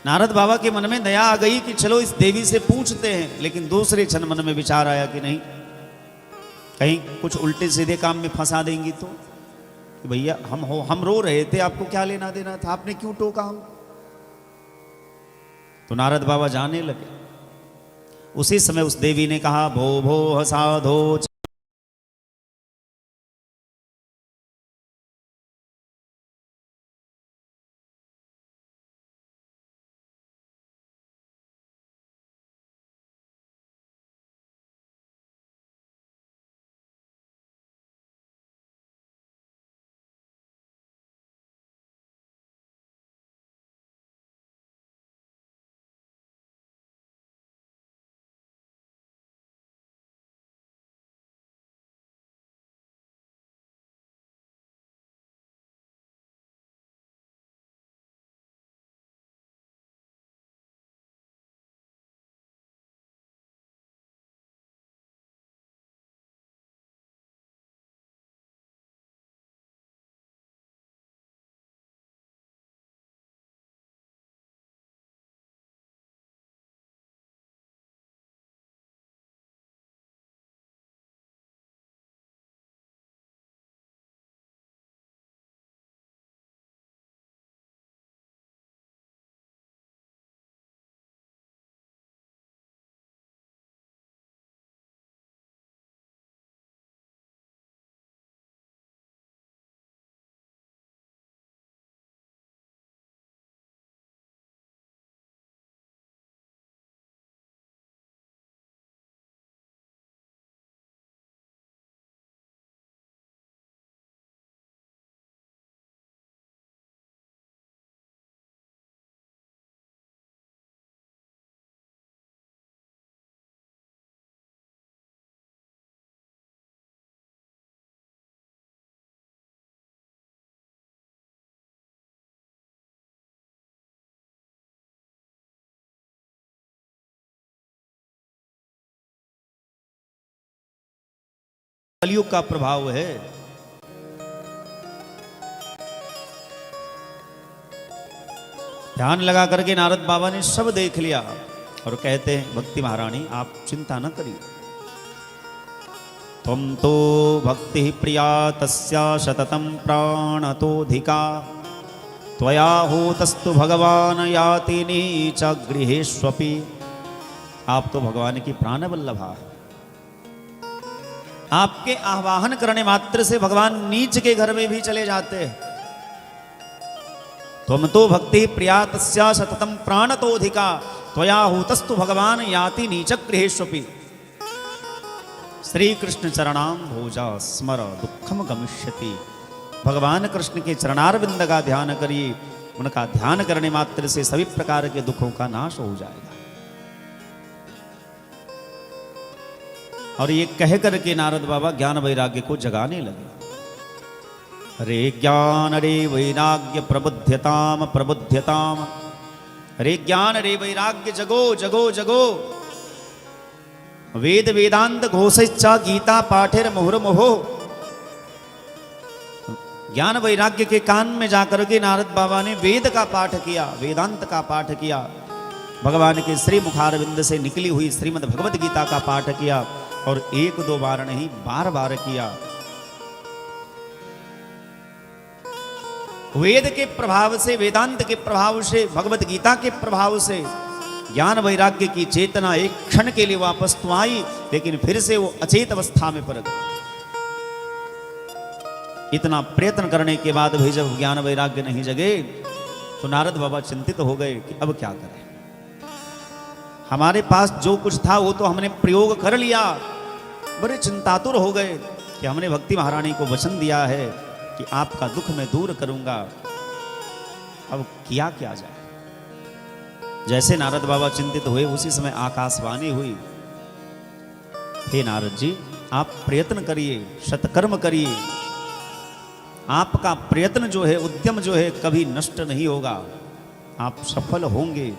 नारद बाबा के मन में दया आ गई कि चलो इस देवी से पूछते हैं, लेकिन दूसरे क्षण मन में विचार आया कि नहीं, कहीं कुछ उल्टे सीधे काम में फंसा देंगी तो। भैया हम रो रहे थे, आपको क्या लेना देना था, आपने क्यों टोका हम। तो नारद बाबा जाने लगे। उसी समय उस देवी ने कहा, भो भो साधो। कलयुग का प्रभाव है। ध्यान लगा करके नारद बाबा ने सब देख लिया और कहते हैं, भक्ति महारानी आप चिंता न करिए, त्वं तो भक्ति प्रिया तस्या शततं प्राणतोऽधिका, त्वया होतस्तु भगवान याति नीच गृहेष्वपि। आप तो भगवान की प्राण वल्लभा है, आपके आह्वान करने मात्र से भगवान नीच के घर में भी चले जाते हैं। त्वं तो भक्ति प्रिया तस्या सततं प्राणतोऽधिका, त्वया हुतस्तु भगवान याति नीच गृहेष्वपि। श्री कृष्ण चरणाम भोजा स्मर दुखम गमिष्यति। भगवान कृष्ण के चरणारविंद का ध्यान करिए, उनका ध्यान करने मात्र से सभी प्रकार के दुखों का नाश हो जाएगा। और ये कह करके नारद बाबा ज्ञान वैराग्य को जगाने लगे। रे ज्ञान रे वैराग्य प्रबुध्यताम प्रबुध्यताम। रे ज्ञान रे वैराग्य जगो जगो जगो। वेद वेदांत घोषिच्चा गीता पाठेर मुहुर्मुहुः। ज्ञान वैराग्य के कान में जाकर के नारद बाबा ने वेद का पाठ किया, वेदांत का पाठ किया, भगवान के श्री मुखारविंद से निकली हुई श्रीमद् भगवद गीता का पाठ किया, और 1-2 बार नहीं 12 बार किया। वेद के प्रभाव से, वेदांत के प्रभाव से, भगवत गीता के प्रभाव से ज्ञान वैराग्य की चेतना एक क्षण के लिए वापस तो आई, लेकिन फिर से वो अचेत अवस्था में पड़ गए। इतना प्रयत्न करने के बाद भी जब ज्ञान वैराग्य नहीं जगे तो नारद बाबा चिंतित हो गए कि अब क्या करें। हमारे पास जो कुछ था वो तो हमने प्रयोग कर लिया, बड़े चिंतातुर हो गए कि हमने भक्ति महारानी को वचन दिया है कि आपका दुख मैं दूर करूंगा, अब किया क्या जाए। जैसे नारद बाबा चिंतित हुए उसी समय आकाशवाणी हुई, हे नारद जी आप प्रयत्न करिए, सत्कर्म करिए, आपका प्रयत्न जो है, उद्यम जो है कभी नष्ट नहीं होगा, आप सफल होंगे,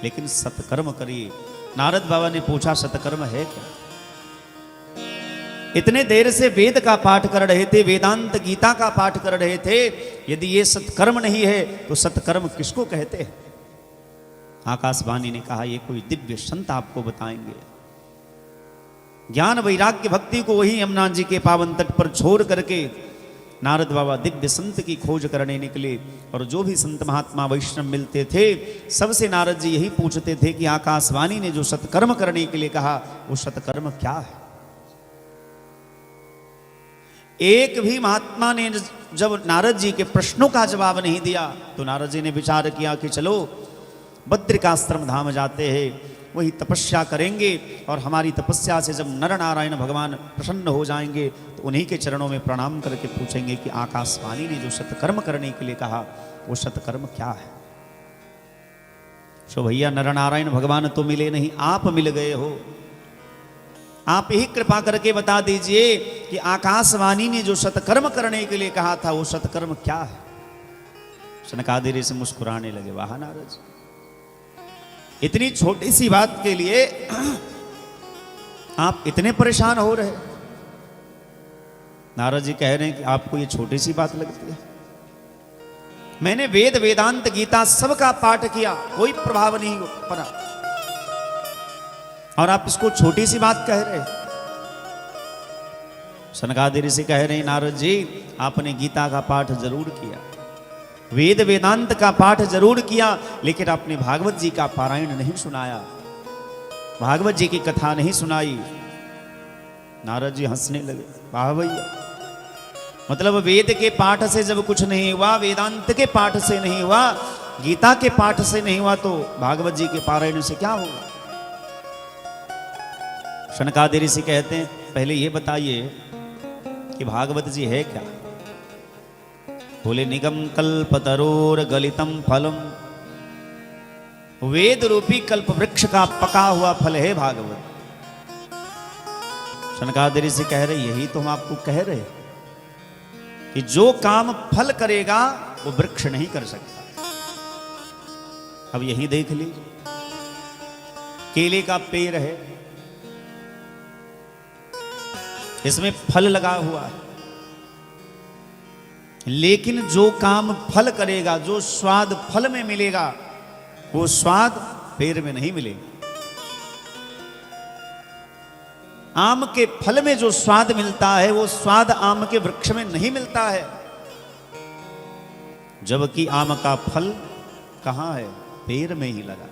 लेकिन सत्कर्म करिए। नारद बाबा ने पूछा सत्कर्म है क्या? इतने देर से वेद का पाठ कर रहे थे, वेदांत गीता का पाठ कर रहे थे, यदि ये सत्कर्म नहीं है तो सत्कर्म किसको कहते हैं? आकाशवाणी ने कहा ये कोई दिव्य संत आपको बताएंगे। ज्ञान वैराग्य भक्ति को वही यमुना जी के पावन तट पर छोड़ करके नारद बाबा दिव्य संत की खोज करने निकले, और जो भी संत महात्मा वैष्णव मिलते थे सबसे नारद जी यही पूछते थे कि आकाशवाणी ने जो सत्कर्म करने के लिए कहा वो सत्कर्म क्या है। एक भी महात्मा ने जब नारद जी के प्रश्नों का जवाब नहीं दिया तो नारद जी ने विचार किया कि चलो बद्रिकाश्रम धाम जाते हैं, वही तपस्या करेंगे, और हमारी तपस्या से जब नर नारायण भगवान प्रसन्न हो जाएंगे तो उन्हीं के चरणों में प्रणाम करके पूछेंगे कि आकाशवाणी ने जो सत्कर्म करने के लिए कहा वो सत्कर्म क्या है। सो भैया नर नारायण भगवान तो मिले नहीं, आप मिल गए हो, आप ही कृपा करके बता दीजिए कि आकाशवाणी ने जो सत्कर्म करने के लिए कहा था वो सत्कर्म क्या है। सनकादिक ऋषि मुस्कुराने लगे, वाह नारद जी, इतनी छोटी सी बात के लिए आप इतने परेशान हो रहे। नारद जी कह रहे हैं कि आपको ये छोटी सी बात लगती है, मैंने वेद वेदांत गीता सबका पाठ किया, कोई प्रभाव नहीं पड़ा, और आप इसको छोटी सी बात कह रहे। सनकादिक ऋषि कह रहे हैं नारद जी आपने गीता का पाठ जरूर किया, वेद वेदांत का पाठ जरूर किया, लेकिन आपने भागवत जी का पारायण नहीं सुनाया, भागवत जी की कथा नहीं सुनाई। नारद जी हंसने लगे, वाह भैया, मतलब वेद के पाठ से जब कुछ नहीं हुआ, वेदांत के पाठ से नहीं हुआ, गीता के पाठ से नहीं हुआ, तो भागवत जी के पारायण से क्या होगा। सनकादिक ऋषि कहते हैं पहले ये बताइए कि भागवत जी है क्या। बोले निगम कल्पतरोर गलितम फलम, वेद रूपी कल्प वृक्ष का पका हुआ फल है भागवत। सनकादिक ऋषि कह रहे यही तो हम आपको कह रहे कि जो काम फल करेगा वो वृक्ष नहीं कर सकता। अब यही देख लीजिए, केले का पेड़ है, इसमें फल लगा हुआ है, लेकिन जो काम फल करेगा, जो स्वाद फल में मिलेगा, वो स्वाद पेड़ में नहीं मिलेगा। आम के फल में जो स्वाद मिलता है वो स्वाद आम के वृक्ष में नहीं मिलता है, जबकि आम का फल कहां है, पेड़ में ही लगा।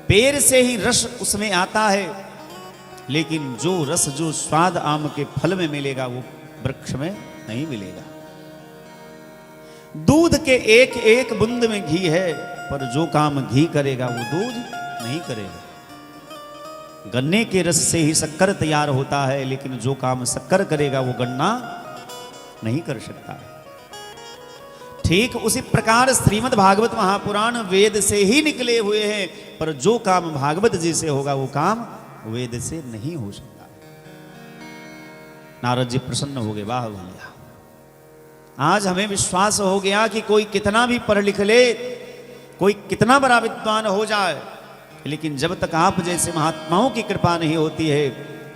पेड़ से ही रस उसमें आता है, लेकिन जो रस, जो स्वाद आम के फल में मिलेगा वो वृक्ष में नहीं मिलेगा। दूध के एक एक बूंद में घी है, पर जो काम घी करेगा वो दूध नहीं करेगा। गन्ने के रस से ही शक्कर तैयार होता है, लेकिन जो काम शक्कर करेगा वो गन्ना नहीं कर सकता है। ठीक उसी प्रकार श्रीमद् भागवत महापुराण वेद से ही निकले हुए हैं, पर जो काम भागवत जी से होगा वो काम वेद से नहीं हो सकता। नारद जी प्रसन्न हो गए, वाह भैया, आज हमें विश्वास हो गया कि कोई कितना भी पढ़ लिख ले, कोई कितना बड़ा विद्वान हो जाए, लेकिन जब तक आप जैसे महात्माओं की कृपा नहीं होती है,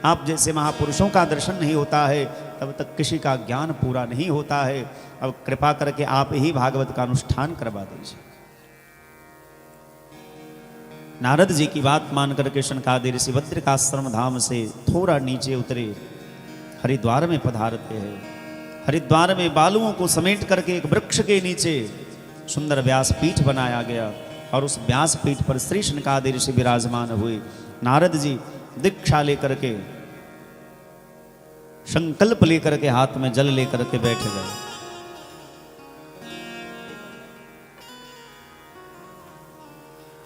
आप जैसे महापुरुषों का दर्शन नहीं होता है, तब तक किसी का ज्ञान पूरा नहीं होता है। अब कृपा करके आप ही भागवत का अनुष्ठान करवा दीजिए। नारद जी की बात मान करके सनकादिक ऋषि बद्रिकाश्रम धाम से थोड़ा नीचे उतरे, हरिद्वार में पधारते हैं। हरिद्वार में बालुओं को समेट करके एक वृक्ष के नीचे सुंदर व्यासपीठ बनाया गया और उस व्यासपीठ पर श्री शनकादि ऋषि विराजमान हुए। नारद जी दीक्षा लेकर के, संकल्प लेकर के, हाथ में जल लेकर के बैठ गए।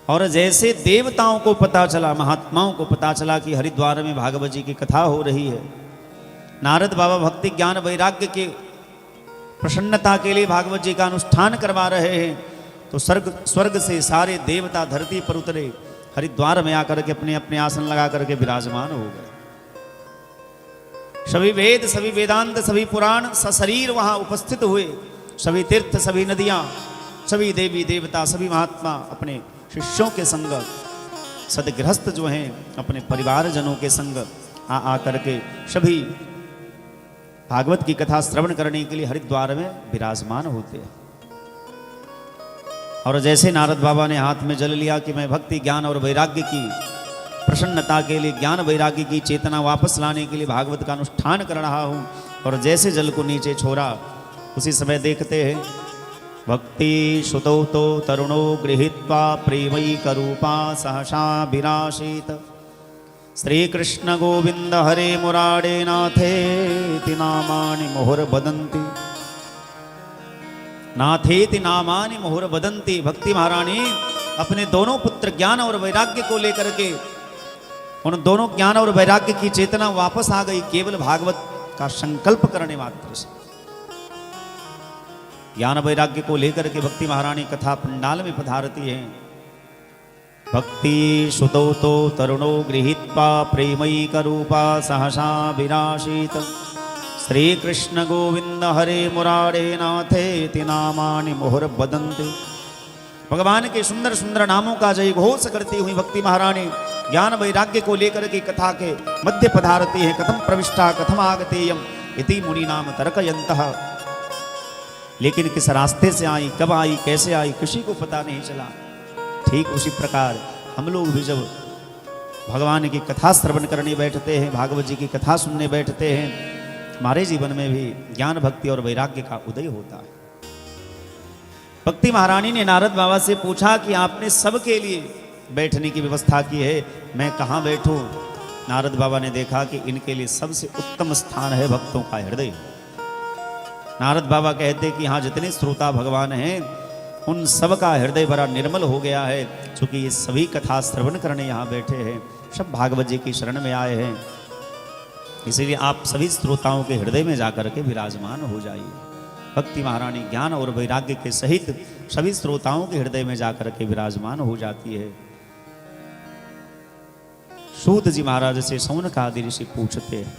और जैसे देवताओं को पता चला, महात्माओं को पता चला कि हरिद्वार में भागवत जी की कथा हो रही है, नारद बाबा भक्ति ज्ञान वैराग्य के प्रसन्नता के लिए भागवत जी का अनुष्ठान करवा रहे हैं, तो स्वर्ग से सारे देवता धरती पर उतरे, हरिद्वार में आकर के अपने अपने आसन लगा करके विराजमान हो गए। सभी वेद, सभी वेदांत, सभी पुराण सशरीर वहां उपस्थित हुए। सभी तीर्थ, सभी नदियां, सभी देवी देवता, सभी महात्मा अपने शिष्यों के संग, सदगृहस्थ जो हैं अपने परिवारजनों के संग आ करके सभी भागवत की कथा श्रवण करने के लिए हरिद्वार में विराजमान होते हैं। और जैसे नारद बाबा ने हाथ में जल लिया कि मैं भक्ति ज्ञान और वैराग्य की प्रसन्नता के लिए, ज्ञान वैराग्य की चेतना वापस लाने के लिए भागवत का अनुष्ठान कर रहा हूं, और जैसे जल को नीचे छोड़ा उसी समय देखते हैं भक्ति सुतो तो तरुणो गृहीत्वा प्रेमैकरूपा सहसा विनाशित श्री कृष्ण गोविंद हरे मुरारे नाथेति नामानि मुहुर्वदन्ति, नाथेति नामानि मुहुर्वदन्ति। भक्ति महारानी अपने दोनों पुत्र ज्ञान और वैराग्य को लेकर के, उन दोनों ज्ञान और वैराग्य की चेतना वापस आ गई केवल भागवत का संकल्प करने मात्र से। ज्ञान वैराग्य को लेकर के भक्ति महारानी कथा पंडाल में पधारती है। भक्ति सुतो तो तरुणो गृहीत्वा प्रेमैकरूपा सहसा विनाशित श्री कृष्ण गोविंद हरे मुरारे नाथेति नामानि मुहुर्वदन्ति। भगवान के सुंदर सुंदर नामों का जय घोष करती हुई भक्ति महारानी ज्ञान वैराग्य को लेकर के कथा के मध्य पधारती है। कथम प्रविष्टा कथम आगतेयम इति मुनि नाम तर्कयन्तः। लेकिन किस रास्ते से आई, कब आई, कैसे आई, किसी को पता नहीं चला। ठीक उसी प्रकार हम लोग भी जब भगवान की कथा श्रवण करने बैठते हैं, भागवत जी की कथा सुनने बैठते हैं, हमारे जीवन में भी ज्ञान भक्ति और वैराग्य का उदय होता है। भक्ति महारानी ने नारद बाबा से पूछा कि आपने सबके लिए बैठने की व्यवस्था की है, मैं कहाँ बैठूं? नारद बाबा ने देखा कि इनके लिए सबसे उत्तम स्थान है भक्तों का हृदय। नारद बाबा कहते कि हाँ, जितने श्रोता भगवान हैं उन सब का हृदय बड़ा निर्मल हो गया है, क्योंकि ये सभी कथा श्रवण करने यहाँ बैठे हैं, सब भागवत जी की शरण में आए हैं। इसीलिए आप सभी श्रोताओं के हृदय में जाकर के विराजमान हो जाइए। भक्ति महारानी ज्ञान और वैराग्य के सहित सभी श्रोताओं के हृदय में जाकर के विराजमान हो जाती है। सूत जी महाराज से शौनकादि ऋषि पूछते हैं,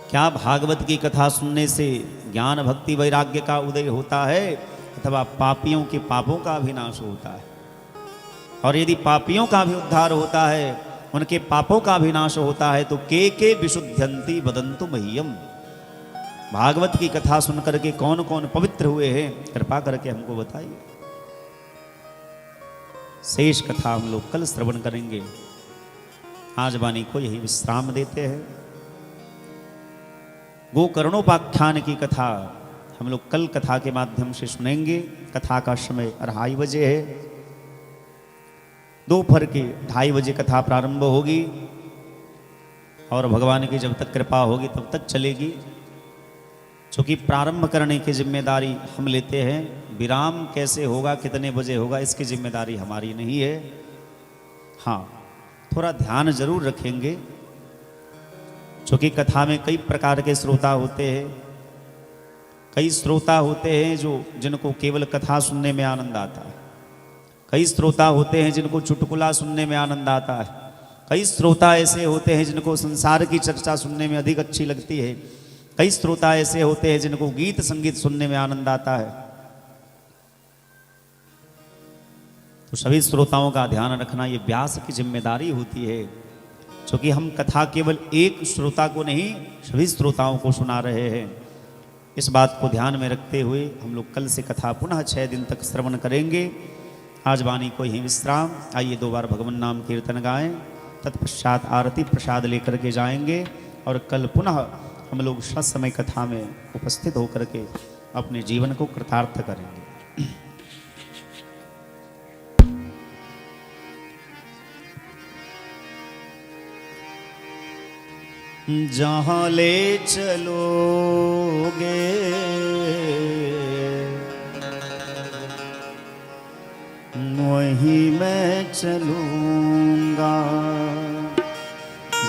क्या भागवत की कथा सुनने से ज्ञान भक्ति वैराग्य का उदय होता है अथवा पापियों के पापों का भी नाश होता है? और यदि पापियों का भी उद्धार होता है, उनके पापों का भी नाश होता है, तो के विशुद्ध्यन्ति वदन्तु मह्यम। भागवत की कथा सुनकर के कौन कौन पवित्र हुए हैं, कृपा करके हमको बताइए। शेष कथा हम लोग कल श्रवण करेंगे। आज वाणी को यही विश्राम देते हैं। गोकर्णोपाख्यान की कथा हम लोग कल कथा के माध्यम से सुनेंगे। कथा का समय 2:30 बजे है। दोपहर के 2:30 बजे कथा प्रारंभ होगी और भगवान की जब तक कृपा होगी तब तक चलेगी। क्योंकि प्रारंभ करने की जिम्मेदारी हम लेते हैं, विराम कैसे होगा, कितने बजे होगा, इसकी जिम्मेदारी हमारी नहीं है। हाँ, थोड़ा ध्यान जरूर रखेंगे, क्योंकि कथा में कई प्रकार के श्रोता होते हैं। कई श्रोता होते हैं जिनको केवल कथा सुनने में आनंद आता है। कई श्रोता होते हैं जिनको चुटकुला सुनने में आनंद आता है। कई श्रोता ऐसे होते हैं जिनको संसार की चर्चा सुनने में अधिक अच्छी लगती है। कई श्रोता ऐसे होते हैं जिनको गीत संगीत सुनने में आनंद आता है। तो सभी श्रोताओं का ध्यान रखना ये व्यास की जिम्मेदारी होती है, क्योंकि हम कथा केवल एक श्रोता को नहीं, सभी श्रोताओं को सुना रहे हैं। इस बात को ध्यान में रखते हुए हम लोग कल से कथा पुनः 6 दिन तक श्रवण करेंगे। आज वाणी को यहीं विश्राम। आइए 2 बार भगवान नाम कीर्तन गाएं, तत्पश्चात आरती प्रसाद लेकर के जाएंगे और कल पुनः हम लोग सत्समय कथा में उपस्थित होकर के अपने जीवन को कृतार्थ करेंगे। जहां ले चलोगे वहीं मैं चलूंगा,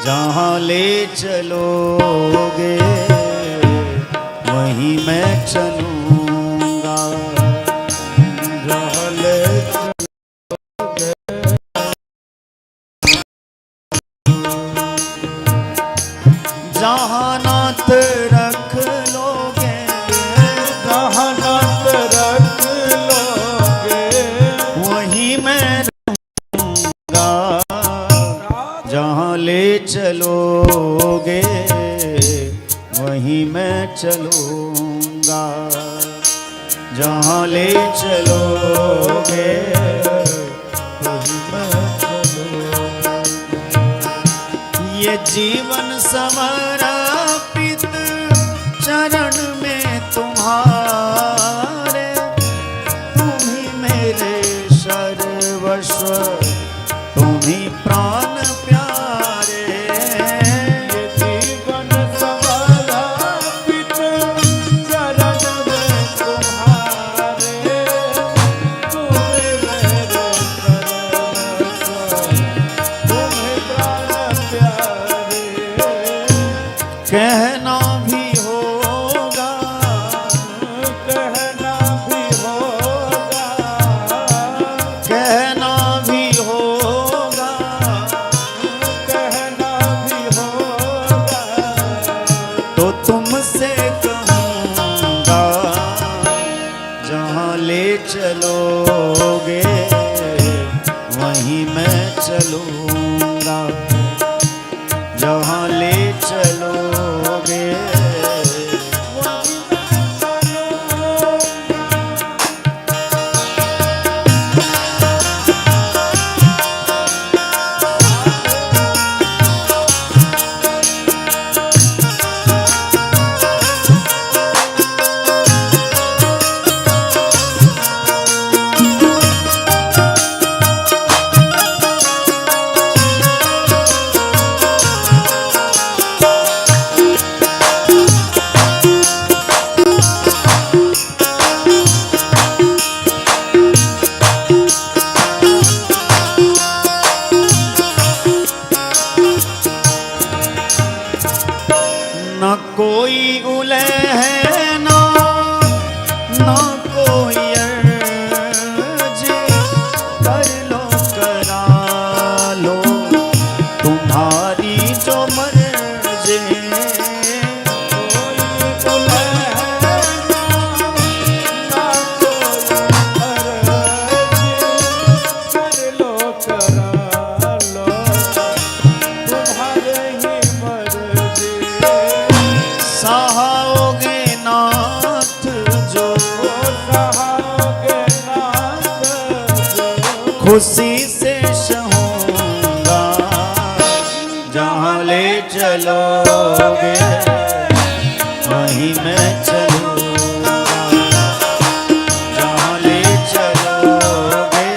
जहां ले चलोगे वहीं मैं चलूंगा, जहां ले जहां नाथ रख लोगे, जहाँ नाथ रख लोगे वहीं मैं रहूंगा, जहां ले चलोगे वहीं मैं चलूंगा, जहां ले चलोगे वहीं मैं चलूंगा। ये जीवन समर्पित चरण में तुम्हारे, तुम ही मेरे सर्वस्व, तुम ही प्राण प्यारे। ये जीवन समर्पित चरण में तुम्हारे, तुम मेरे सर्वस्व, तुम प्राण प्यारे। कहना भी होगा, कहना भी होगा, कहना भी होगा, कहना भी होगा, तो तुमसे कहूँगा, जहाँ ले चलोगे वहीं मैं चलूँगा, जहाँ ले चलोगे न कोई उलहना न कोई अर्जी, कर लो करा लो तुम्हारी जो मर्जी। सहाओगे नाथ जो, खुशी से सहूँगा, जहाँ ले चलोगे वहीं मैं चलूँगा, जहाँ ले चलोगे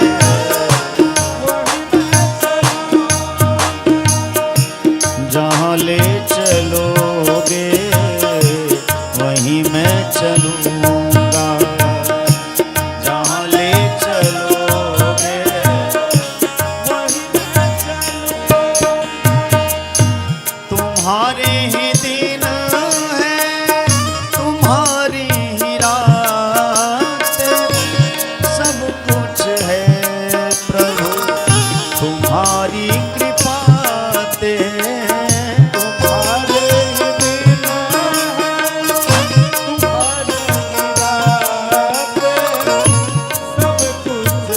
जहाँ ले चलोगे वहीं मैं चलूँगा, जहाँ ले चलोगे वहीं मैं चलूँगा। तुम्हारे ही दिन है, तुम्हारी ही रात, सब कुछ है प्रभु तुम्हारी कृपा ते। तुम्हारे ही दिन है, तुम्हारी रात, सब कुछ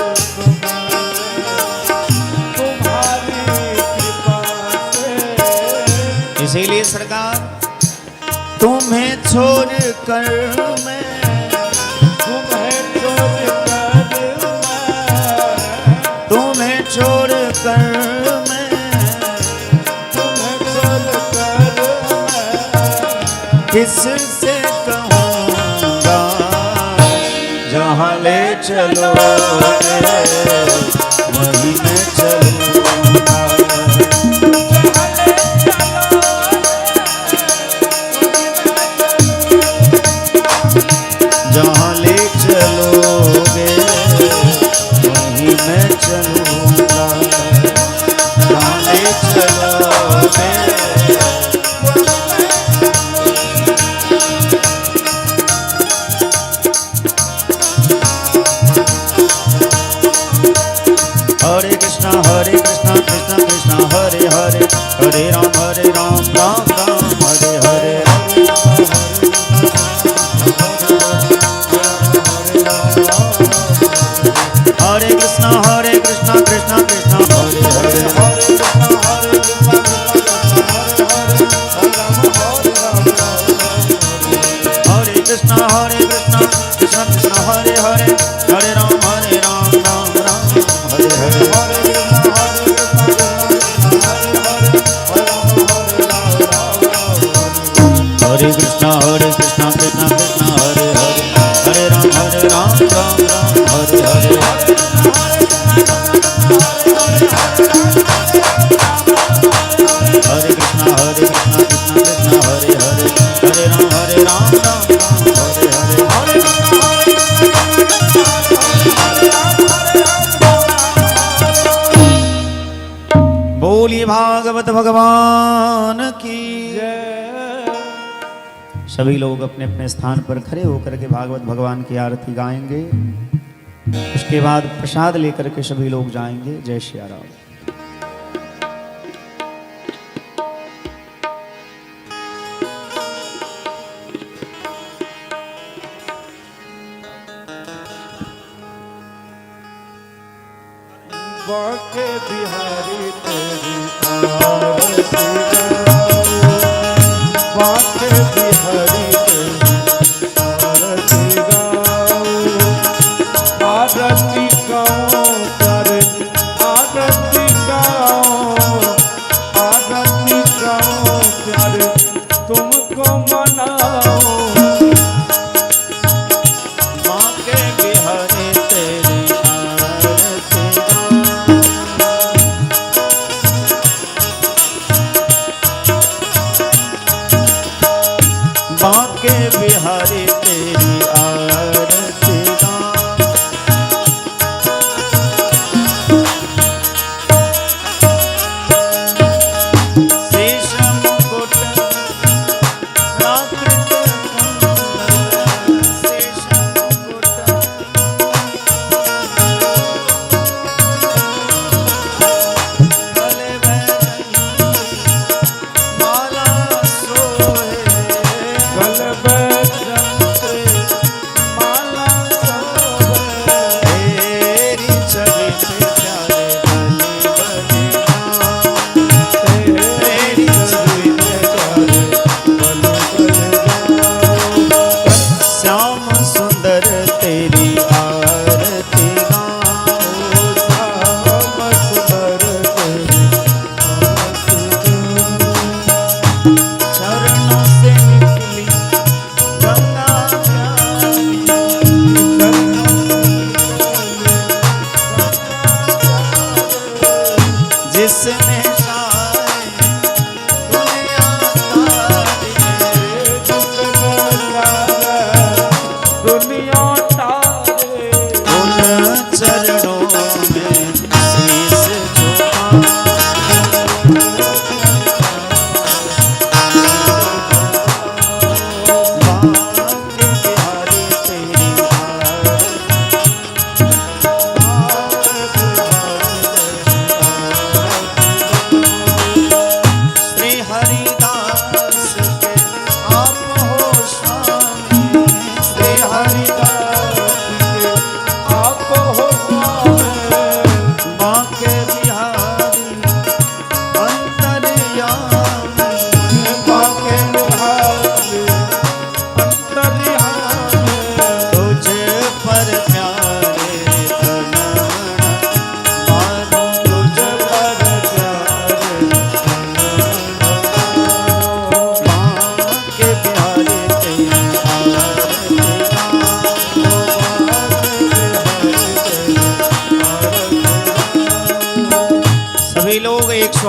तुम्हारी कृपा से। इसीलिए सरकार तुम्हें छोड़ कर मैं, तुम्हें छोड़ कर मैं, तुम्हें छोड़ कर मैं तुम्हें छोड़ कर मैं किससे कहूँगा, जहाँ ले चलोगे वहीं मैं चलूँगा। जहाँ ले चलोगे वहीं मैं चलूँगा, जहाँ ले चलोगे। हरे कृष्णा कृष्णा कृष्णा हरे हरे, हरे राम राम राम हरे हरे। हरे कृष्णा कृष्णा कृष्णा हरे हरे, हरे कृष्णा कृष्णा कृष्णा हरे हरे, हरे राम राम राम हरे हरे। हरे कृष्णा कृष्णा कृष्णा हरे हरे, हरे राम राम राम हरे हरे। हरे कृष्णा कृष्णा कृष्णा हरे हरे, हरे राम राम हरे हरे। बोलिए भागवत भगवान की जय। सभी लोग अपने अपने स्थान पर खड़े होकर के भागवत भगवान की आरती गाएंगे। उसके बाद प्रसाद लेकर के सभी लोग जाएंगे। जय श्री राम। बाके बिहारी तेरी आरती गाऊं, बाके बिहारी तेरी आरती गाऊं, आरती गाऊं करे, आरती गाऊं, आरती गाऊं प्यारे तुमको मनाऊं। बाके बिहारी तेरी आरती गाऊं,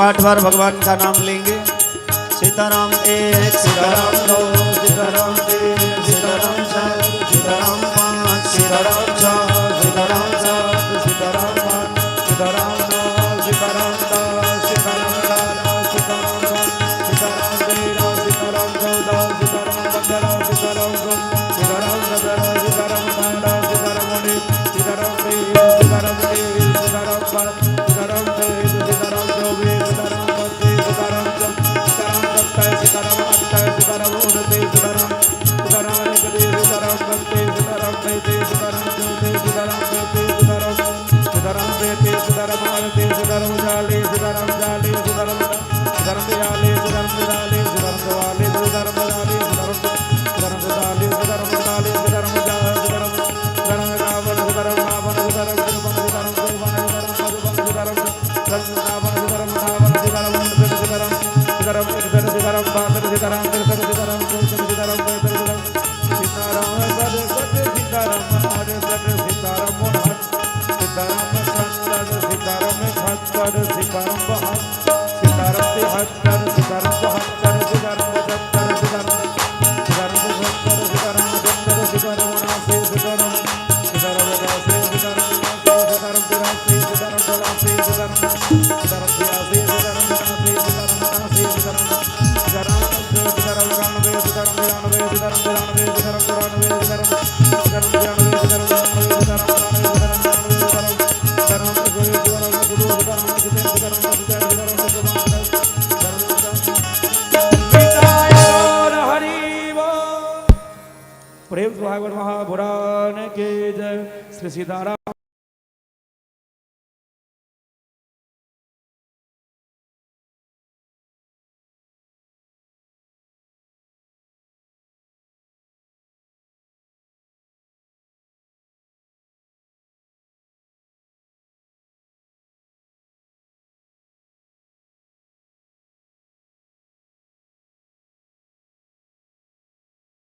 108 बार भगवान का नाम लेंगे। सीताराम एक, सीताराम दो, सीताराम तीन, सीताराम चार, सीताराम पाँच, सीताराम छः, सीताराम सात, सीताराम आठ, सीताराम नौ, सीताराम दस, सीताराम 11, सीताराम 12, सीताराम 13, सीताराम 14, सीताराम 15, सीताराम 16, सीताराम 17, सीताराम 18, सीताराम 19, सीताराम 20, सीताराम 21, सीताराम 22, सीताराम 23, सीताराम 24, सीताराम 25, सीताराम 27, सीताराम 28, सीताराम 29, सीताराम 31, सीताराम 32, सीताराम 33, सीताराम 34, सीताराम 35, सीताराम 33, सीताराम 38, सीताराम 40, सीताराम 40, सीताराम 42, सीताराम 43, सीताराम 44, सीताराम 45, सीताराम 46, सीताराम 47, सीताराम 50, सीताराम 51, सीताराम 52, सीताराम 53, सीताराम 54, सीताराम 55, सीताराम 56, सीताराम 57, सीताराम 58, सीताराम 61, सीताराम 62, सीताराम 63, सीताराम 64, सीताराम 65, सीताराम बड़े बड़े सीताराम हरे बड़े सीताराम मोहन, सीताराम 70, सीताराम 71, सीताराम 72, सीताराम 73, सीताराम 74, सीताराम 75, सीताराम 77, सीताराम 78, सीताराम 79, सीताराम 82, सीताराम 83, सीताराम 84, सीताराम 83, सीताराम 86, सीताराम 87, सीताराम 88, सीताराम 90, सीताराम 91, सीताराम 92, सीताराम 93, सीताराम 94, सीताराम 95, सीताराम 96, सीताराम प्रेम भागवत महापुराण के जय। श्री सीताराम।